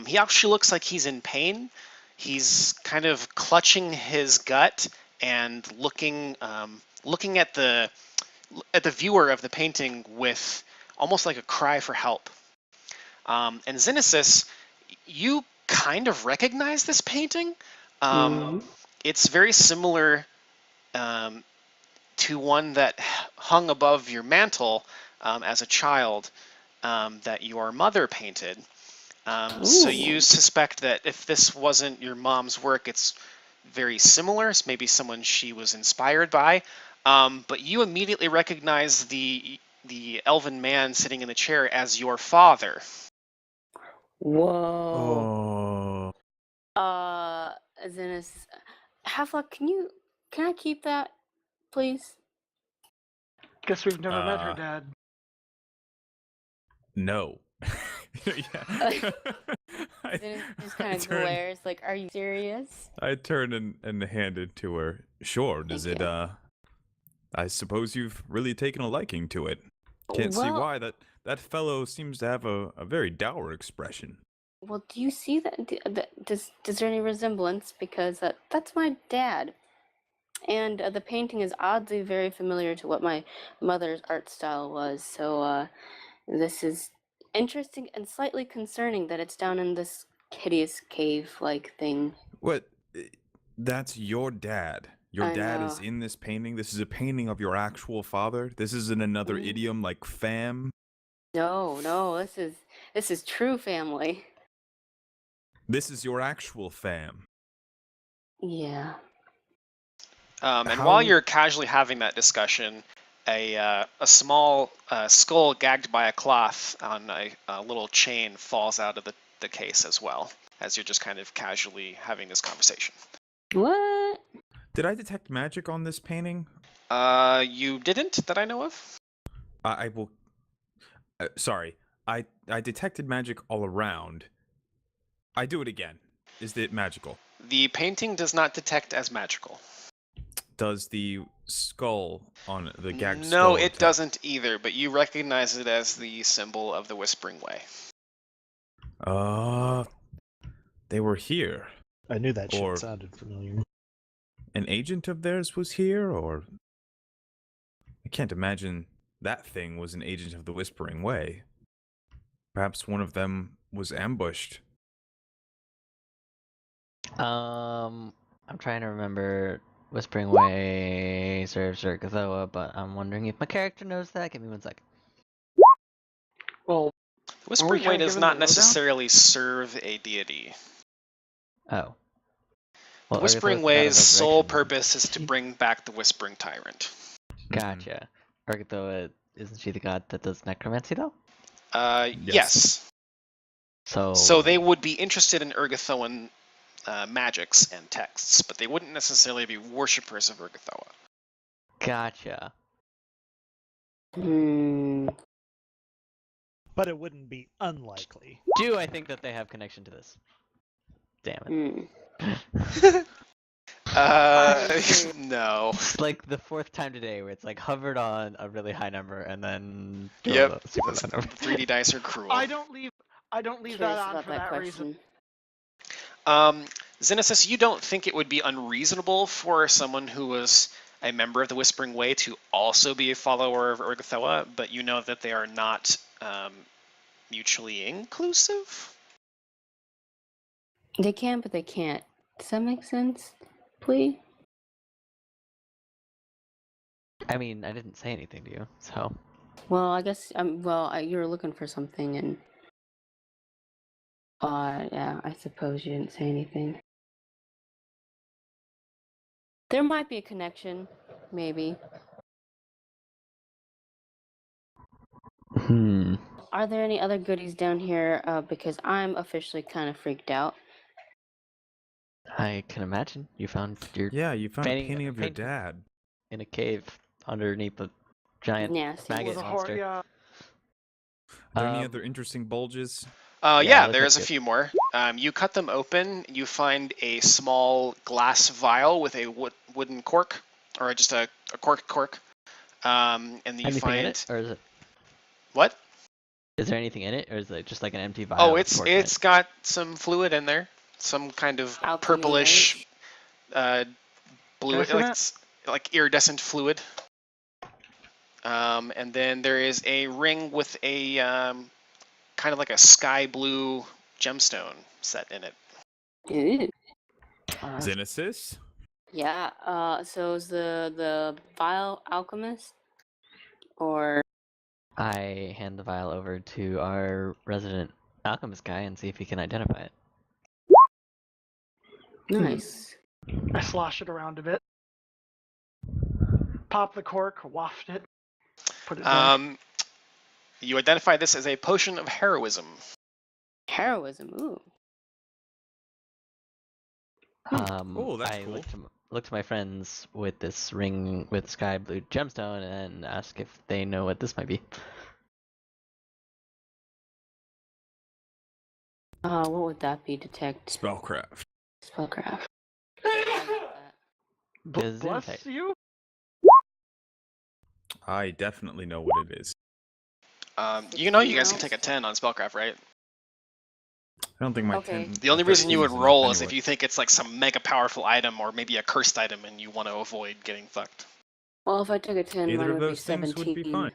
He actually looks like he's in pain. He's kind of clutching his gut and looking at the viewer of the painting with almost like a cry for help. And Xenesis, you kind of recognize this painting. It's very similar to one that hung above your mantle as a child that your mother painted. So you suspect that if this wasn't your mom's work, it's very similar. It's maybe someone she was inspired by. But you immediately recognize the elven man sitting in the chair as your father. Whoa. Oh. Zenis, Halfluck, can I keep that, please? Guess we've never met her dad. No. Yeah. Zenis just kind of glares, like, are you serious? I turn and hand it to her. Sure, does Thank it, you. I suppose you've really taken a liking to it. Can't see Well- why. That fellow seems to have a very dour expression. Well, do you see that? Does there any resemblance? Because that's my dad. And the painting is oddly very familiar to what my mother's art style was. So this is interesting and slightly concerning that it's down in this hideous cave-like thing. What? That's your dad. Your I dad is know. in this painting? This is a painting of your actual father? This isn't another idiom like fam? No, this is true family. This is your actual fam. Yeah. And while you're casually having that discussion, a small skull gagged by a cloth on a little chain falls out of the case as well, as you're just kind of casually having this conversation. What? Did I detect magic on this painting? You didn't, that I know of? I will... sorry. I detected magic all around. I do it again. Is it magical? The painting does not detect as magical. Does the skull on the gagged skull... No, it doesn't either, but you recognize it as the symbol of the Whispering Way. They were here. I knew that Or- shit sounded familiar. An agent of theirs was here, or... I can't imagine that thing was an agent of the Whispering Way. Perhaps one of them was ambushed. I'm trying to remember Whispering Way serves Urgathoa, but I'm wondering if my character knows that. Give me 1 second. Well, The Whispering kinda Way does given not the lowdown? necessarily serve a deity. Oh. The Well, Whispering Urgathoa's the god of Way's sole resurrection. purpose is to bring back the Whispering Tyrant. Gotcha. Urgathoa, isn't she the god that does necromancy, though? Yes. So they would be interested in Urgathoan magics and texts, but they wouldn't necessarily be worshippers of Urgathoa. Gotcha. But it wouldn't be unlikely. Do I think that they have connection to this? Damn it. No. It's like the 4th time today where it's like hovered on a really high number and then Yep. a super The low number. 3D dice are cruel. I don't leave Curious that on about for that that reason. question. Xenesis, you don't think it would be unreasonable for someone who was a member of the Whispering Way to also be a follower of Urgathoa, but you know that they are not mutually inclusive? They can, but they can't. Does that make sense? Please? I mean, I didn't say anything to you, so. Well, I guess you were looking for something, and yeah, I suppose you didn't say anything. There might be a connection, maybe. Are there any other goodies down here? Because I'm officially kind of freaked out. I can imagine you found your Yeah, you found Painting- a painting of your painting. dad. in a cave underneath a giant Nasty. maggot With a monster. yeah. Are there any Um, other interesting bulges? Yeah, let's there's a look few more. You cut them open, you find a small glass vial with a wooden cork, or just a cork. And you anything in find it, or is it? what? Is there anything in it, or is it just like an empty vial? Oh, with it's cork in it? it's got some fluid in there, some kind of Alchemy, purplish, blue, Can I see that? like iridescent fluid. And then there is a ring with a kind of like a sky blue gemstone set in it. Ooh. Xenesis? Yeah. So is the vial alchemist, or I hand the vial over to our resident alchemist guy and see if he can identify it. nice? I slosh it around a bit. Pop the cork, waft it, put it down. You identify this as a potion of heroism. Heroism. Ooh. Oh, that's I cool. look to my friends with this ring with sky blue gemstone and ask if they know what this might be. What would that be? Detect Spellcraft. spellcraft. Is Bless insight. you. I definitely know what it is. You know you guys can take a 10 on spellcraft, right? I don't think my Okay. 10. The only reason you would 13's enough roll is anyway. if you think it's like some mega powerful item or maybe a cursed item and you want to avoid getting fucked. Well, if I took a 10, Either mine of would be those things 17. would be fine.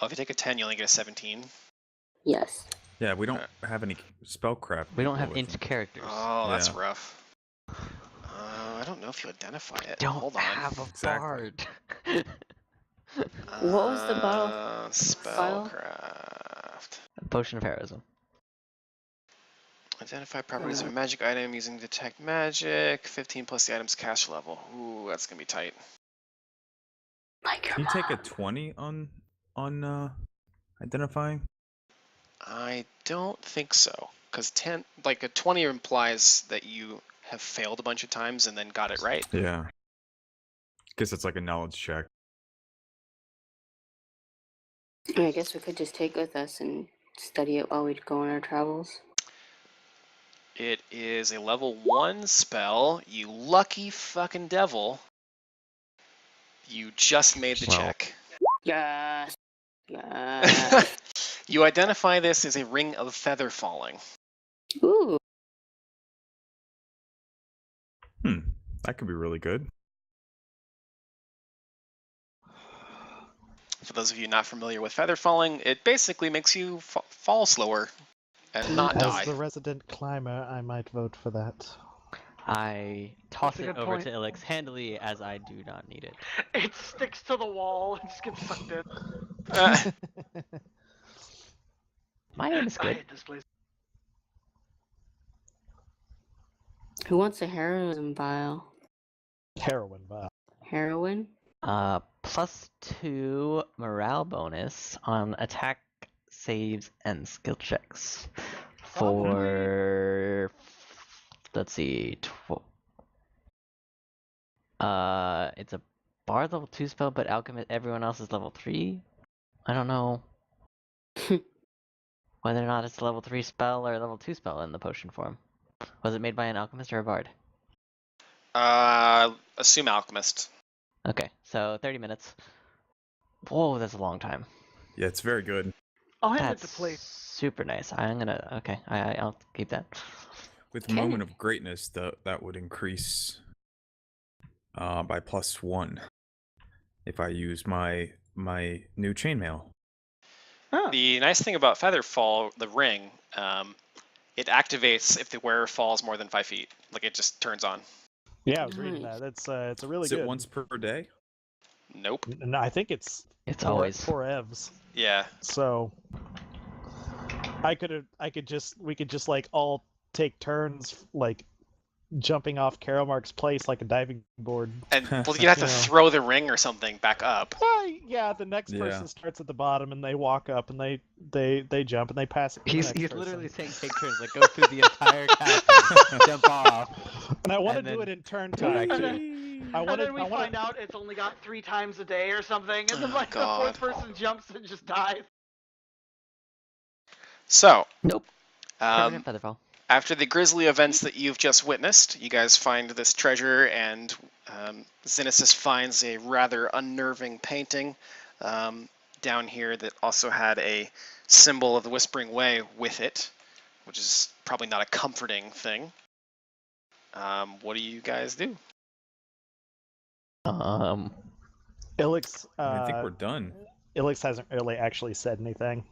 Oh, if you take a 10, you only get a 17. Yes. Yeah, we don't have any spellcraft. We don't people have with int them. characters. Oh, that's Yeah. rough. I don't know if you identify it. Don't Hold on. have a Exactly. bard. What was the bottle? Spellcraft. A potion of heroism. Identify properties of a magic item using detect magic. 15 plus the item's cast level. Ooh, that's gonna be tight. Like your Can you take a mom. 20 on identifying? I don't think so, because 10, like a 20 implies that you have failed a bunch of times and then got it right. Yeah. Guess it's like a knowledge check. I guess we could just take it with us and study it while we go on our travels. It is a level 1 spell. You lucky fucking devil. You just made the Well. check. Yes. Yes. You identify this as a ring of feather falling. Ooh. That could be really good. For those of you not familiar with feather falling, it basically makes you fall slower and not As die. the resident climber, I might vote for that. I toss a it good over point. to Ilix handily as I do not need it. It sticks to the wall and just gets sucked in. My aim is I good. hate this place. Who wants a heroism vial? Heroin vial. Heroin? +2 morale bonus on attack, saves, and skill checks. For let's see, it's a bard level 2 spell, but alchemist everyone else is level 3. I don't know whether or not it's a level 3 spell or a level 2 spell in the potion form. Was it made by an alchemist or a bard? Assume alchemist. Okay, so 30 minutes. Whoa, that's a long time. Yeah, it's very good. I'll hand That's it to play. super nice. I'll keep that. With Okay. Moment of Greatness, that would increase by +1 if I use my new chainmail. Ah, The nice thing about Featherfall, the ring, it activates if the wearer falls more than 5 feet. Like it just turns on. Yeah, I was reading Nice. that. It's a really Is good. it once per day? Nope. No, I think it's It's four, always 4 evs. Yeah. So we could just like all take turns like jumping off Caromark's place like a diving board. And well, you'd have to Yeah. throw the ring or something back up. Yeah, the next Yeah. person starts at the bottom and they walk up and they jump and they pass it to the He's next person. literally saying take turns, like go through the entire castle, jump off. And I want to and do then it in turn go back time. to too. it. I And want then we to. find out it's only got 3 times a day or something, and then Oh, like the God. 4th person jumps and just dies. So, Nope. um, Permanent featherfall. after the grisly events that you've just witnessed, you guys find this treasure, and Xenesis finds a rather unnerving painting down here that also had a symbol of the Whispering Way with it, which is probably not a comforting thing. What do you guys do? Ilix. I think we're done. Ilix hasn't really actually said anything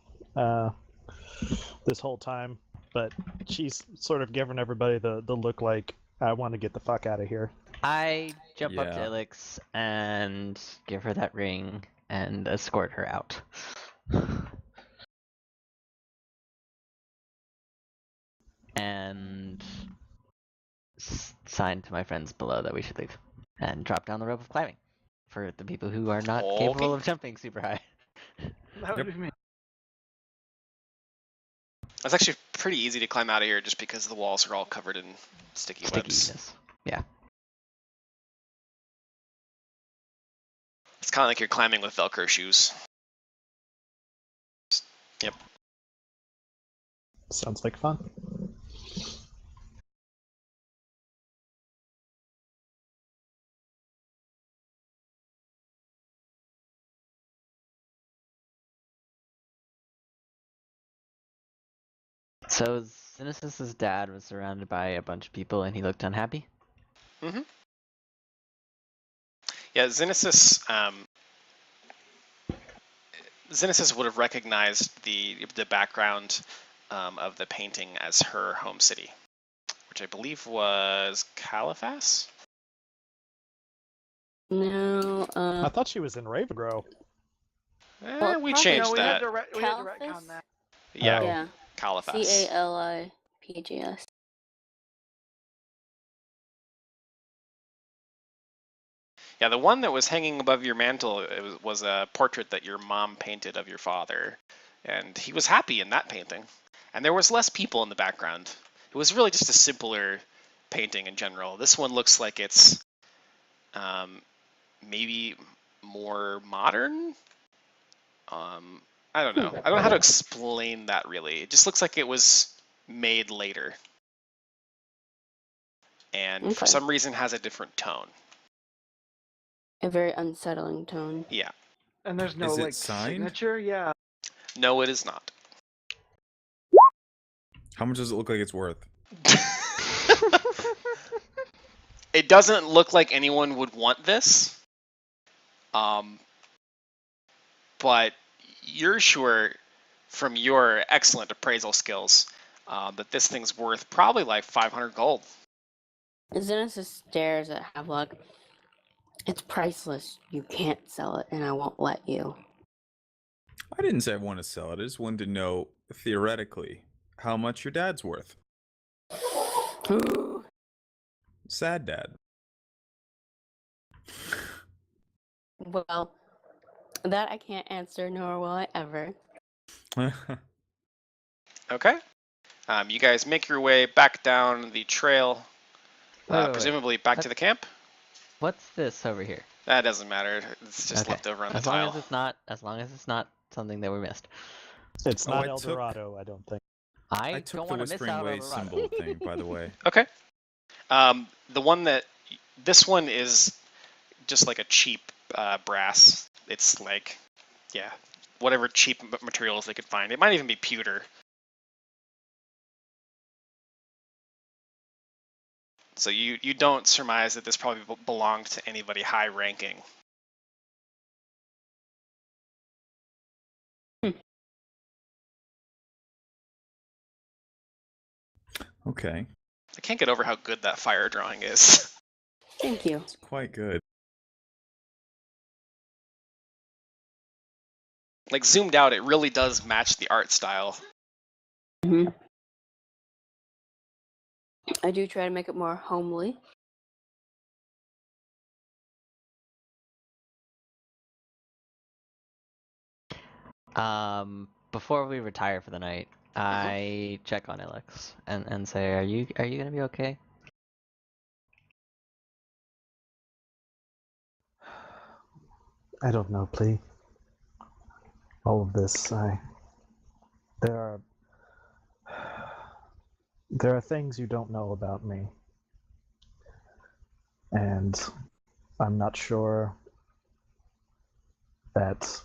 this whole time, but she's sort of given everybody the look like, I want to get the fuck out of here. I jump up to Yeah. Ilix and give her that ring and escort her out. And sign to my friends below that we should leave. And drop down the rope of climbing. For the people who are not capable Okay. of jumping super high. That would be me. It's actually pretty easy to climb out of here just because the walls are all covered in sticky webs. Stickiness. Yeah. It's kind of like you're climbing with Velcro shoes. Yep. Sounds like fun. So Xenesis's dad was surrounded by a bunch of people and he looked unhappy? Mm-hmm. Yeah, Xenesis would have recognized the background of the painting as her home city, which I believe was Caliphas? No, I thought she was in Ravengrow. Well, We probably- changed No, we that. had to retcon Caliphas? that. Yeah, Oh. yeah. Caliphas. Caliphs. Yeah, the one that was hanging above your mantle was a portrait that your mom painted of your father, and he was happy in that painting. And there was less people in the background. It was really just a simpler painting in general. This one looks like it's maybe more modern. I don't know. I don't know how to explain that really. It just looks like it was made later, and for Okay. some reason has a different tone. A very unsettling tone. Yeah. And there's no Is it like signed? signature. Yeah. No, it is not. How much does it look like it's worth? It doesn't look like anyone would want this. But you're sure from your excellent appraisal skills that this thing's worth probably like 500 gold. Xenesis stares at Havelock. It's priceless. You can't sell it, and I won't let you. I didn't say I want to sell it. I just wanted to know, theoretically, how much your dad's worth. Sad dad. Well, that I can't answer, nor will I ever. Okay. You guys make your way back down the trail, Wait. presumably back to the camp. What's this over here? That doesn't matter. It's just Okay. left over on the As long tile. as it's not something that we missed. It's Oh, not I El took- Dorado, I don't think. I, I don't took the want to miss Whispering out Way on the symbol thing, by the way. Okay. This one is just like a cheap brass. It's like, yeah, whatever cheap materials they could find. It might even be pewter. So you don't surmise that this probably belonged to anybody high ranking. Okay. I can't get over how good that fire drawing is. Thank you. It's quite good. Like zoomed out, it really does match the art style. hmm I do try to make it more homely. Before we retire for the night, I check on Alex and say, are you gonna be okay? I don't know, Plea. All of this, there are things you don't know about me. And I'm not sure that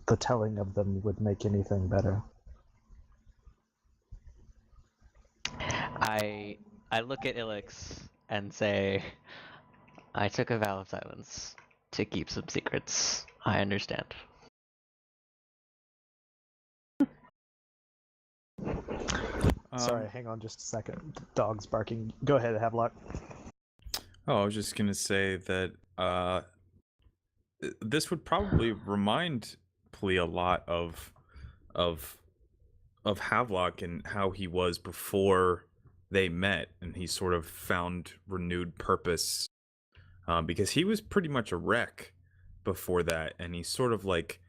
the telling of them would make anything better. I look at Ilix and say, I took a vow of silence to keep some secrets. I understand. Sorry, hang on just a second. Dog's barking. Go ahead, Havelock. Oh, I was just gonna say that this would probably remind Plea a lot of Havelock and how he was before they met, and he sort of found renewed purpose because he was pretty much a wreck before that, and he's sort of like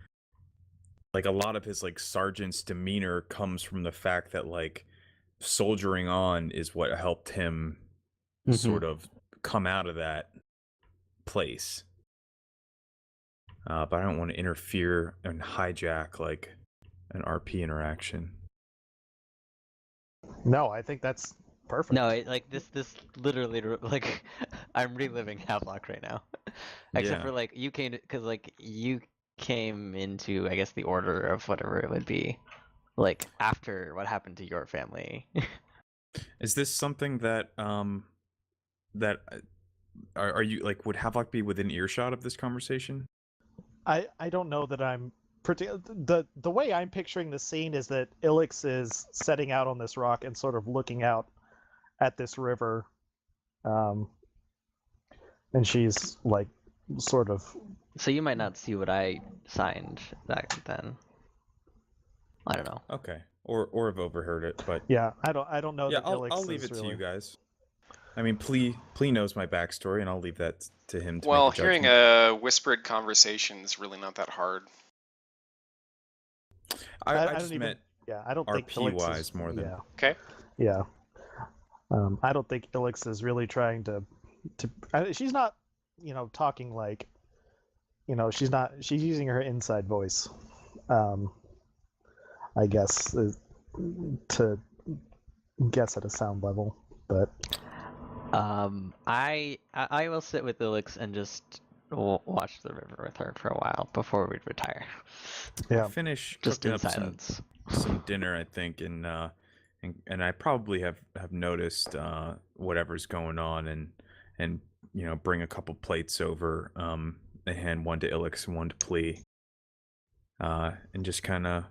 a lot of his like sergeant's demeanor comes from the fact that like soldiering on is what helped him sort of come out of that place. But I don't want to interfere and hijack like an RP interaction. No, I think that's perfect. No, like this literally like I'm reliving Havelock right now, except for like you came because like you came into I guess the order of whatever it would be, like after what happened to your family. Is this something that that are you like would Havelock be within earshot of this conversation? I don't know that I'm the way I'm picturing the scene is that Ilix is setting out on this rock and sort of looking out at this river, and she's like sort of. So you might not see what I signed back then. I don't know. Okay, or have overheard it, but Yeah, I don't know. yeah, that I'll Ilix leave it really... to you guys. I mean, Plea knows my backstory, and I'll leave that to him to Well, make a hearing judgment. a whispered conversation is really not that hard. I don't just even, meant yeah, I don't think RP Ilix wise is, more than. yeah, Okay. yeah. I don't think Ilix is really trying to. She's not, talking like, she's not. She's using her inside voice. I guess to guess at a sound level, but. I will sit with Ilix and just watch the river with her for a while before we retire. Yeah. I'll finish Just cooking in up silence. some dinner, I think, and I probably have noticed whatever's going on, and bring a couple plates over, and hand one to Ilix and one to Plea, and just kind of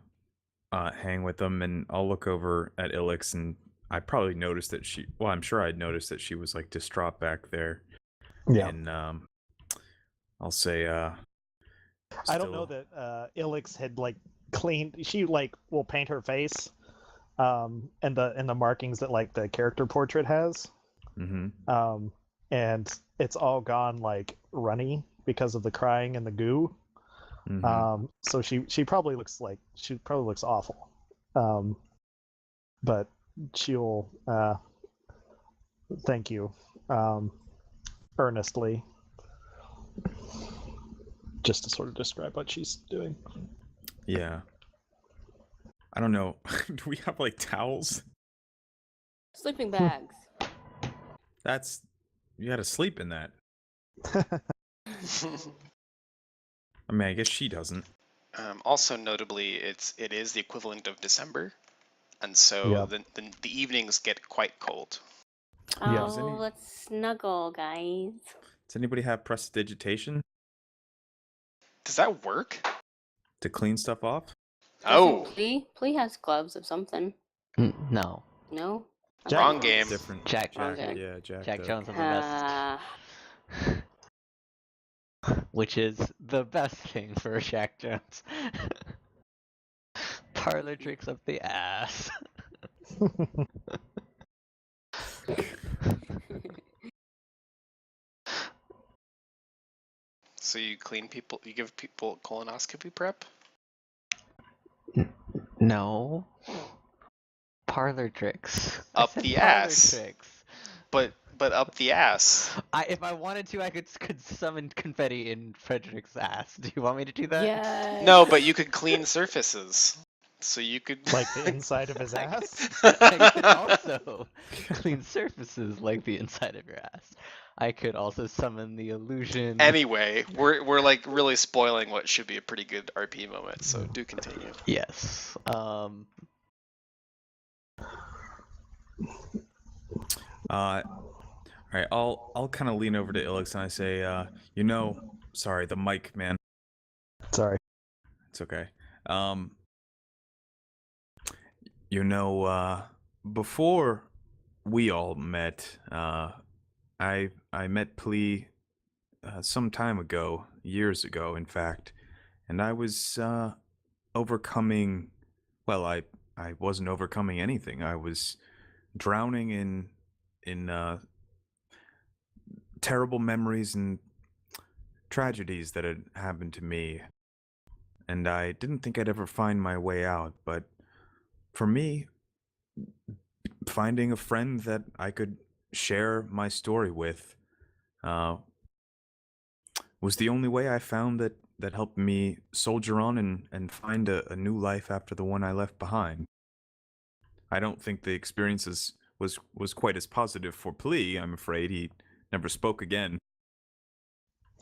hang with them, and I'll look over at Ilix, and I probably noticed that I'm sure I'd noticed that she was like distraught back there. Yeah. And I'll say I don't know that Ilix had like cleaned. She like will paint her face, and the markings that like the character portrait has. Mm-hmm. And it's all gone like runny because of the crying and the goo. Mm-hmm. So she probably looks awful. But she'll thank you earnestly, just to sort of describe what she's doing. Yeah. I don't know. Do we have like towels? Sleeping bags. You got to sleep in that. I mean, I guess she doesn't. Also notably, it is the equivalent of December, and so Yep. the evenings get quite cold. Yeah. Oh, let's snuggle, guys. Does anybody have prestidigitation Does that work? to clean stuff off? Oh, Plea has gloves of something. No. No? wrong game. Different. Jack. Wrong game. Yeah, Jack. Jack does. Jones has a vest. Which is the best thing for Jack Jones. Parlor tricks up the ass. So you clean people, you give people colonoscopy prep? No. Parlor tricks. I Up said the parlor ass. tricks. But up the ass. If I wanted to, I could summon confetti in Frederick's ass. Do you want me to do that? Yes. No, but you could clean surfaces. So you could Like the inside of his I ass. I could also clean surfaces like the inside of your ass. I could also summon the illusion. Anyway, we're like really spoiling what should be a pretty good RP moment, so do continue. Yes. All right, I'll kind of lean over to Ilix and I say, sorry, the mic, man. Sorry. It's okay. Before we all met, I met Plea some time ago, years ago, in fact, and I was overcoming. Well, I wasn't overcoming anything. I was drowning in terrible memories and tragedies that had happened to me, and I didn't think I'd ever find my way out. But for me, finding a friend that I could share my story with was the only way I found that helped me soldier on and find a new life after the one I left behind. I don't think the experiences was quite as positive for Plea. I'm afraid he never spoke again.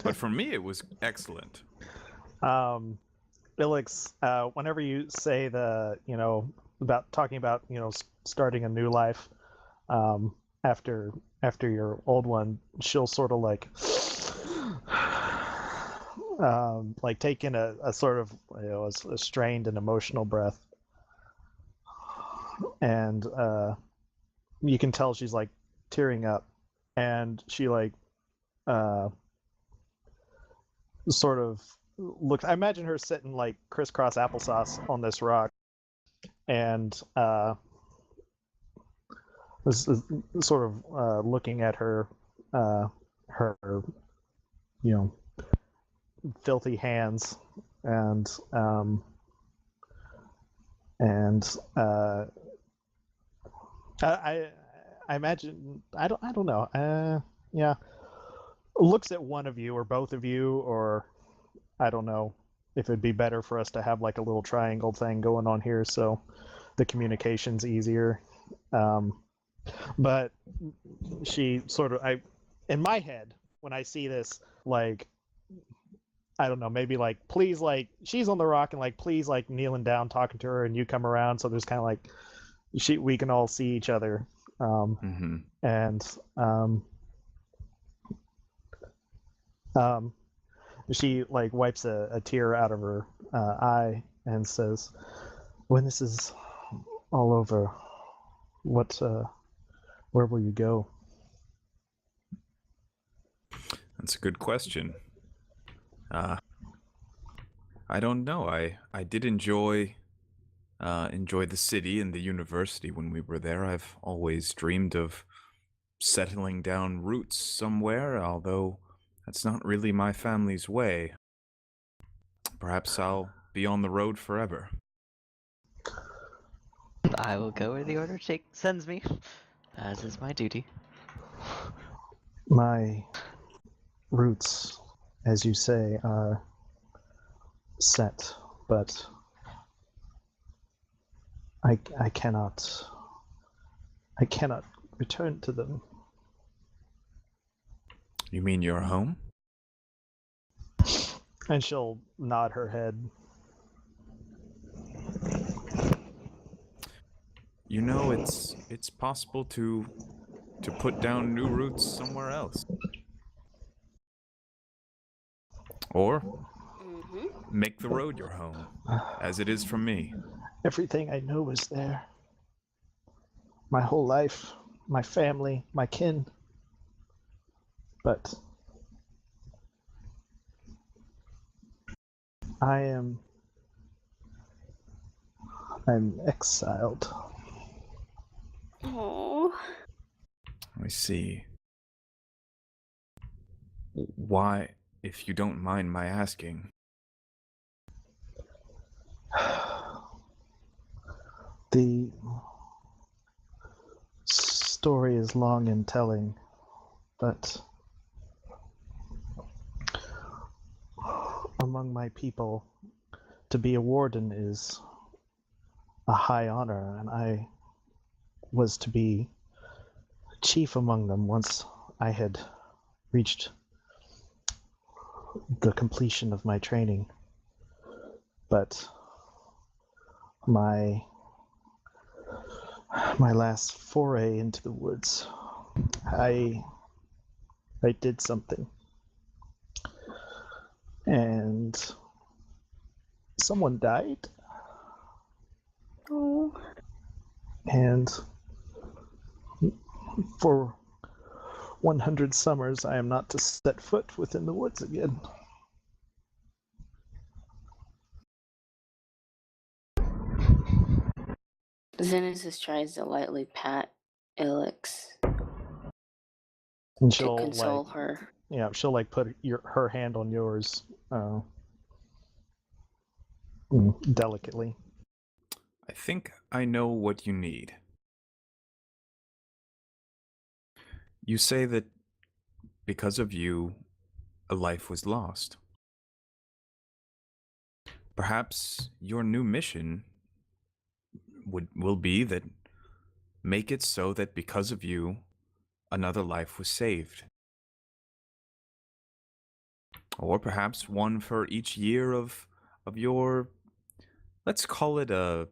But for me, it was excellent. Ilix, whenever you say about talking about starting a new life after your old one, she'll sort of like take in a sort of a strained and emotional breath, and you can tell she's like tearing up, and she like sort of looks. I imagine her sitting like crisscross applesauce on this rock, and this is sort of looking at her filthy hands, and I imagine I don't know. Yeah, looks at one of you or both of you, or I don't know if it'd be better for us to have like a little triangle thing going on here so the communication's easier. But she sort of, in my head, when I see this, like, I don't know, maybe like, please, like, she's on the rock and like, please, like, kneeling down, talking to her, and you come around. So there's kind of like, we can all see each other. And she like wipes a tear out of her eye and says, "When this is all over, where will you go?" That's a good question. I don't know. I did enjoy the city and the university when we were there. I've always dreamed of settling down roots somewhere, although that's not really my family's way. Perhaps I'll be on the road forever. I will go where the order sends me, as is my duty. My roots, as you say, are set, but I cannot return to them. You mean your home? And she'll nod her head. You know, it's possible to put down new roots somewhere else. Or make the road your home, as it is for me. Everything I know is there. My whole life, my family, my kin. But I'm exiled. Oh. I see. Why, if you don't mind my asking? The story is long in telling, but among my people, to be a warden is a high honor, and I was to be chief among them once I had reached the completion of my training. But my last foray into the woods, I did something, and someone died, Oh. and for 100 summers I am not to set foot within the woods again. Xenesis tries to lightly pat Ilix And to she'll console her. Yeah, she'll like put her hand on yours, delicately. I think I know what you need. You say that because of you, a life was lost. Perhaps your new mission will be that make it so that because of you, another life was saved. Or perhaps one for each year of your, let's call it a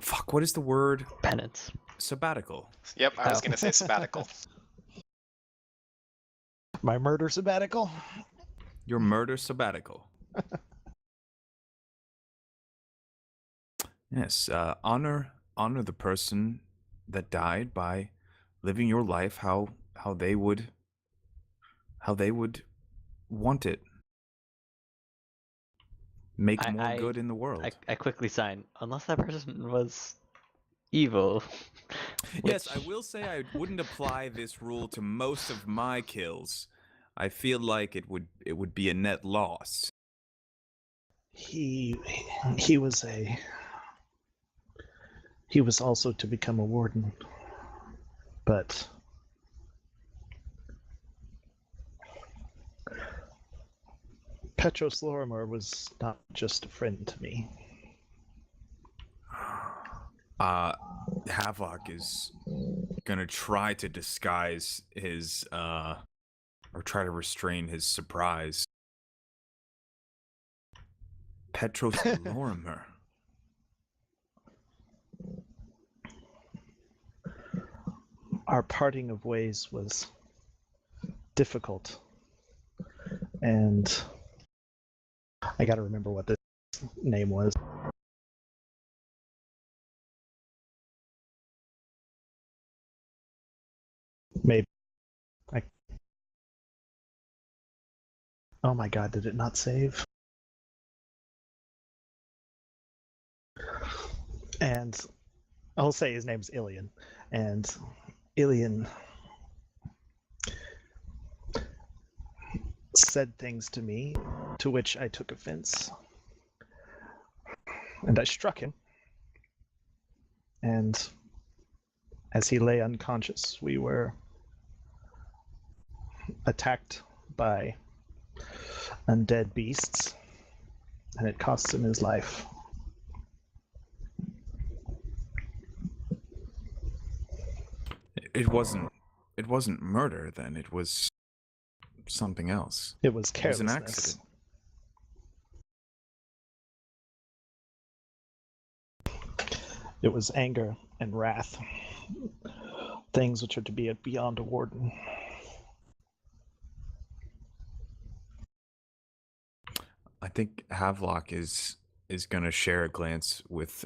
fuck, what is the word? Penance. Sabbatical. Yep, I was Oh. going to say sabbatical. My murder sabbatical? Your murder sabbatical. Yes, honor the person that died by living your life how they would want it. Make more good in the world. I quickly sign, unless that person was evil. Yes, I will say I wouldn't apply this rule to most of my kills. I feel like it would be a net loss. He was also to become a warden, but Petros Lorimer was not just a friend to me. Havelock is gonna try to disguise his or try to restrain his surprise. Petros Lorimer. Our parting of ways was difficult, and I gotta remember what this name was. Maybe. Oh my god, did it not save? And I'll say his name's Ilian, and Ilian said things to me to which I took offense, and I struck him. And as he lay unconscious, we were attacked by undead beasts, and it cost him his life. It wasn't murder then, it was something else. It was It was an carelessness. accident. It was anger and wrath, things which are to be beyond a warden. I think Havelock is gonna share a glance with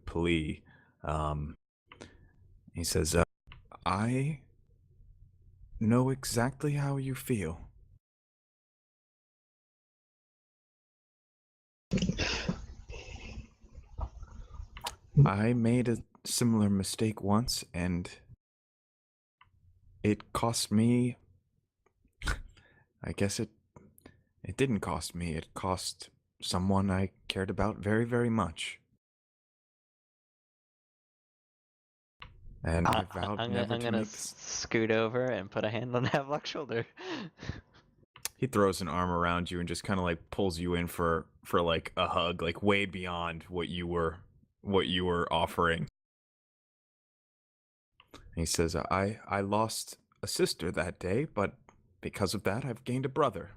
Pali. He says, I know exactly how you feel. I made a similar mistake once, and It cost me. I guess it didn't cost me. It cost someone I cared about very, very much. And I vowed never I'm to gonna make this. scoot over and put a hand on Havelock's shoulder. He throws an arm around you and just kind of like pulls you in for like a hug, like way beyond what you were offering. And he says, I lost a sister that day, but because of that, I've gained a brother.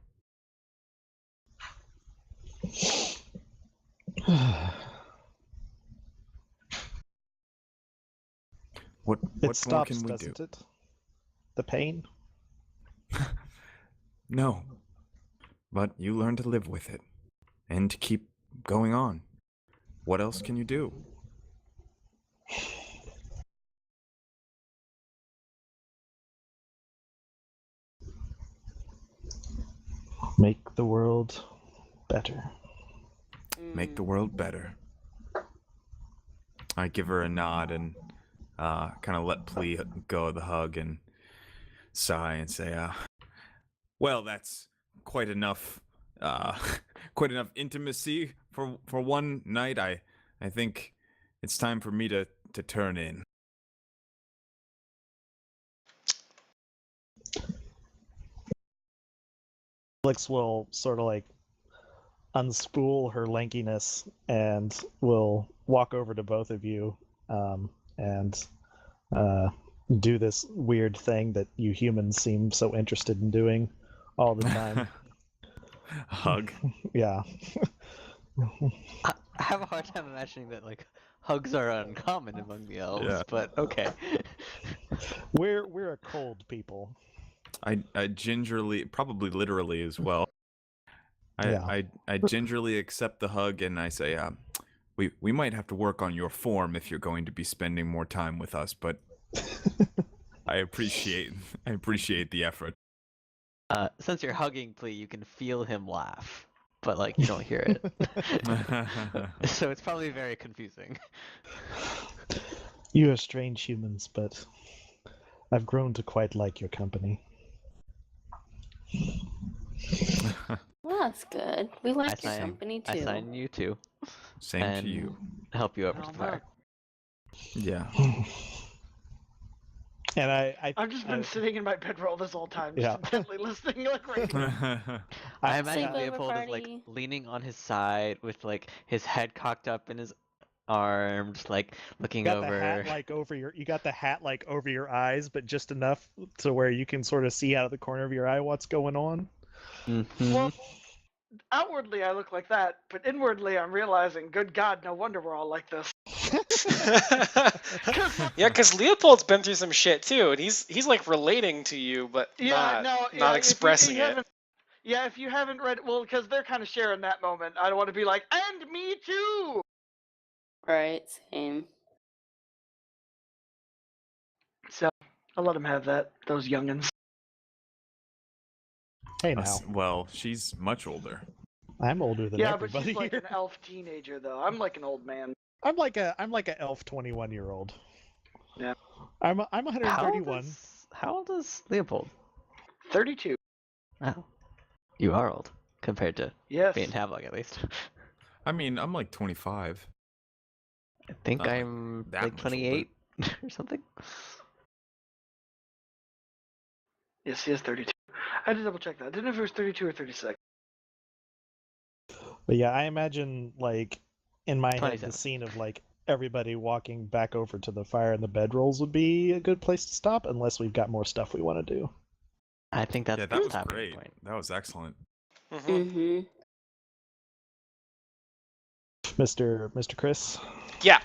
What It more stops, can we do? doesn't it? The pain? No. But you learn to live with it and to keep going on. What else can you do? Make the world better. Make the world better. I give her a nod and kind of let Plea go of the hug and sigh and say, well, that's quite enough, quite enough intimacy for one night. I think it's time for me to turn in. Alex will sort of like unspool her lankiness and will walk over to both of you and do this weird thing that you humans seem so interested in doing all the time. Hug. Yeah. I have a hard time imagining that like hugs are uncommon among the elves, Yeah. but okay. We're a cold people. I gingerly, probably literally as well. Yeah. I gingerly accept the hug and I say, we might have to work on your form if you're going to be spending more time with us, but I appreciate the effort. Since you're hugging Plea, you can feel him laugh, but like you don't hear it. So it's probably very confusing. You are strange humans, but I've grown to quite like your company. Well, that's good. We like your sign- company too. I sign you too. Same and to you. help you over Oh, to the fire. Yeah. And I've just been sitting in my bedroll this whole time, just Yeah. intently listening, like ready. I imagine Sleepover Leopold is like party. leaning on his side with like his head cocked up in his arms, like looking you got over. the hat like over your over your eyes, but just enough to where you can sort of see out of the corner of your eye what's going on. Mhm. Well, outwardly I look like that, but inwardly I'm realizing, good God, no wonder we're all like this. Yeah, because Leopold's been through some shit too, and he's like relating to you, but not expressing it. Yeah, if you haven't read, well, because they're kind of sharing that moment. I don't want to be like, and me too. Right, same. So I'll let them have that. Those youngins. Hey now, Well, she's much older. I'm older than Yeah, but everybody she's like here. an elf teenager, though. I'm like an old man. I'm like a elf 21-year-old. Yeah. I'm 131. How old is Leopold? 32. Oh, you are old compared to Yes. me and Havelock, at least. I mean, I'm like 25. I think Not like I'm that like much 28 or something. Yes, he is 32. I had to double check that. I didn't know if it was 32 or 36. But yeah, I imagine like in my head 27. the scene of like everybody walking back over to the fire and the bedrolls would be a good place to stop, unless we've got more stuff we want to do. I think that's Yeah, the that was stopping great. point. That was excellent. Mm-hmm. Mr. Chris, Yeah.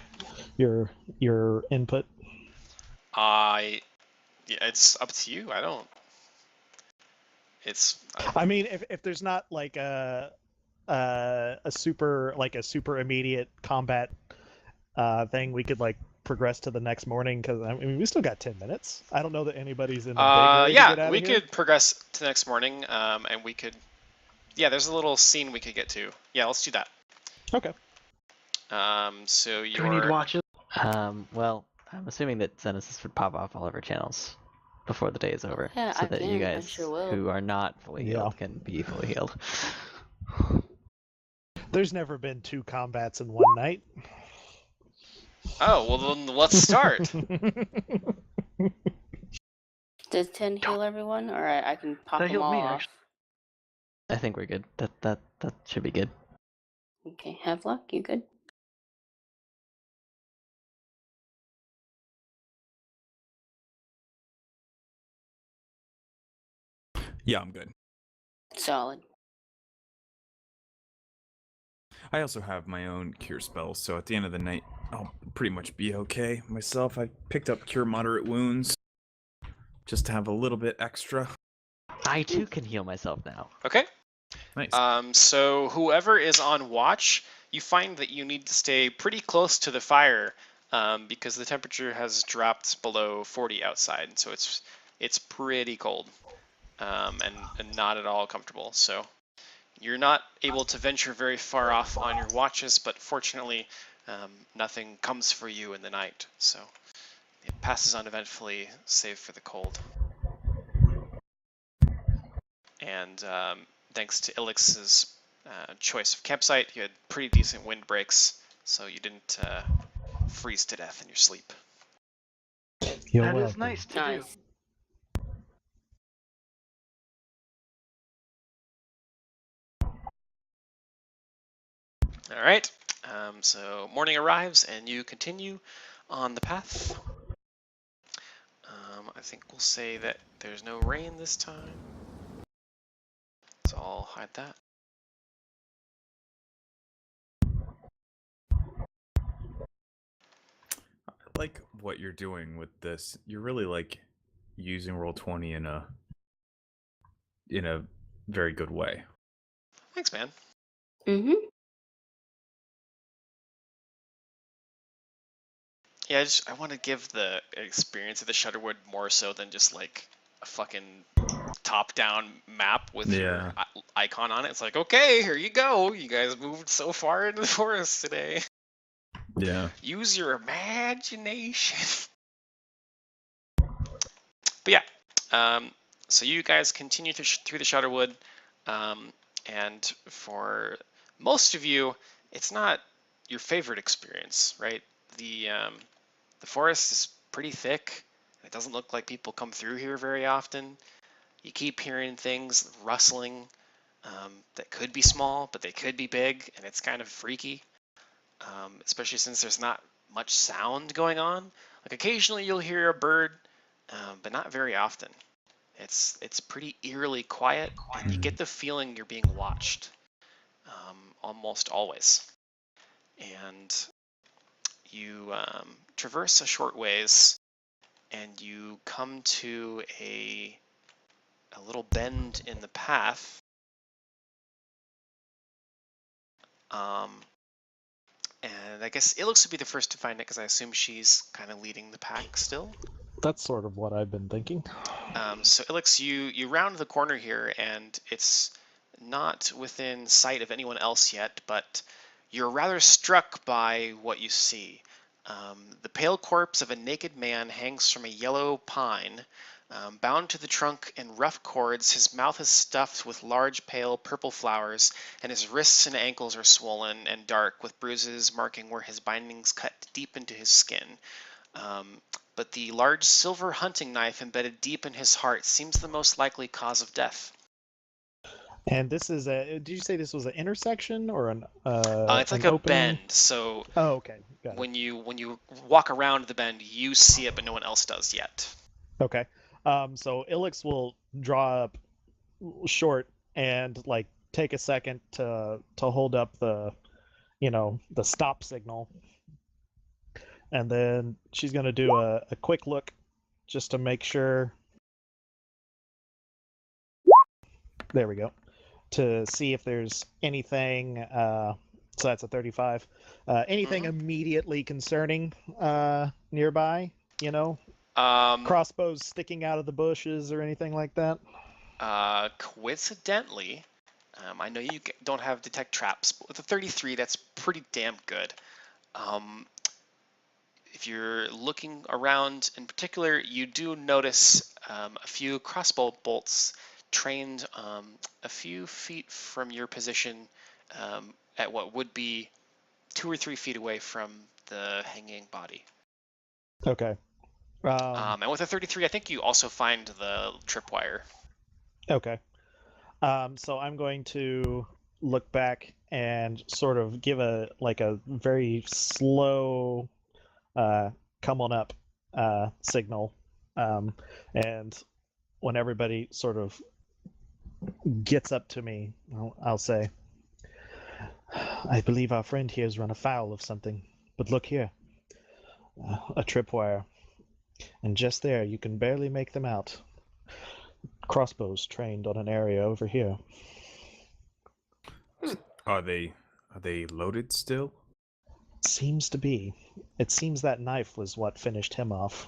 your input. Yeah, it's up to you. I don't. It's. I mean, if there's not like a super immediate combat thing, we could like progress to the next morning, because I mean we still got 10 minutes. I don't know that anybody's in a big hurry to get out Yeah, of we here. could progress to the next morning, and we could. Yeah, there's a little scene we could get to. Yeah, let's do that. Okay. So Do we need you're. watches? Well, I'm assuming that Genesis would pop off all of our channels. before the day is over, Yeah, so I that you can. I guys sure will. who are not fully Yeah. healed can be fully healed. There's never been 2 combats in one night. Oh, well then let's start. Does 10 heal everyone, or I can pop That them healed all me, off? actually. I think we're good. That should be good. Okay, Havelock, you good? Yeah, I'm good. Solid. I also have my own cure spells, so at the end of the night, I'll pretty much be okay myself. I picked up cure moderate wounds just to have a little bit extra. I too can heal myself now. Okay. Nice. So whoever is on watch, you find that you need to stay pretty close to the fire because the temperature has dropped below 40 outside, so it's pretty cold and not at all comfortable. So you're not able to venture very far off on your watches, but fortunately, nothing comes for you in the night. So it passes uneventfully, save for the cold. And thanks to Ilix's choice of campsite, you had pretty decent wind breaks, so you didn't freeze to death in your sleep. You're That is welcome. nice to do. Nice. All right, so morning arrives and you continue on the path. I think we'll say that there's no rain this time, so I'll hide that. I like what you're doing with this. You're really like using Roll20 in a very good way. Thanks, man. Mm-hmm. Yeah, I want to give the experience of the Shudderwood more so than just like a fucking top-down map with your icon on it. It's like, okay, here you go. You guys moved so far into the forest today. Yeah. Use your imagination. But yeah, so you guys continue through the Shudderwood, and for most of you, it's not your favorite experience, right? The forest is pretty thick. It doesn't look like people come through here very often. You keep hearing things rustling that could be small, but they could be big, and it's kind of freaky, especially since there's not much sound going on. Like occasionally you'll hear a bird, but not very often. It's pretty eerily quiet, and you get the feeling you're being watched almost always. And you traverse a short ways, and you come to a little bend in the path. And I guess Ilix would be the first to find it because I assume she's kind of leading the pack still. That's sort of what I've been thinking. So Ilix, you round the corner here, and it's not within sight of anyone else yet, but you're rather struck by what you see. The pale corpse of a naked man hangs from a yellow pine. Bound to the trunk in rough cords, his mouth is stuffed with large pale purple flowers, and his wrists and ankles are swollen and dark, with bruises marking where his bindings cut deep into his skin. But the large silver hunting knife embedded deep in his heart seems the most likely cause of death. And this is did you say this was an intersection or It's like an a opening? bend, so Oh, okay. Got it. when you walk around the bend, you see it, but no one else does yet. Okay. So Ilix will draw up short and like take a second to hold up the the stop signal. And then she's going to do a quick look just to make sure. There we go. To see if there's anything. So that's a 35. Anything immediately concerning nearby? Crossbows sticking out of the bushes or anything like that? Coincidentally, I know you don't have detect traps, but with a 33, that's pretty damn good. If you're looking around in particular, you do notice a few crossbow bolts trained a few feet from your position at what would be 2 or 3 feet away from the hanging body. Okay. And with a 33, I think you also find the tripwire. Okay. So I'm going to look back and sort of give a very slow come on up signal. And when everybody sort of gets up to me, I'll say, I believe our friend here has run afoul of something. But look here. A tripwire. And just there, you can barely make them out. Crossbows trained on an area over here. Are they loaded still? Seems to be. It seems that knife was what finished him off.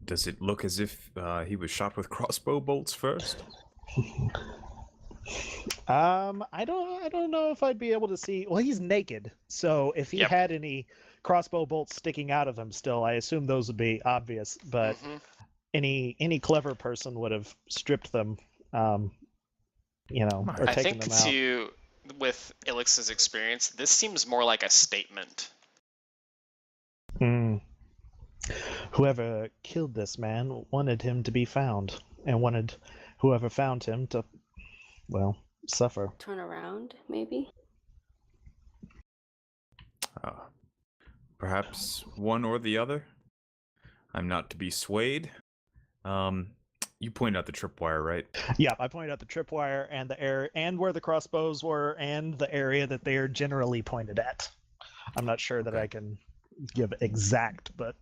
Does it look as if he was shot with crossbow bolts first? I don't know if I'd be able to see. Well, he's naked, so if he Yep. had any crossbow bolts sticking out of him still, I assume those would be obvious. But any clever person would have stripped them, or I taken think them out. with Ilix's experience, this seems more like a statement. Whoever killed this man wanted him to be found, and wanted whoever found him to, well, suffer. Turn around, maybe? Perhaps one or the other. I'm not to be swayed. You pointed out the tripwire, right? Yeah, I pointed out the tripwire and the area, and where the crossbows were, and the area that they are generally pointed at. I'm not sure that I can give exact, but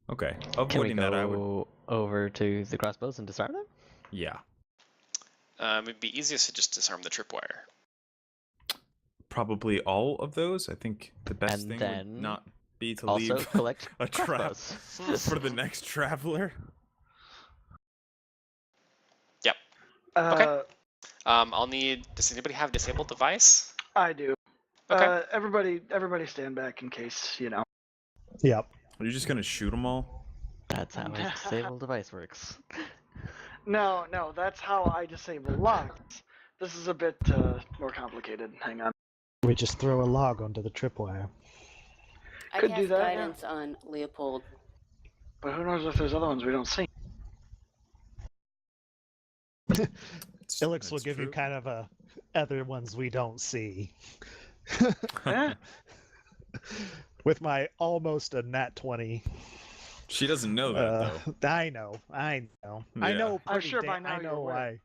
Okay. Can we Avoiding that, I would. go over to the crossbows and disarm them? Yeah. It'd be easiest to just disarm the tripwire. Probably all of those. I think the best And thing then would not be to Also leave collect a trap crossbows. for the next traveler. Yep. Okay. I'll need. Does anybody have disabled device? I do. Okay. Everybody stand back in case, yep. Are you just gonna shoot them all? That's how a disable device works. No, that's how I disable locks. This is a bit more complicated. Hang on. We just throw a log onto the tripwire. I Could do cast that, yeah. guidance on Leopold. But who knows if there's other ones we don't see. Ilix will give you kind of a other ones we don't see. Eh? With my almost a nat 20. She doesn't know that though. I know. I know. I Yeah. know. I'm pretty sure da- by now I you're know aware.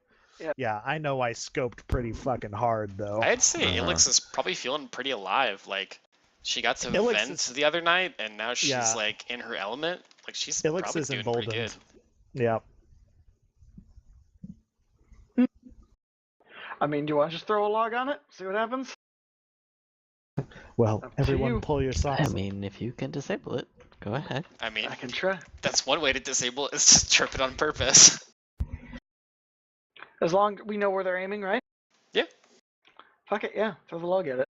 Yeah, I know I scoped pretty fucking hard though. I'd say Uh-huh. Ilix is probably feeling pretty alive. Like, she got to Ilix vent is- the other night, and now she's Yeah. like in her element. Like, she's Ilix probably is doing pretty good. emboldened. Yeah. I mean, do you want to just throw a log on it? See what happens? Well, Up to everyone you. pull your I socks. mean, if you can disable it, go ahead. I mean, I can try. that's one way to disable it, is to trip it on purpose. As long we know where they're aiming, right? Yeah. Fuck it, yeah. Throw the log at it.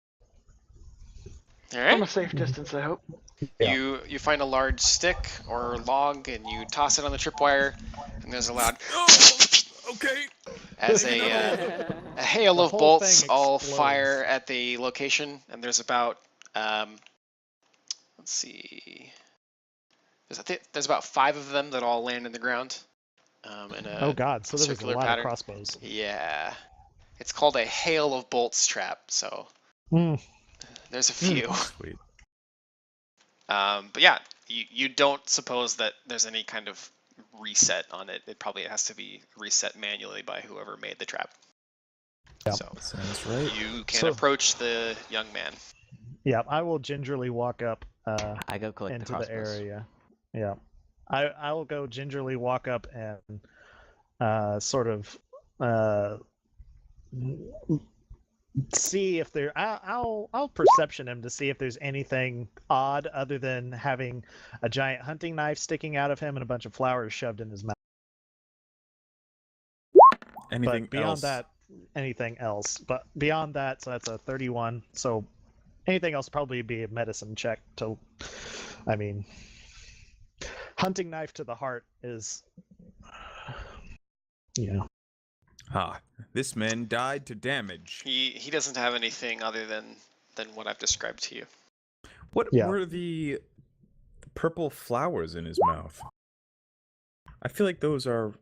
All From a right. safe distance, I hope. Yeah. You find a large stick or log, and you toss it on the tripwire, and there's a loud Okay. as a hail The of whole bolts thing all explodes. fire at the location, and there's about let's see, there's about 5 of them that all land in the ground. In a Oh god, so there was a circular lot pattern. of crossbows. Yeah, it's called a hail of bolts trap. So Hmm. there's a few. Sweet. But yeah, you don't suppose that there's any kind of reset on it. It probably has to be reset manually by whoever made the trap. Yeah. So Sounds right. you can So- approach the young man. Yeah, I will gingerly walk up I go collect into the the crossbows. area. Yeah. I will go gingerly walk up and sort of see if there. I'll perception him to see if there's anything odd other than having a giant hunting knife sticking out of him and a bunch of flowers shoved in his mouth. Anything But beyond else? that, anything else. But beyond that, so that's a 31. So anything else probably be a medicine check to. I mean, hunting knife to the heart is, This man died to damage. He doesn't have anything other than what I've described to you. What Yeah. were the purple flowers in his mouth? I feel like those are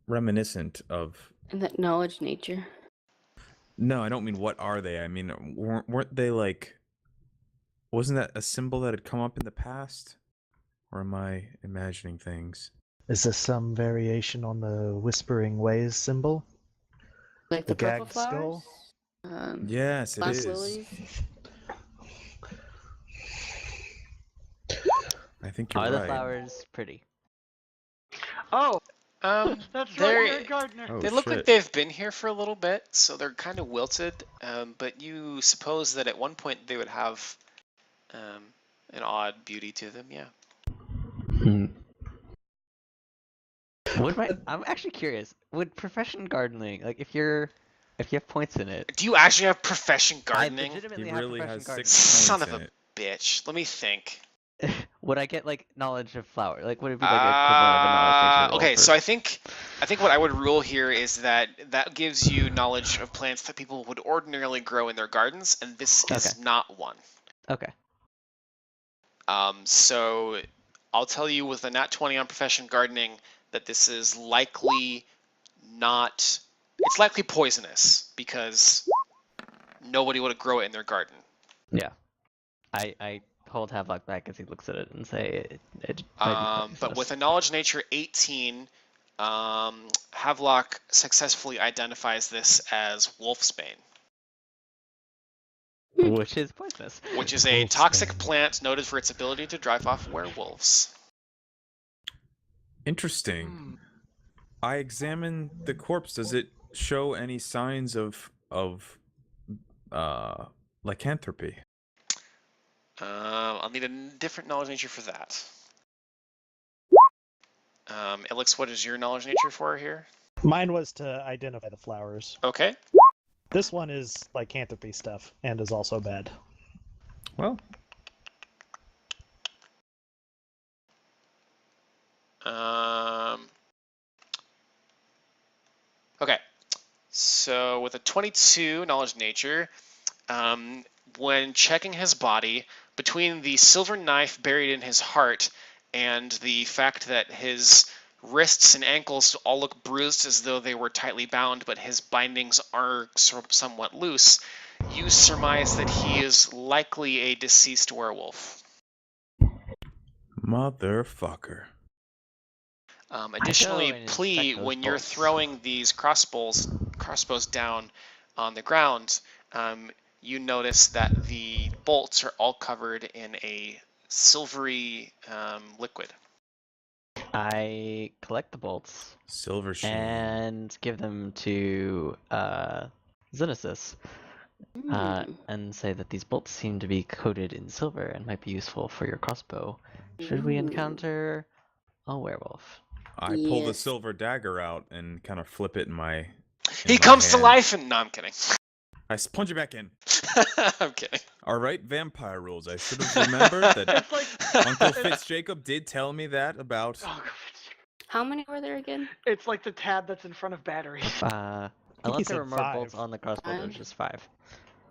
reminiscent of... And that knowledge nature. No, I don't mean what are they. I mean, weren't they like... Wasn't that a symbol that had come up in the past? Or am I imagining things? Is this some variation on the Whispering Ways symbol? Like The the purple gag flowers? skull? Yes, it Black is. lilies? I think you're Are right. the flowers pretty? Oh, Um, that's they're- right, you're a gardener. Oh, they look shit. like they've been here for a little bit, so they're kind of wilted. But you suppose that at one point they would have an odd beauty to them. Yeah. Hmm. I'm actually curious. Would profession gardening, like if you have points in it, Do you actually have profession gardening? I legitimately He have really profession has gardening. 6 Son points of in a it. bitch. Let me think. Would I get like knowledge of flower? Like would it be like equivalent of a knowledge nature roll Okay, for- so I think what I would rule here is that gives you knowledge of plants that people would ordinarily grow in their gardens, and this is Okay. not one. Okay. So I'll tell you with a nat 20 on profession gardening that this is likely not. It's likely poisonous because nobody would grow it in their garden. Yeah. I hold Havelock back as he looks at it and say it might be But with poisonous. a knowledge nature 18, Havelock successfully identifies this as wolfsbane, Which is poisonous. which is a toxic Wolfsbane. plant noted for its ability to drive off werewolves. Interesting. Hmm. I examined the corpse. Does it show any signs of lycanthropy? I'll need a different knowledge nature for that. Alex, what is your knowledge nature for here? Mine was to identify the flowers. Okay. This one is lycanthropy stuff and is also bad. Well, Okay. So with a 22 knowledge nature, when checking his body, between the silver knife buried in his heart and the fact that his wrists and ankles all look bruised as though they were tightly bound, but his bindings are somewhat loose, you surmise that he is likely a deceased werewolf. motherfucker. Additionally, and Plea, inspect those when you're bolts. throwing these crossbows down on the ground, you notice that the bolts are all covered in a silvery liquid. I collect the bolts Silver sheen. and give them to Xenesis. And say that these bolts seem to be coated in silver and might be useful for your crossbow should we Ooh. encounter a werewolf. I pull the Yes. silver dagger out and kind of flip it in my. He comes to life and... No, I'm kidding. I punch it back in. I'm kidding. All right, vampire rules. I should have remembered that It's like Uncle Fitzjacob did tell me that about. oh, How many were there again? it's like the tab that's in front of battery. Unless He there were said more 5. bolts on the crossbow, there's Five? just 5.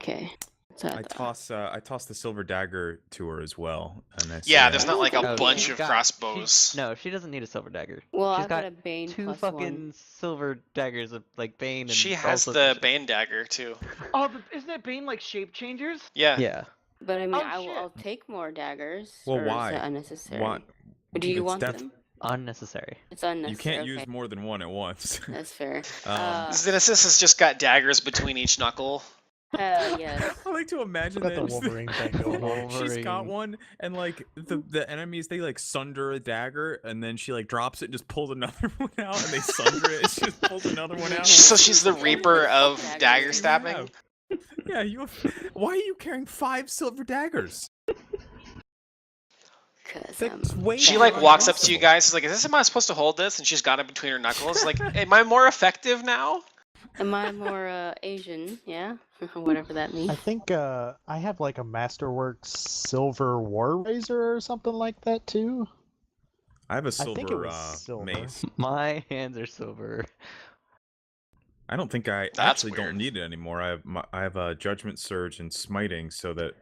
Okay. So I toss the silver dagger to her as well, and I say, Yeah, there's not like a Oh, bunch she's of got- crossbows. No, she doesn't need a silver dagger. Well, She's I've got got a Bane 2 plus fucking 1. silver daggers of like Bane and She all has sorts the of shit. Bane dagger too. Oh, isn't it Bane like shape changers? Yeah. Yeah. But I mean, Oh, I'll shit. take more daggers. Well, or why? Is that unnecessary? Why? Do you It's want def- them? Unnecessary. It's unnecessary. You can't okay. use more than one at once. That's fair. Xenesis has just got daggers between each knuckle. Yes. I like to imagine Got the that Wolverine thing going on. she's got Wolverine. one, and like the enemies, they like sunder a dagger, and then she like drops it and just pulls another one out, and they sunder it, and she just pulls another one out. So she's the Reaper of Dagger. dagger stabbing. Yeah, why are you carrying 5 silver daggers? Because That's way She too like walks up to you impossible. guys. She's like, "Is this? Am I supposed to hold this?" And she's got it between her knuckles. Like, am I more effective now? am I more Asian? Yeah, whatever that means. I think I have like a Masterworks silver war razor or something like that too. I have a I think it silver, was silver. mace. My hands are silver. I don't think I That's actually weird. don't need it anymore. I have a Judgment Surge and Smiting, so that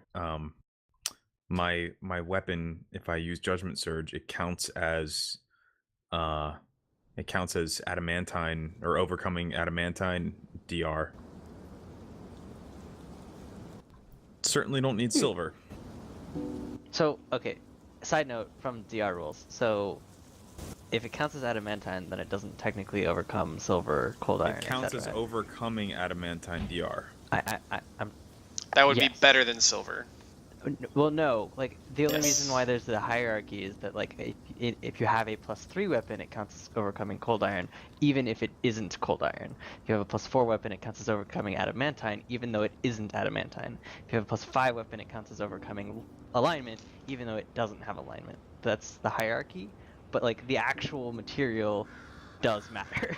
my weapon, if I use Judgment Surge, it counts as adamantine or overcoming adamantine DR. Certainly don't need silver. So, okay, side note from DR rules. So, if it counts as adamantine, then it doesn't technically overcome silver, cold iron, It counts as etc. overcoming adamantine DR. I'm That would be Yes. better than silver. Well, no. Like the only Yes. reason why there's the hierarchy is that like if you have a +3 weapon, it counts as overcoming cold iron, even if it isn't cold iron. If you have a +4 weapon, it counts as overcoming adamantine, even though it isn't adamantine. If you have a +5 weapon, it counts as overcoming alignment, even though it doesn't have alignment. That's the hierarchy, but like the actual material does matter.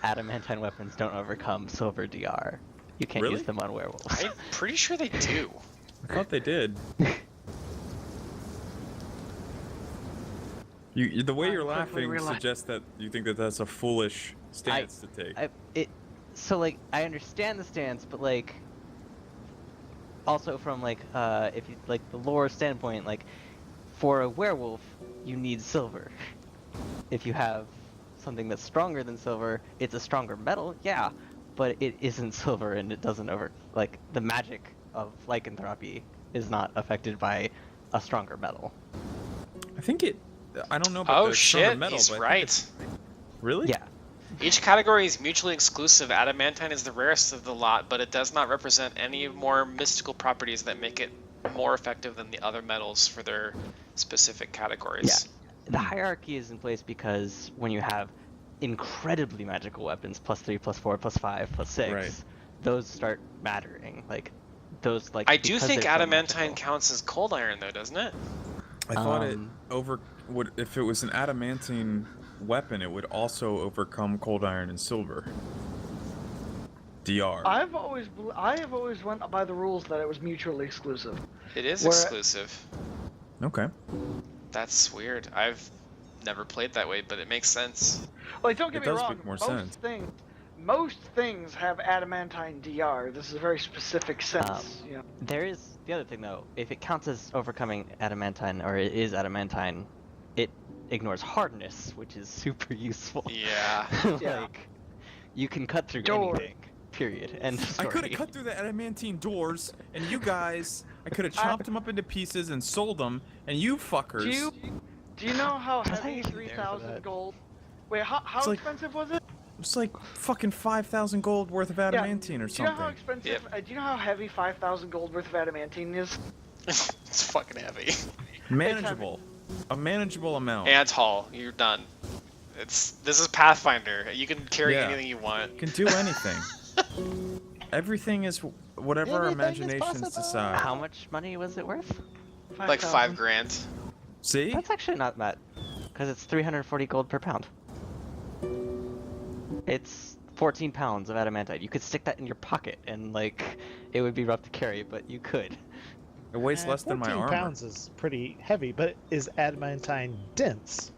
Adamantine weapons don't overcome silver DR. You can't Really? use them on werewolves. I'm pretty sure they do. I thought they did. The way I you're quickly laughing realized- suggests that you think that that's a foolish stance to take. So like I understand the stance, but like also from like if you like the lore standpoint, like for a werewolf you need silver. If you have something that's stronger than silver, it's a stronger metal, yeah, but it isn't silver and it doesn't like the magic of lycanthropy is not affected by a stronger metal. I think it. I don't know about Oh the stronger shit, metal, he's but I think right. it's- Really? Yeah. Each category is mutually exclusive. Adamantine is the rarest of the lot, but it does not represent any more mystical properties that make it more effective than the other metals for their specific categories. The hierarchy is in place because when you have incredibly magical weapons, +3, +4, +5, +6, Right. those start mattering. Like those, like I do because think they're so adamantine magical. counts as cold iron, though, doesn't it? I thought it Um, would if it was an adamantine weapon, it would also overcome cold iron and silver. DR. I have always went by the rules that it was mutually exclusive. It is Where- exclusive. Okay. That's weird. I've never played that way, but it makes sense. Like, don't get It me does wrong. make more sense. Most things have adamantine DR. This is a very specific sense. You know. There is the other thing though. If it counts as overcoming adamantine, or it is adamantine, it ignores hardness, which is super useful. Yeah. Yeah. Like you can cut through Door. anything. Period. End of I story. could have cut through the adamantine doors, and you guys, I could have chopped them up into pieces and sold them, and you fuckers. Do you know how Was I heavy even there for 3,000 that? gold? Wait, how It's like- expensive was it? It's like fucking 5,000 gold worth of adamantine or Do you know how something. expensive? Yep. Do you know how heavy 5,000 gold worth of adamantine is? It's fucking heavy. Manageable. A manageable amount. And tall. You're done. This is Pathfinder. You can carry Yeah. anything you want. You can do anything. Everything is whatever our Anything is imaginations possible. decide. How much money was it worth? Like 5 grand. See? That's actually not bad, because it's 340 gold per pound. It's 14 pounds of adamantite. You could stick that in your pocket, and like, it would be rough to carry, but you could. It weighs less than my 14 armor. pounds is pretty heavy, but is adamantine dense?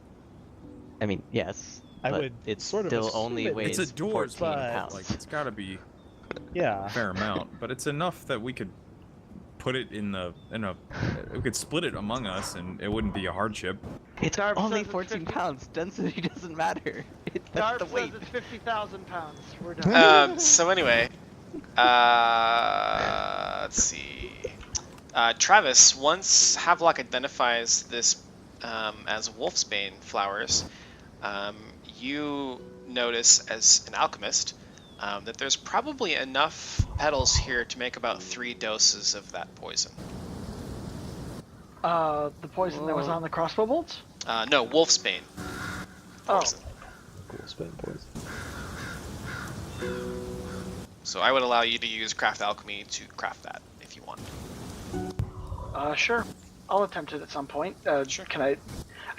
I mean, yes, I but would it sort of still assume only it- weighs It's a doors, 14 but, pounds. Like, it's gotta be Yeah. a fair amount, but it's enough that we could put it in a we could split it among us and it wouldn't be a hardship. It's Darb only says it's 14 50 pounds. Density doesn't matter. That's Darb the says weight. it's 50,000 pounds. We're done. So anyway, let's see. Travis, once Havelock identifies this as wolfsbane flowers, you notice as an alchemist that there's probably enough petals here to make about 3 doses of that poison. The poison that was on the crossbow bolts? No, wolfsbane. Oh. Poison. So I would allow you to use craft alchemy to craft that if you want. Sure. I'll attempt it at some point. Sure. I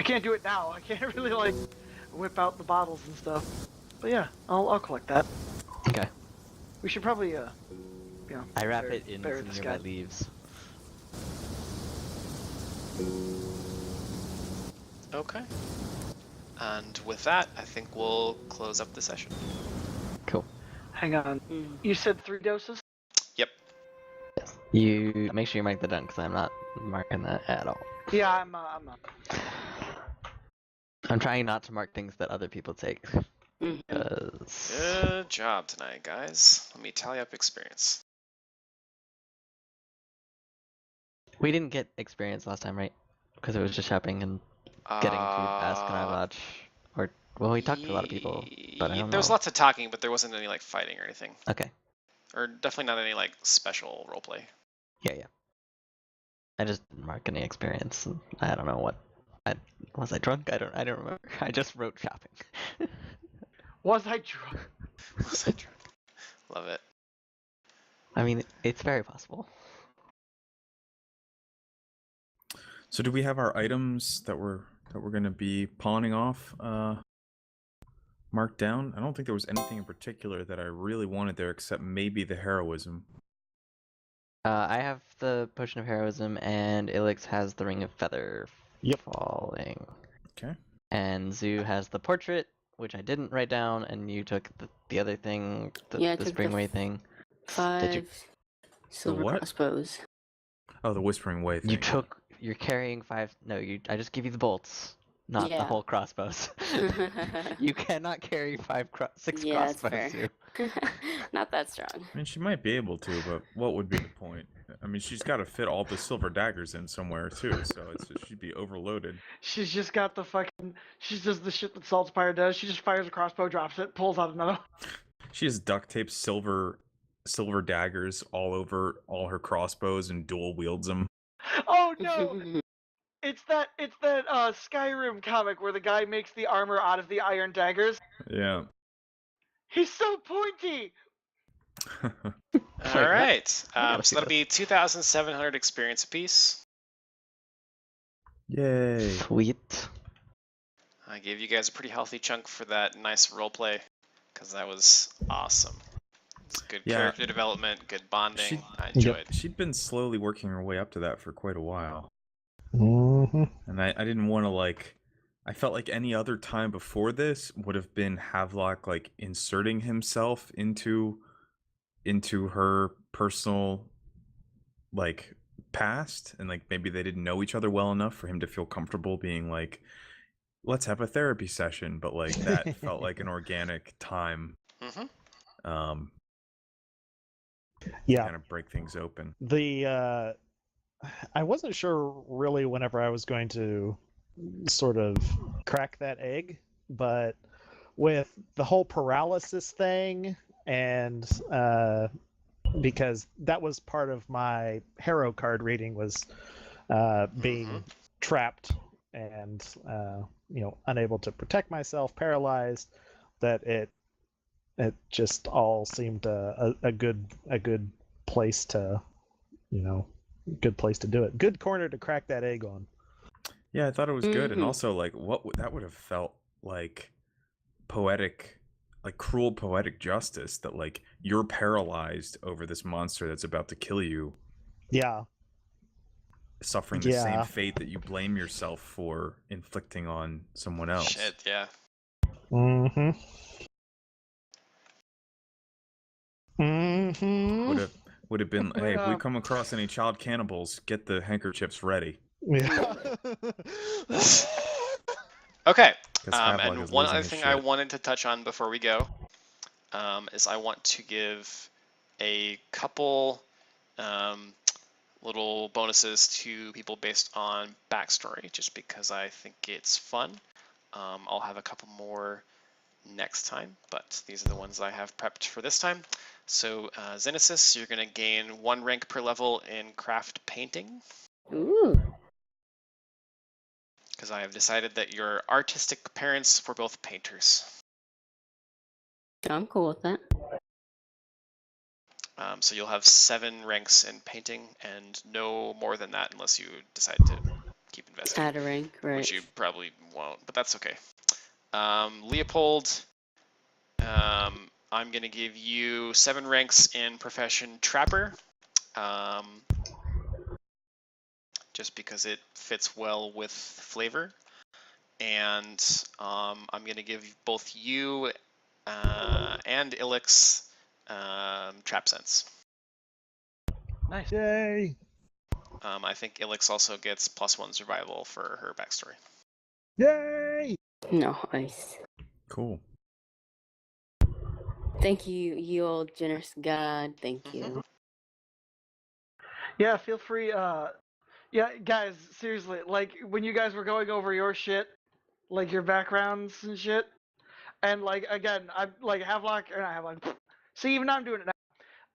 can't do it now. I can't really, like, whip out the bottles and stuff. But yeah, I'll collect that. Okay. We should probably, you know... I wrap bury- it in bury some this nearby guy. leaves. Okay. And with that, I think we'll close up the session. Cool. Hang on. Mm. You said 3 doses? Yep. Yes. You make sure you mark that down because I'm not marking that at all. Yeah, I'm not. I'm trying not to mark things that other people take. Mhm. Good job tonight, guys. Let me tally up experience. We didn't get experience last time, right? Because it was just shopping and getting to ask Kanavach. Or, well, we talked to a lot of people, but I don't There was know. lots of talking, but there wasn't any like fighting or anything. Okay. Or definitely not any like special roleplay. Yeah. I just didn't mark any experience. And I don't know what. Was I drunk? I don't remember. I just wrote shopping. Was I drunk? Was I drunk? Love it. I mean, it's very possible. So do we have our items that we're gonna be pawning off marked down? I don't think there was anything in particular that I really wanted there except maybe the heroism. I have the potion of heroism, and Ilix has the ring of feather falling. Okay. And Zoo has the portrait, which I didn't write down, and you took the other thing, the Yeah, I took the Springway thing. 5 silver what? crossbows. Oh, the Whispering Way thing. You're carrying 5. No, I just give you the bolts, not the Yeah. whole crossbows. You cannot carry 6 Yeah, it's crossbows, fair. Zoo. Not that strong. I mean, she might be able to, but what would be the point? I mean, she's got to fit all the silver daggers in somewhere too, so she'd be overloaded. She's just got the fucking. She does the shit that Saltspire does. She just fires a crossbow, drops it, pulls out another. She has duct tape silver daggers all over all her crossbows and dual wields them. Oh no! It's that Skyrim comic where the guy makes the armor out of the iron daggers. Yeah. He's so pointy. All right. So see that'll be 2,700 experience apiece. Yay. Sweet. I gave you guys a pretty healthy chunk for that nice roleplay, because that was awesome. It's good character development, good bonding. I enjoyed. She'd been slowly working her way up to that for quite a while. Mm-hmm. And I didn't want to I felt like any other time before this would have been Havelock like inserting himself into her personal like past, and like maybe they didn't know each other well enough for him to feel comfortable being like, let's have a therapy session, but like that felt like an organic time. Mm-hmm. Yeah. Kind of break things open. I wasn't sure really whenever I was going to sort of crack that egg, but with the whole paralysis thing, and because that was part of my hero card reading, was being trapped and unable to protect myself, paralyzed, that it just all seemed a good place to good place to do it. Good corner to crack that egg on. Yeah, I thought it was good, and also like that would have felt like poetic, like cruel poetic justice, that like you're paralyzed over this monster that's about to kill you. Yeah. Suffering the same fate that you blame yourself for inflicting on someone else. Shit, yeah. Mm-hmm. Mm-hmm. Would have been, hey, if we come across any child cannibals, get the handkerchiefs ready. Yeah. Okay. Havelock And is one losing other his thing shit. I wanted to touch on before we go is I want to give a couple little bonuses to people based on backstory, just because I think it's fun. I'll have a couple more next time, but these are the ones I have prepped for this time. So Xenesis, you're going to gain 1 rank per level in craft painting. Ooh. Because I have decided that your artistic parents were both painters. I'm cool with that. So you'll have 7 ranks in painting, and no more than that unless you decide to keep investing. Add a rank, right? Which you probably won't, but that's okay. Leopold, I'm going to give you 7 ranks in profession Trapper. Just because it fits well with flavor. and I'm going to give both you and Ilix trap sense. Nice. Yay! I think Ilix also gets +1 survival for her backstory. Yay! Nice. Cool. Thank you, you old generous god. Thank you. Yeah, feel free. Yeah, guys, seriously, like when you guys were going over your shit, like your backgrounds and shit, and like again, I'm like Havelock or not Havelock. See, even I'm doing it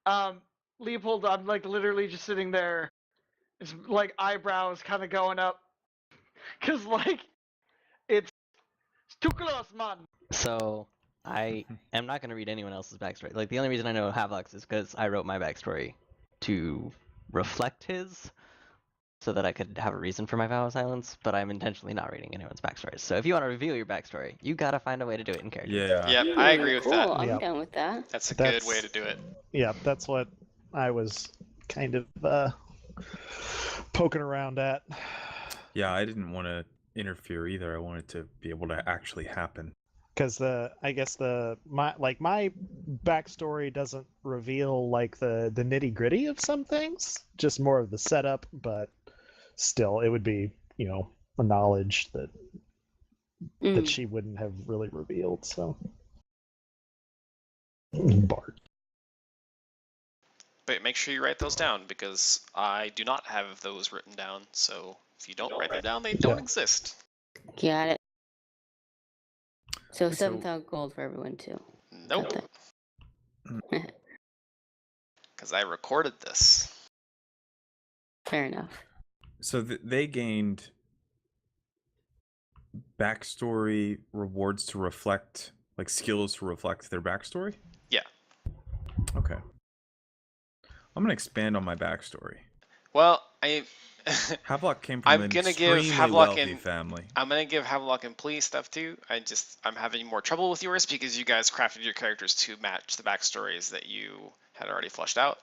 now. Leopold, I'm like literally just sitting there, it's like eyebrows kind of going up, cause like it's too close, man. So I am not going to read anyone else's backstory. Like the only reason I know Havelock's is because I wrote my backstory to reflect his, so that I could have a reason for my vow of silence. But I'm intentionally not reading anyone's backstory. So if you want to reveal your backstory, you gotta find a way to do it in character. Yeah. Yep, I agree with Cool. that. I'm Yep. down with that. That's a good way to do it. Yeah, that's what I was kind of poking around at. Yeah, I didn't want to interfere either. I wanted to be able to actually happen. Because my backstory doesn't reveal like the nitty gritty of some things, just more of the setup. But still, it would be a knowledge that she wouldn't have really revealed. So, Bart. But make sure you write those down because I do not have those written down. So if you don't write them down, they don't exist. Got it. So So- 7,000 gold for everyone too. Nope. Because I recorded this. Fair enough. So they gained backstory rewards to reflect, like skills to reflect their backstory? Yeah. Okay. I'm gonna expand on my backstory. Well, Havelock came from I'm an gonna give extremely Havelock wealthy and family. I'm gonna give Havelock and Plea stuff too. I'm having more trouble with yours because you guys crafted your characters to match the backstories that you had already fleshed out,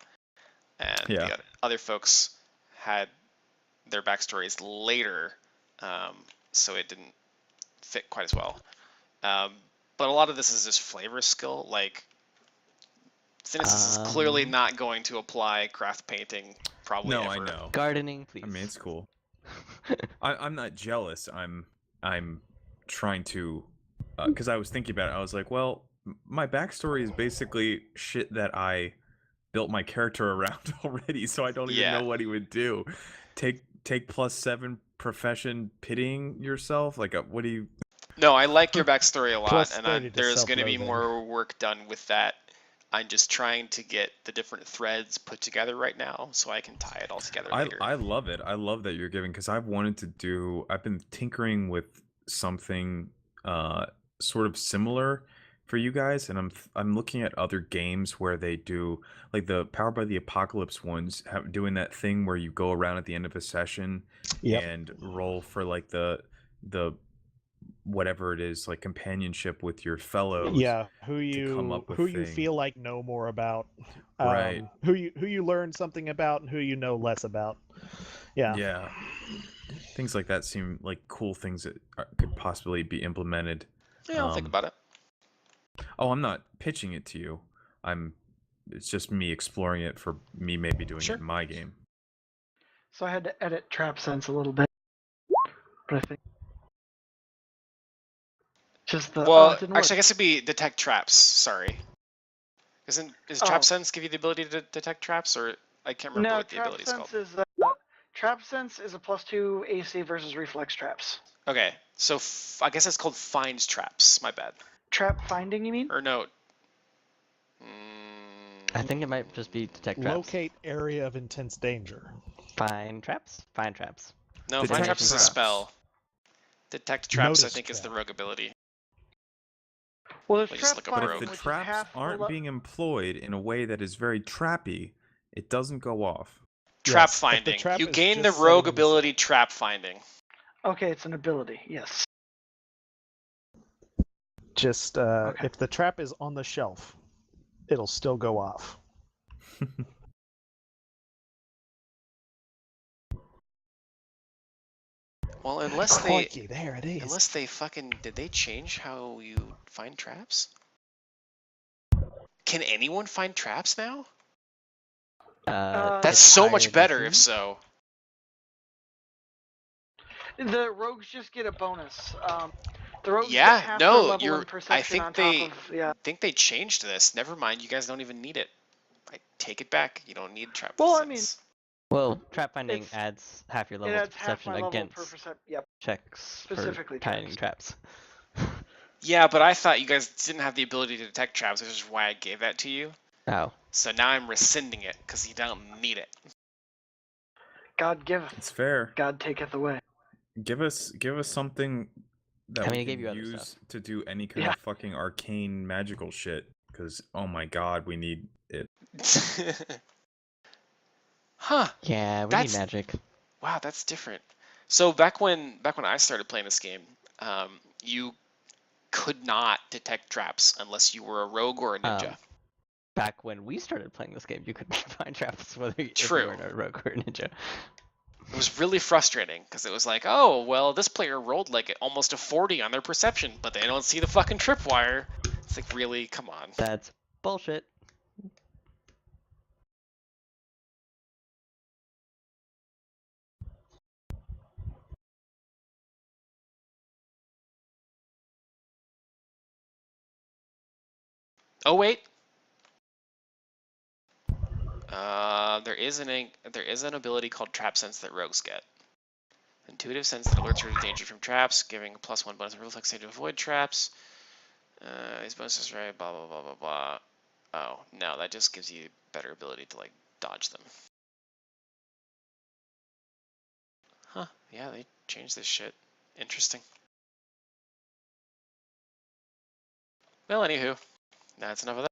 and the other folks had their backstories later, so it didn't fit quite as well. But a lot of this is just flavor skill. Like, Cynicis is clearly not going to apply craft painting probably No, ever. I know. Gardening, please. I mean, it's cool. I'm not jealous. I'm trying to, because I was thinking about it. I was like, well, my backstory is basically shit that I built my character around already, so I don't even know what he would do. Take +7 profession pitying yourself. Like, what do you? No, I like your backstory a lot, Plus and 30 to there's going to be self-loathing. more work done with that. I'm just trying to get the different threads put together right now, so I can tie it all together later. I love it. I love that you're giving, because I've been tinkering with something sort of similar for you guys, and I'm looking at other games where they do, like the Powered by the Apocalypse ones, doing that thing where you go around at the end of a session and roll for like the whatever it is, like companionship with your fellows. Yeah, come up with who you things. feel like know more about, Right. Who you learn something about, and who you know less about. Yeah. Things like that seem like cool things that could possibly be implemented. Yeah, I'll think about it. Oh, I'm not pitching it to you. It's just me exploring it for me maybe doing it in my game. So I had to edit Trap Sense a little bit, but I think just the Well, it didn't actually, I work. guess it'd be detect traps. Sorry. Is trap sense give you the ability to detect traps, or I can't remember No, what the Trap ability's called. Sense is Trap Sense is a +2 AC versus reflex traps. Okay, so I guess it's called finds traps. My bad. Trap finding, you mean? Or no. I think it might just be detect traps. Locate area of intense danger. Find traps? Find traps. No, Detect find traps is a traps. spell. Detect traps, I Notice think, is the trap. rogue ability. Well, there's Let me just trap look up But rogue. if finding, the which is traps half aren't being employed in a way that is very trappy, it doesn't go off. Trap Yes, if the finding. trap You is gain the just rogue setting this ability up. trap finding. Okay, it's an ability. Yes. Just Okay. if the trap is on the shelf, it'll still go off. Well, Crikey, there it is. unless they fucking, did they change how you find traps? Can anyone find traps now? That's so higher much better if DC? so. The rogues just get a bonus. The rogues Yeah, get half no, their level you're- in I perception think on top of think they changed this. Never mind, you guys don't even need it. I take it back. You don't need trap Well, I sense. Well, trap finding It's- adds half your it level to adds half perception my level per against percent. Yep, checks for specifically finding traps. Yeah, but I thought you guys didn't have the ability to detect traps, which is why I gave that to you. Oh, So now I'm rescinding it because you don't need it. God giveth, It's fair. God taketh away. Give us something that I mean, we I gave can you other use stuff. to do any kind Yeah. of fucking arcane magical shit. Because oh my god, we need it. Huh. yeah, we need That's- magic. Wow, that's different. So back when I started playing this game, you could not detect traps unless you were a rogue or a ninja. Back when we started playing this game, you could find traps whether if you True. were a rogue or a ninja. It was really frustrating because it was like, oh, well, this player rolled like almost a 40 on their perception, but they don't see the fucking tripwire. It's like, really? Come on. That's bullshit. Oh, wait. There is an ability called Trap Sense that rogues get. Intuitive sense that alerts her to danger from traps, giving a +1 bonus reflex save to avoid traps. These bonuses, right? Blah blah blah blah blah. Oh no, that just gives you better ability to like dodge them. Huh? Yeah, they changed this shit. Interesting. Well, anywho, that's enough of that.